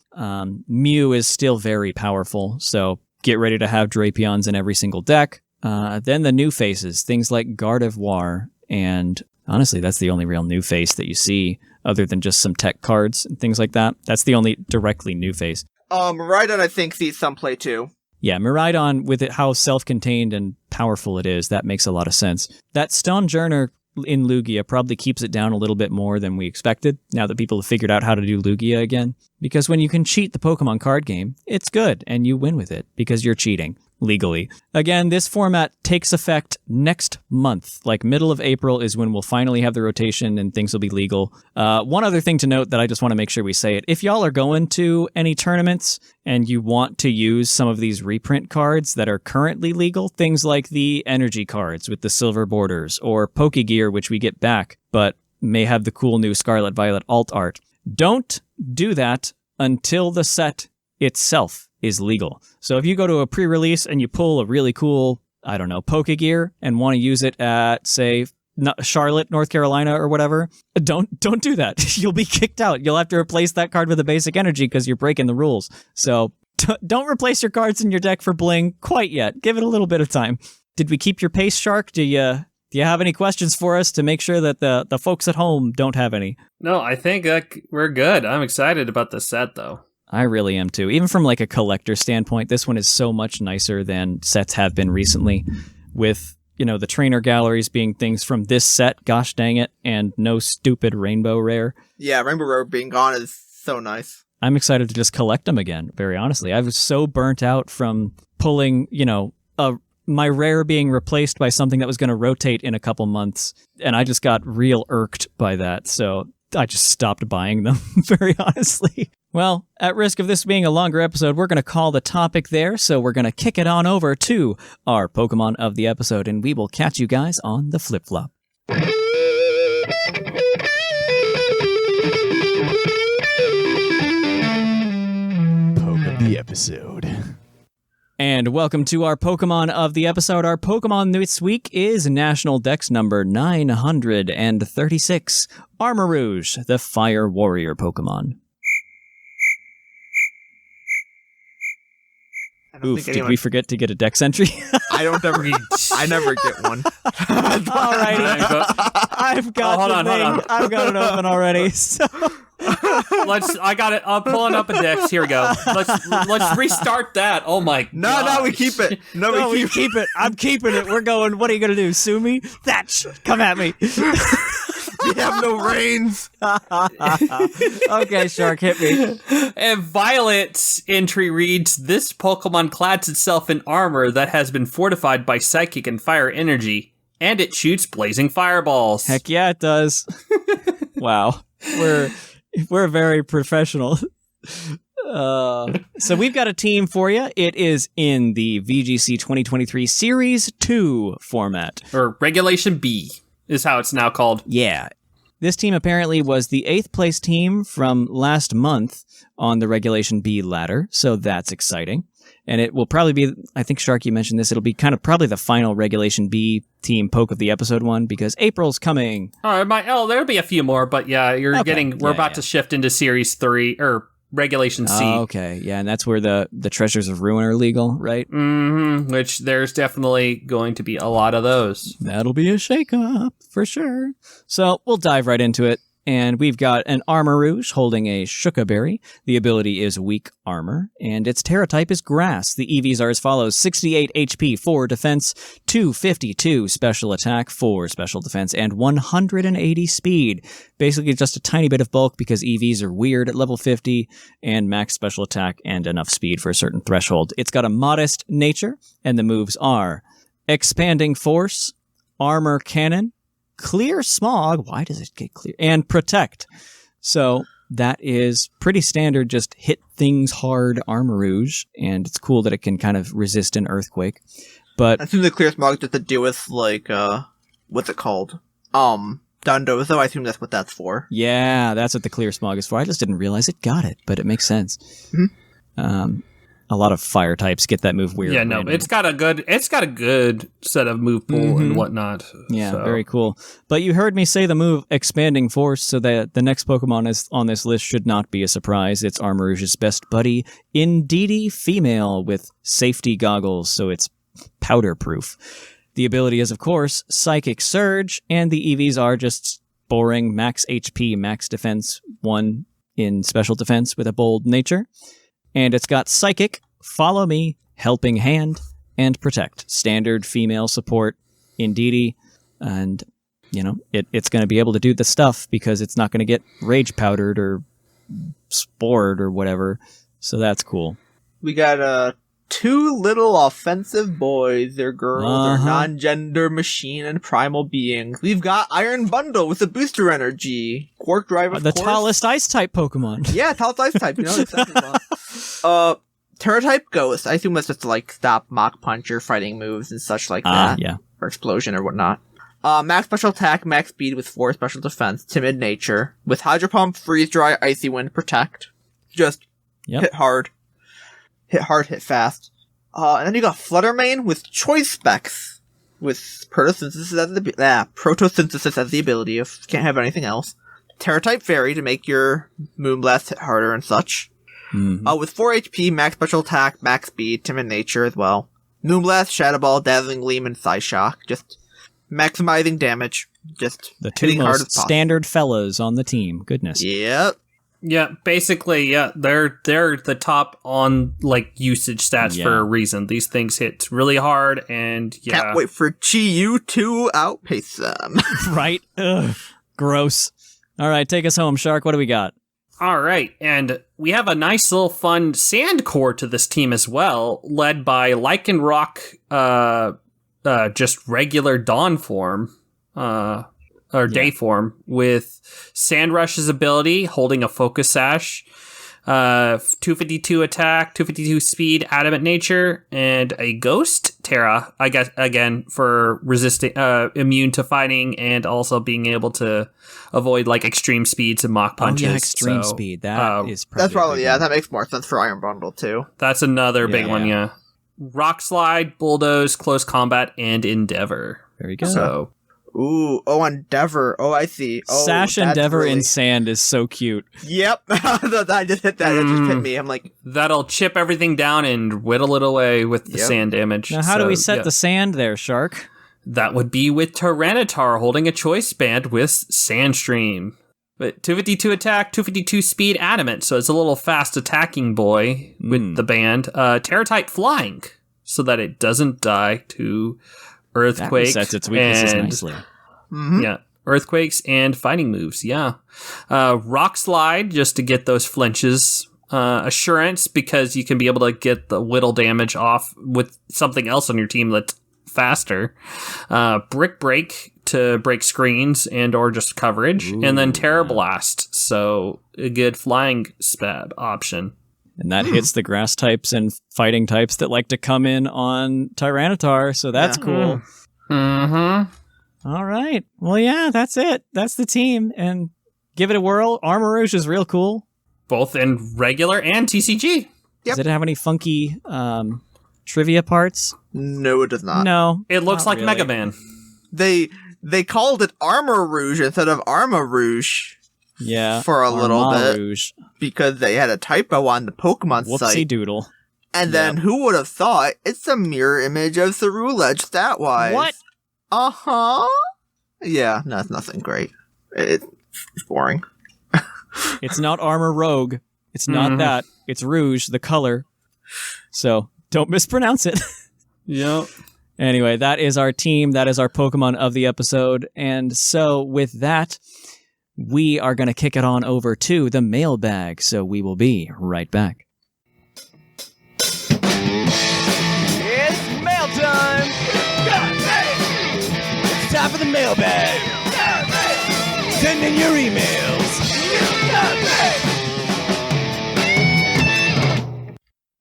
Mew is still very powerful, so get ready to have Drapions in every single deck. Then the new faces, things like Gardevoir, and honestly, that's the only real new face that you see, other than just some tech cards and things like that. That's the only directly new face. Miraidon, I think, sees some play too. Yeah, Miraidon, with it how self-contained and powerful it is, that makes a lot of sense. That Stonjourner in Lugia probably keeps it down a little bit more than we expected, now that people have figured out how to do Lugia again. Because when you can cheat the Pokemon card game, it's good, and you win with it, because you're cheating. Legally. Again, this format takes effect next month. Like middle of April is when we'll finally have the rotation and things will be legal. One other thing to note that I just want to make sure we say it. If y'all are going to any tournaments and you want to use some of these reprint cards that are currently legal, things like the energy cards with the silver borders, or Pokegear, which we get back, but may have the cool new Scarlet Violet alt art, don't do that until the set itself is legal. So if you go to a pre-release and you pull a really cool, I don't know, Pokegear and want to use it at, say, Charlotte, North Carolina or whatever, don't do that. You'll be kicked out. You'll have to replace that card with a basic energy because you're breaking the rules. So don't replace your cards in your deck for bling quite yet. Give it a little bit of time. Did we keep your pace, Shark? Do you have any questions for us to make sure that the folks at home don't have any? No, I think we're good. I'm excited about the set, though. I really am too. Even from like a collector standpoint, this one is so much nicer than sets have been recently, with, you know, the trainer galleries being things from this set, gosh dang it, and no stupid rainbow rare. Yeah, rainbow rare being gone is so nice. I'm excited to just collect them again, very honestly. I was so burnt out from pulling, you know, my rare being replaced by something that was going to rotate in a couple months, and I just got real irked by that, so I just stopped buying them, very honestly. Well, at risk of this being a longer episode, we're going to call the topic there, so we're going to kick it on over to our Pokemon of the episode, and we will catch you guys on the flip-flop. Poke of the episode. And welcome to our Pokemon of the episode. Our Pokemon this week is National Dex number 936, Armarouge, the Fire Warrior Pokemon. Oof, did we forget to get a dex entry? I never get one. Alrighty. I've got I've got it open already. So. I got it. I'm pulling up a dex. Here we go. Let's restart that. Oh my god. No, we keep it. No, we keep it. I'm keeping it. We're going, what are you going to do? Sue me? Thatch, come at me. We have no reins. Okay, Shark, hit me. And Violet's entry reads, this Pokemon clads itself in armor that has been fortified by psychic and fire energy, and it shoots blazing fireballs. Heck yeah, it does. Wow. We're very professional. So we've got a team for you. It is in the VGC 2023 Series 2 format. Or Regulation B is how it's now called. Yeah. This team apparently was the 8th place team from last month on the Regulation B ladder, so that's exciting. And it will probably be, I think Shark, you mentioned this, it'll be kind of probably the final Regulation B team poke of the episode one, because April's coming. There'll be a few more, but yeah, we're about to shift into Series 3, or Regulation C. Oh, okay, yeah, and that's where the Treasures of Ruin are legal, right? Mm-hmm, which there's definitely going to be a lot of those. That'll be a shake-up, for sure. So we'll dive right into it. And we've got an Armarouge holding a Shukaberry. The ability is Weak Armor, and its Terra type is Grass. The EVs are as follows: 68 HP, 4 Defense, 252 Special Attack, 4 Special Defense, and 180 Speed. Basically just a tiny bit of bulk because EVs are weird at level 50, and max Special Attack and enough speed for a certain threshold. It's got a modest nature, and the moves are Expanding Force, Armor Cannon, Clear Smog. Why does it get clear? And Protect. So that is pretty standard, just hit things hard Armor Rouge, and it's cool that it can kind of resist an Earthquake. But I assume the Clear Smog just to deal with, like, what's it called? Dundozo, I assume that's what that's for. Yeah, that's what the Clear Smog is for. I just didn't realize it got it, but it makes sense. Mm-hmm. A lot of fire types get that move weird. Yeah, no, it's got a good set of move pool and whatnot. Yeah, so. Very cool. But you heard me say the move Expanding Force, so that the next Pokemon on this list should not be a surprise. It's Armor Rouge's best buddy, Indeedee Female, with safety goggles, so it's powder proof. The ability is, of course, Psychic Surge, and the EVs are just boring max HP, max defense, 1 in special defense with a bold nature. And it's got Psychic, Follow Me, Helping Hand, and Protect. Standard female support, Indeedee. And, it's going to be able to do the stuff because it's not going to get Rage Powdered or Spored or whatever. So that's cool. We got 2 little offensive boys. They're girls, they're non-gender machine and primal beings. We've got Iron Bundle with a booster energy. Quark Drive, of the course. tallest Ice-type Pokemon. Yeah, tallest Ice-type. Terra-type Ghost. I assume that's just to, like, stop Mach Punch or fighting moves and such like that. Yeah. Or Explosion or whatnot. Max special attack, max speed with 4 special defense, timid nature. With Hydro Pump, Freeze Dry, Icy Wind, Protect. Just hit hard. Hit hard, hit fast. And then you got Fluttermane with Choice Specs. With Protosynthesis as the ability if you can't have anything else. Terra-type Fairy to make your Moonblast hit harder and such. With 4 HP, max special attack, max speed, timid nature as well. Moonblast, Shadow Ball, Dazzling Gleam, and Psyshock. Just maximizing damage. Just the 2 hitting hard as most possible. standard fellas on the team. Goodness. Yep. Yeah, basically, they're the top on like usage stats for a reason. These things hit really hard, and can't wait for Chi-Yu to outpace them. Right? Ugh. Gross. All right, take us home, Shark. What do we got? All right, and we have a nice little fun sand core to this team as well, led by Lycanroc, just regular Dawn form. Day form with Sandrush's ability, holding a Focus Sash, 252 attack, 252 speed, adamant nature, and a Ghost Terra, I guess, again, for resisting, immune to fighting, and also being able to avoid, like, extreme speeds and Mach Punches. Oh, yeah, extreme speed. That is probably... That's probably, that makes more sense for Iron Bundle, too. That's another big one, yeah. Rock Slide, Bulldoze, Close Combat, and Endeavor. Very good. So... Ooh, Endeavor. Oh, I see. Oh, Sash Endeavor in sand is so cute. Yep. I just hit that. It just hit me. I'm like... That'll chip everything down and whittle it away with the sand damage. Now, how do we set the sand there, Shark? That would be with Tyranitar holding a Choice Band with Sandstream. But 252 attack, 252 speed, adamant, so it's a little fast attacking boy with the band. Terra-type Flying, so that it doesn't die to... Earthquake. That resets its weaknesses nicely. Yeah. Earthquakes and fighting moves. Yeah. Rock Slide, just to get those flinches. Assurance, because you can be able to get the whittle damage off with something else on your team that's faster. Brick Break to break screens and or just coverage. And then Terra Blast. So a good flying spab option. And that hits the grass types and fighting types that like to come in on Tyranitar, so that's cool. Mm-hmm. All right. Well, yeah, that's it. That's the team. And give it a whirl. Armor Rouge is real cool. Both in regular and TCG. Yep. Does it have any funky trivia parts? No, it does not. No. It looks like really. Mega Man. They called it Armor Rouge instead of Armor Rouge. Yeah. For a little bit. Rouge. Because they had a typo on the Pokemon site. Whoopsie doodle. And then who would have thought it's a mirror image of Ceruledge stat-wise? What? Uh-huh. Yeah, no, it's nothing great. It's boring. It's not Armor Rogue. It's not that. It's Rouge, the color. So, don't mispronounce it. Yep. Anyway, that is our team. That is our Pokemon of the episode. And so, with that... we are going to kick it on over to the mailbag, so we will be right back. It's mail time! It's time for the mailbag! Send in your emails.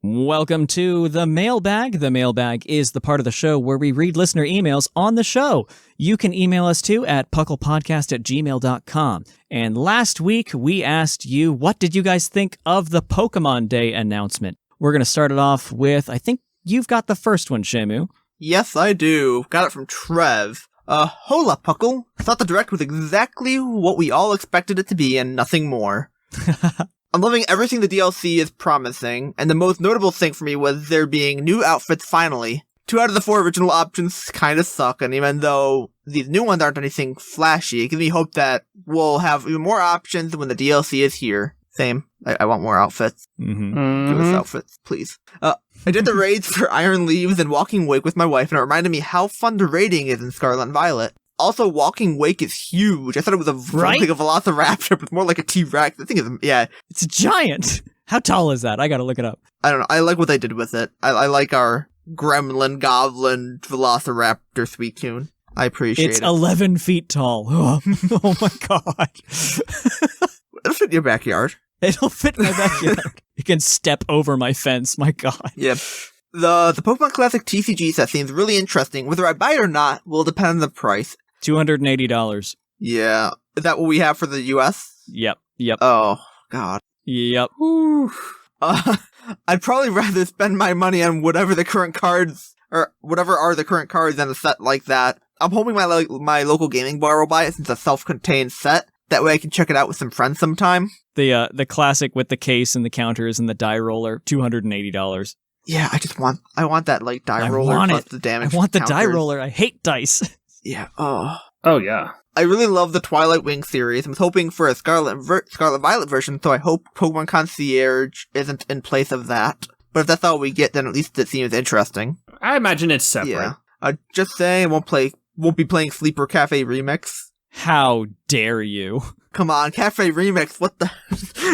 Welcome to the Mailbag. The Mailbag is the part of the show where we read listener emails on the show. You can email us too at puclpodcast@gmail.com. And last week, we asked you, what did you guys think of the Pokemon Day announcement? We're going to start it off with, I think you've got the first one, Shamu. Yes, I do. Got it from Trev. Hola, Puckle. Thought the Direct was exactly what we all expected it to be and nothing more. I'm loving everything the DLC is promising, and the most notable thing for me was there being new outfits finally. 2 out of the 4 original options kinda suck, and even though these new ones aren't anything flashy, it gives me hope that we'll have even more options when the DLC is here. Same. I want more outfits. Mm-hmm. Give us outfits, please. I did the raids for Iron Leaves and Walking Wake with my wife, and it reminded me how fun the raiding is in Scarlet and Violet. Also, Walking Wake is huge. I thought it was like a Velociraptor, but more like a T-Rex. I think It's giant. How tall is that? I gotta look it up. I don't know. I like what they did with it. I like our Gremlin, Goblin, Velociraptor Suicune. I appreciate it. It's 11 feet tall. Oh my god. It'll fit in your backyard. It'll fit in my backyard. You can step over my fence. My god. Yep. The Pokemon Classic TCG set seems really interesting. Whether I buy it or not will depend on the price. $280. Yeah. Is that what we have for the US? Yep. Oh, God. Yep. I'd probably rather spend my money on whatever the current cards, or whatever are the current cards than a set like that. I'm hoping my local gaming bar will buy it since it's a self-contained set. That way I can check it out with some friends sometime. The classic with the case and the counters and the die roller, $280. Yeah, I want that like die roller plus the damage. I want the counters. die roller. I hate dice. Yeah. Oh yeah. I really love the Twilight Wing series. I'm hoping for a Scarlet Violet version, so I hope Pokemon Concierge isn't in place of that. But if that's all we get, then at least it seems interesting. I imagine it's separate. Yeah. Just saying, I won't be playing Sleeper Cafe Remix. How dare you? Come on, Cafe Remix, what the...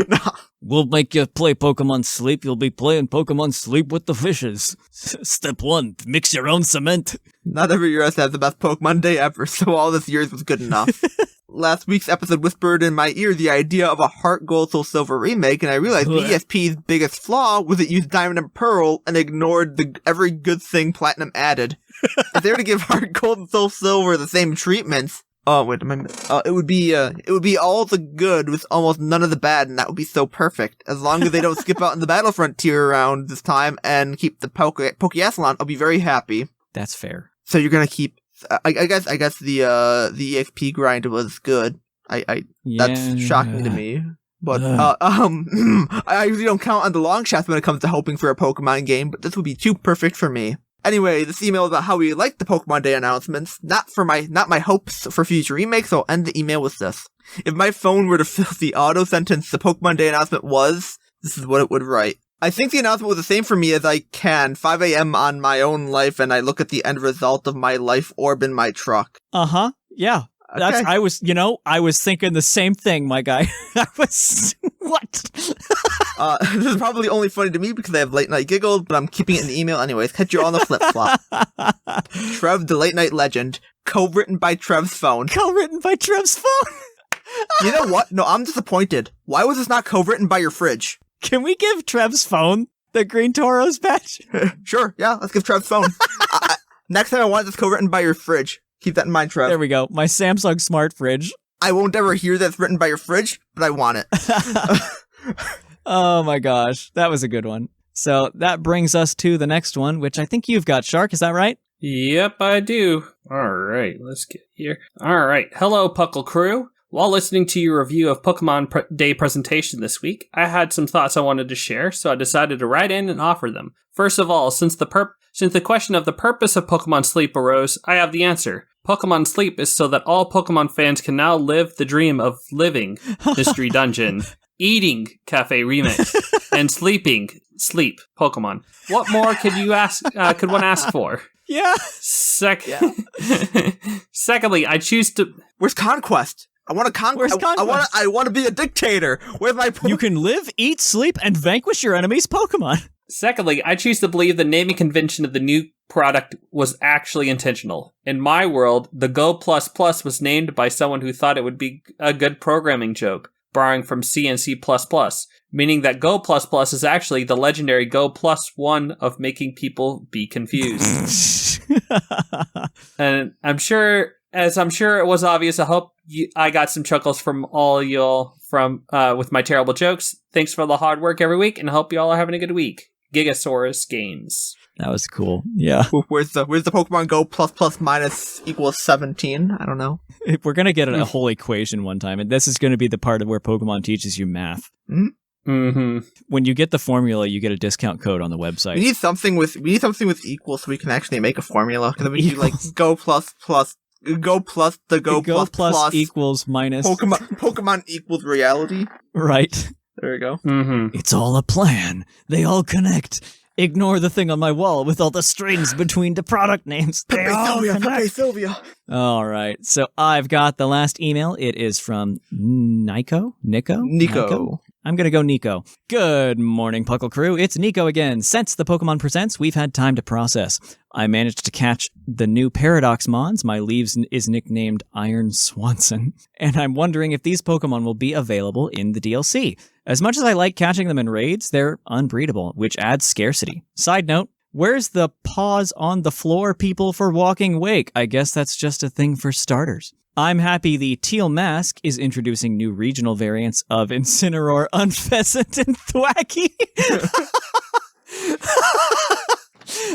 No. We'll make you play Pokemon Sleep. You'll be playing Pokemon Sleep with the fishes. Step 1, mix your own cement. Not every year has to have the best Pokemon Day ever, so all this year's was good enough. Last week's episode whispered in my ear the idea of a Heart Gold Soul Silver remake, and I realized ESP's biggest flaw was it used Diamond and Pearl and ignored every good thing Platinum added. If they were to give Heart Gold and Soul Silver the same treatments, it would be all the good with almost none of the bad, and that would be so perfect. As long as they don't skip out in the Battle Frontier round this time and keep the Pokeathlon, I'll be very happy. That's fair. So you're gonna keep, I guess the EXP grind was good. That's shocking to me. But, I usually don't count on the long shots when it comes to hoping for a Pokemon game, but this would be too perfect for me. Anyway, this email is about how we like the Pokemon Day announcements, not my hopes for future remakes, so I'll end the email with this. If my phone were to fill the auto sentence the Pokemon Day announcement was, this is what it would write. I think the announcement was the same for me as I can, 5 a.m. on my own life, and I look at the end result of my life orb in my truck. Uh-huh, yeah. Okay. I was thinking the same thing, my guy. What? This is probably only funny to me because I have late night giggles, but I'm keeping it in the email anyways. Catch you on the flip flop. Trev, the late night legend. Co-written by Trev's phone. Co-written by Trev's phone? You know what? No, I'm disappointed. Why was this not co-written by your fridge? Can we give Trev's phone the Green Toros badge? Sure, yeah, let's give Trev's phone. Next time I want this co-written by your fridge. Keep that in mind, Trev. There we go. My Samsung smart fridge. I won't ever hear that's written by your fridge, but I want it. Oh my gosh. That was a good one. So that brings us to the next one, which I think you've got, Shark. Is that right? Yep, I do. All right, let's get here. All right. Hello, Puckle crew. While listening to your review of Pokemon Day presentation this week, I had some thoughts I wanted to share, so I decided to write in and offer them. First of all, since the question of the purpose of Pokemon Sleep arose, I have the answer. Pokemon Sleep is so that all Pokemon fans can now live the dream of living Mystery Dungeon, eating Cafe Remix, and sleep Pokemon. What more could one ask for? Yeah. Secondly, I choose to... Where's Conquest? I want to conquest. I want to be a dictator. Where's my... You can live, eat, sleep, and vanquish your enemy's Pokemon. Secondly, I choose to believe the naming convention of the new product was actually intentional. In my world, the Go++ was named by someone who thought it would be a good programming joke, borrowing from C and C++, meaning that Go++ is actually the legendary Go +1 of making people be confused. And I'm sure it was obvious, I hope I got some chuckles from all y'all with my terrible jokes. Thanks for the hard work every week, and I hope y'all are having a good week. Gigasaurus Games. That was cool. Yeah. Where's the Pokemon Go ++ minus equals 17? I don't know. We're going to get a whole equation one time, and this is going to be the part of where Pokemon teaches you math. Mm-hmm. When you get the formula, you get a discount code on the website. We need something with equals so we can actually make a formula. Because we do like Go plus the Go plus equals minus Pokemon equals reality. Right. There we go. Mm-hmm. It's all a plan. They all connect. Ignore the thing on my wall with all the strings between the product names. They all connect. Sylvia. All right. So I've got the last email. It is from Nico. I'm going to go Nico. Good morning, Puckle crew. It's Nico again. Since the Pokemon Presents, we've had time to process. I managed to catch the new Paradox Mons. My leaves is nicknamed Iron Swanson. And I'm wondering if these Pokemon will be available in the DLC. As much as I like catching them in raids, they're unbreedable, which adds scarcity. Side note, where's the paws on the floor people for walking wake? I guess that's just a thing for starters. I'm happy the Teal Mask is introducing new regional variants of Incineroar, Unpheasant, and Thwacky.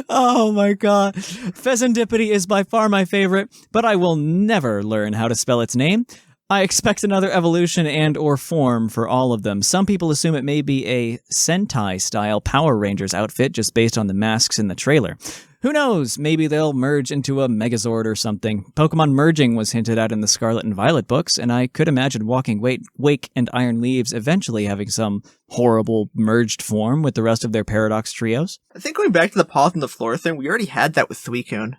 Oh my god. Pheasantipity is by far my favorite, but I will never learn how to spell its name. I expect another evolution and or form for all of them. Some people assume it may be a Sentai-style Power Rangers outfit just based on the masks in the trailer. Who knows? Maybe they'll merge into a Megazord or something. Pokemon merging was hinted at in the Scarlet and Violet books, and I could imagine Walking Wake and Iron Leaves eventually having some horrible merged form with the rest of their Paradox trios. I think going back to the paws on the floor thing, we already had that with Suicune.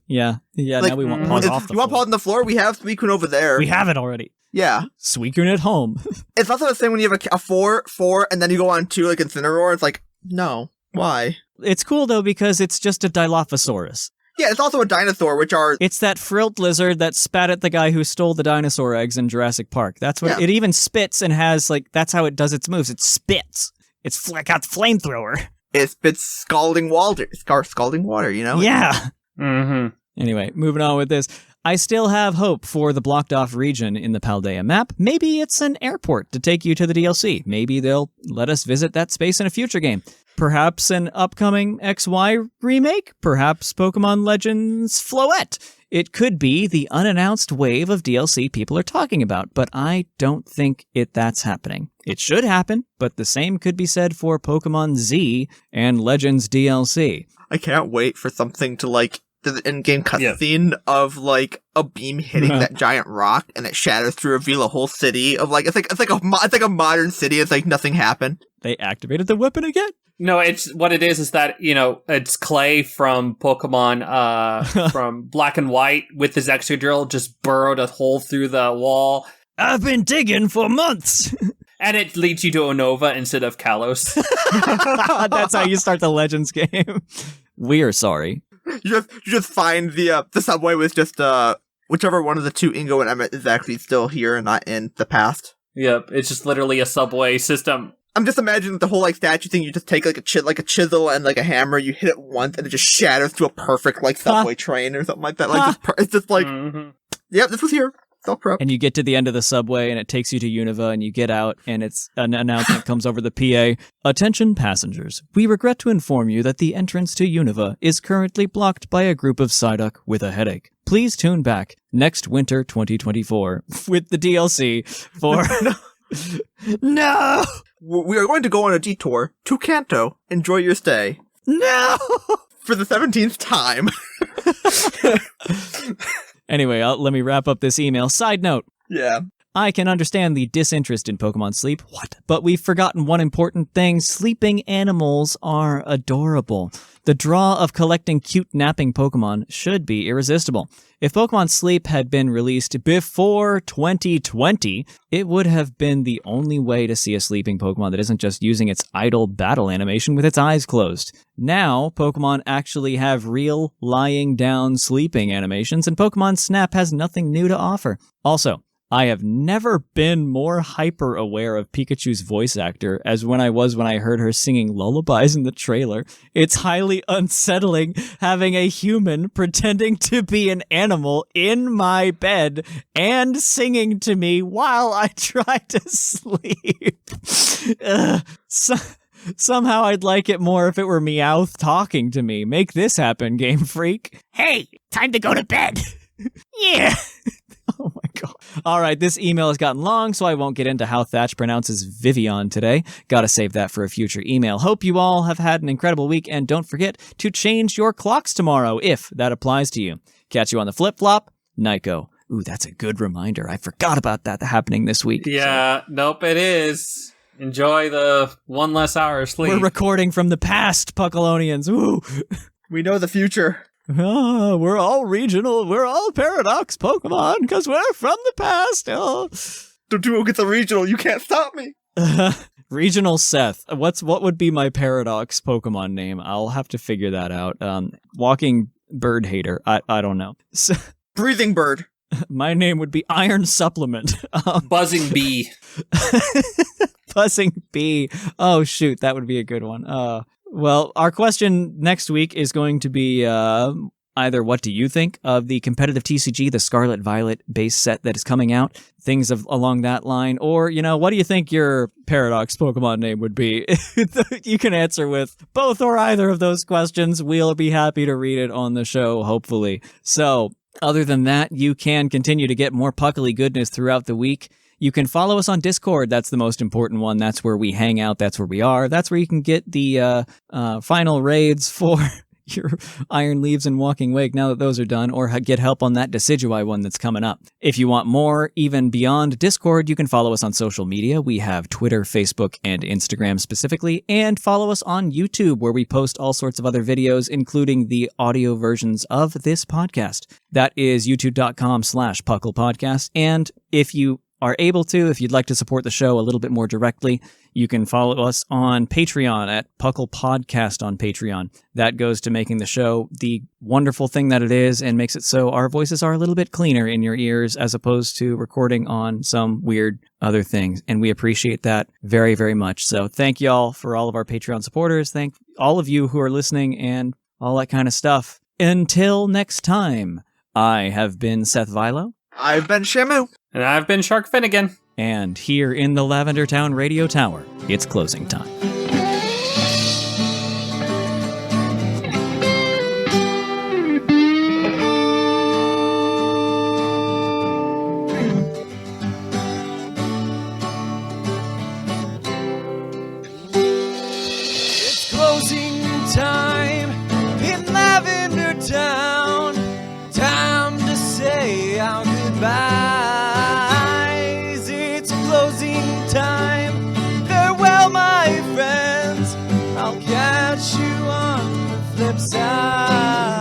Yeah, like, now we want paws off the floor. You want paws on the floor? We have Suicune over there. We have it already. Yeah. Suicune at home. It's also the same when you have a 4, and then you go on 2 like Incineroar. It's like, no. Why? It's cool, though, because it's just a Dilophosaurus. Yeah, it's also a dinosaur, which are... It's that frilled lizard that spat at the guy who stole the dinosaur eggs in Jurassic Park. That's what it even spits and has, like, that's how it does its moves. It spits. It's got the flamethrower. It spits scalding water, you know? Yeah. Mm-hmm. Anyway, moving on with this. I still have hope for the blocked off region in the Paldea map. Maybe it's an airport to take you to the DLC. Maybe they'll let us visit that space in a future game. Perhaps an upcoming XY remake? Perhaps Pokemon Legends Floette? It could be the unannounced wave of DLC people are talking about, but I don't think that's happening. It should happen, but the same could be said for Pokemon Z and Legends DLC. I can't wait for something to, like, the in-game cutscene of, like, a beam hitting that giant rock and it shatters to reveal a whole city of, like, it's like a modern city. It's like nothing happened. They activated the weapon again? No, it's what it is that, you know, it's Clay from Pokemon from Black and White with his Excadrill just burrowed a hole through the wall. I've been digging for months. And it leads you to Unova instead of Kalos. That's how you start the Legends game. We're sorry. You just find the subway with just whichever one of the two, Ingo and Emmett, is actually still here and not in the past. Yep, it's just literally a subway system. I'm just imagining the whole like statue thing. You just take like a chisel and like a hammer. You hit it once and it just shatters to a perfect like subway train or something like that. Like it's just like, yep, this was here. And you get to the end of the subway and it takes you to Unova and you get out and it's an announcement comes over the PA. Attention passengers, we regret to inform you that the entrance to Unova is currently blocked by a group of Psyduck with a headache. Please tune back next winter 2024 with the DLC for... No! We are going to go on a detour to Kanto. Enjoy your stay. No! For the 17th time. Anyway, let me wrap up this email. Side note. Yeah. I can understand the disinterest in Pokemon Sleep, but we've forgotten one important thing. Sleeping animals are adorable. The draw of collecting cute napping Pokemon should be irresistible. If Pokemon Sleep had been released before 2020, it would have been the only way to see a sleeping Pokemon that isn't just using its idle battle animation with its eyes closed. Now, Pokemon actually have real lying down sleeping animations, and Pokemon Snap has nothing new to offer. Also, I have never been more hyper-aware of Pikachu's voice actor as when I heard her singing lullabies in the trailer. It's highly unsettling having a human pretending to be an animal in my bed and singing to me while I try to sleep. Somehow I'd like it more if it were Meowth talking to me. Make this happen, Game Freak. Hey, time to go to bed. Yeah. Oh my god. All right, this email has gotten long, so I won't get into how Thatch pronounces Vivian today. Gotta save that for a future email. Hope you all have had an incredible week, and don't forget to change your clocks tomorrow, if that applies to you. Catch you on the flip-flop, Nyko. Ooh, that's a good reminder. I forgot about that happening this week. Yeah, nope, it is. Enjoy the one less hour of sleep. We're recording from the past, Puckalonians. Ooh. We know the future. Oh, we're all regional. We're all Paradox Pokemon because we're from the past. Oh. The duo gets a regional. You can't stop me. Regional Seth. What would be my Paradox Pokemon name? I'll have to figure that out. Walking Bird Hater. I don't know. So, Breathing Bird. My name would be Iron Supplement. Buzzing Bee. Buzzing Bee. Oh, shoot. That would be a good one. Well, our question next week is going to be either what do you think of the competitive TCG, the Scarlet Violet base set that is coming out, things along that line, or, what do you think your Paradox Pokemon name would be? You can answer with both or either of those questions. We'll be happy to read it on the show, hopefully. So, other than that, you can continue to get more Puckly goodness throughout the week. You can follow us on Discord. That's the most important one. That's where we hang out. That's where we are. That's where you can get the final raids for your Iron Leaves and Walking Wake now that those are done, or get help on that Decidueye one that's coming up. If you want more, even beyond Discord, you can follow us on social media. We have Twitter, Facebook, and Instagram specifically, and follow us on YouTube, where we post all sorts of other videos, including the audio versions of this podcast. That is youtube.com/puclpodcast. And if you are able to, if you'd like to support the show a little bit more directly, you can follow us on Patreon at PUCL Podcast on Patreon. That goes to making the show the wonderful thing that it is and makes it so our voices are a little bit cleaner in your ears as opposed to recording on some weird other things. And we appreciate that very, very much. So thank y'all for all of our Patreon supporters. Thank all of you who are listening and all that kind of stuff. Until next time, I have been Seth Vilo. I've been Shamu. And I've been Shark Finnegan. And here in the Lavender Town Radio Tower, it's closing time. It's closing time in Lavender Town. Time to say our goodbyes. It's closing time. Farewell, my friends. I'll catch you on the flip side.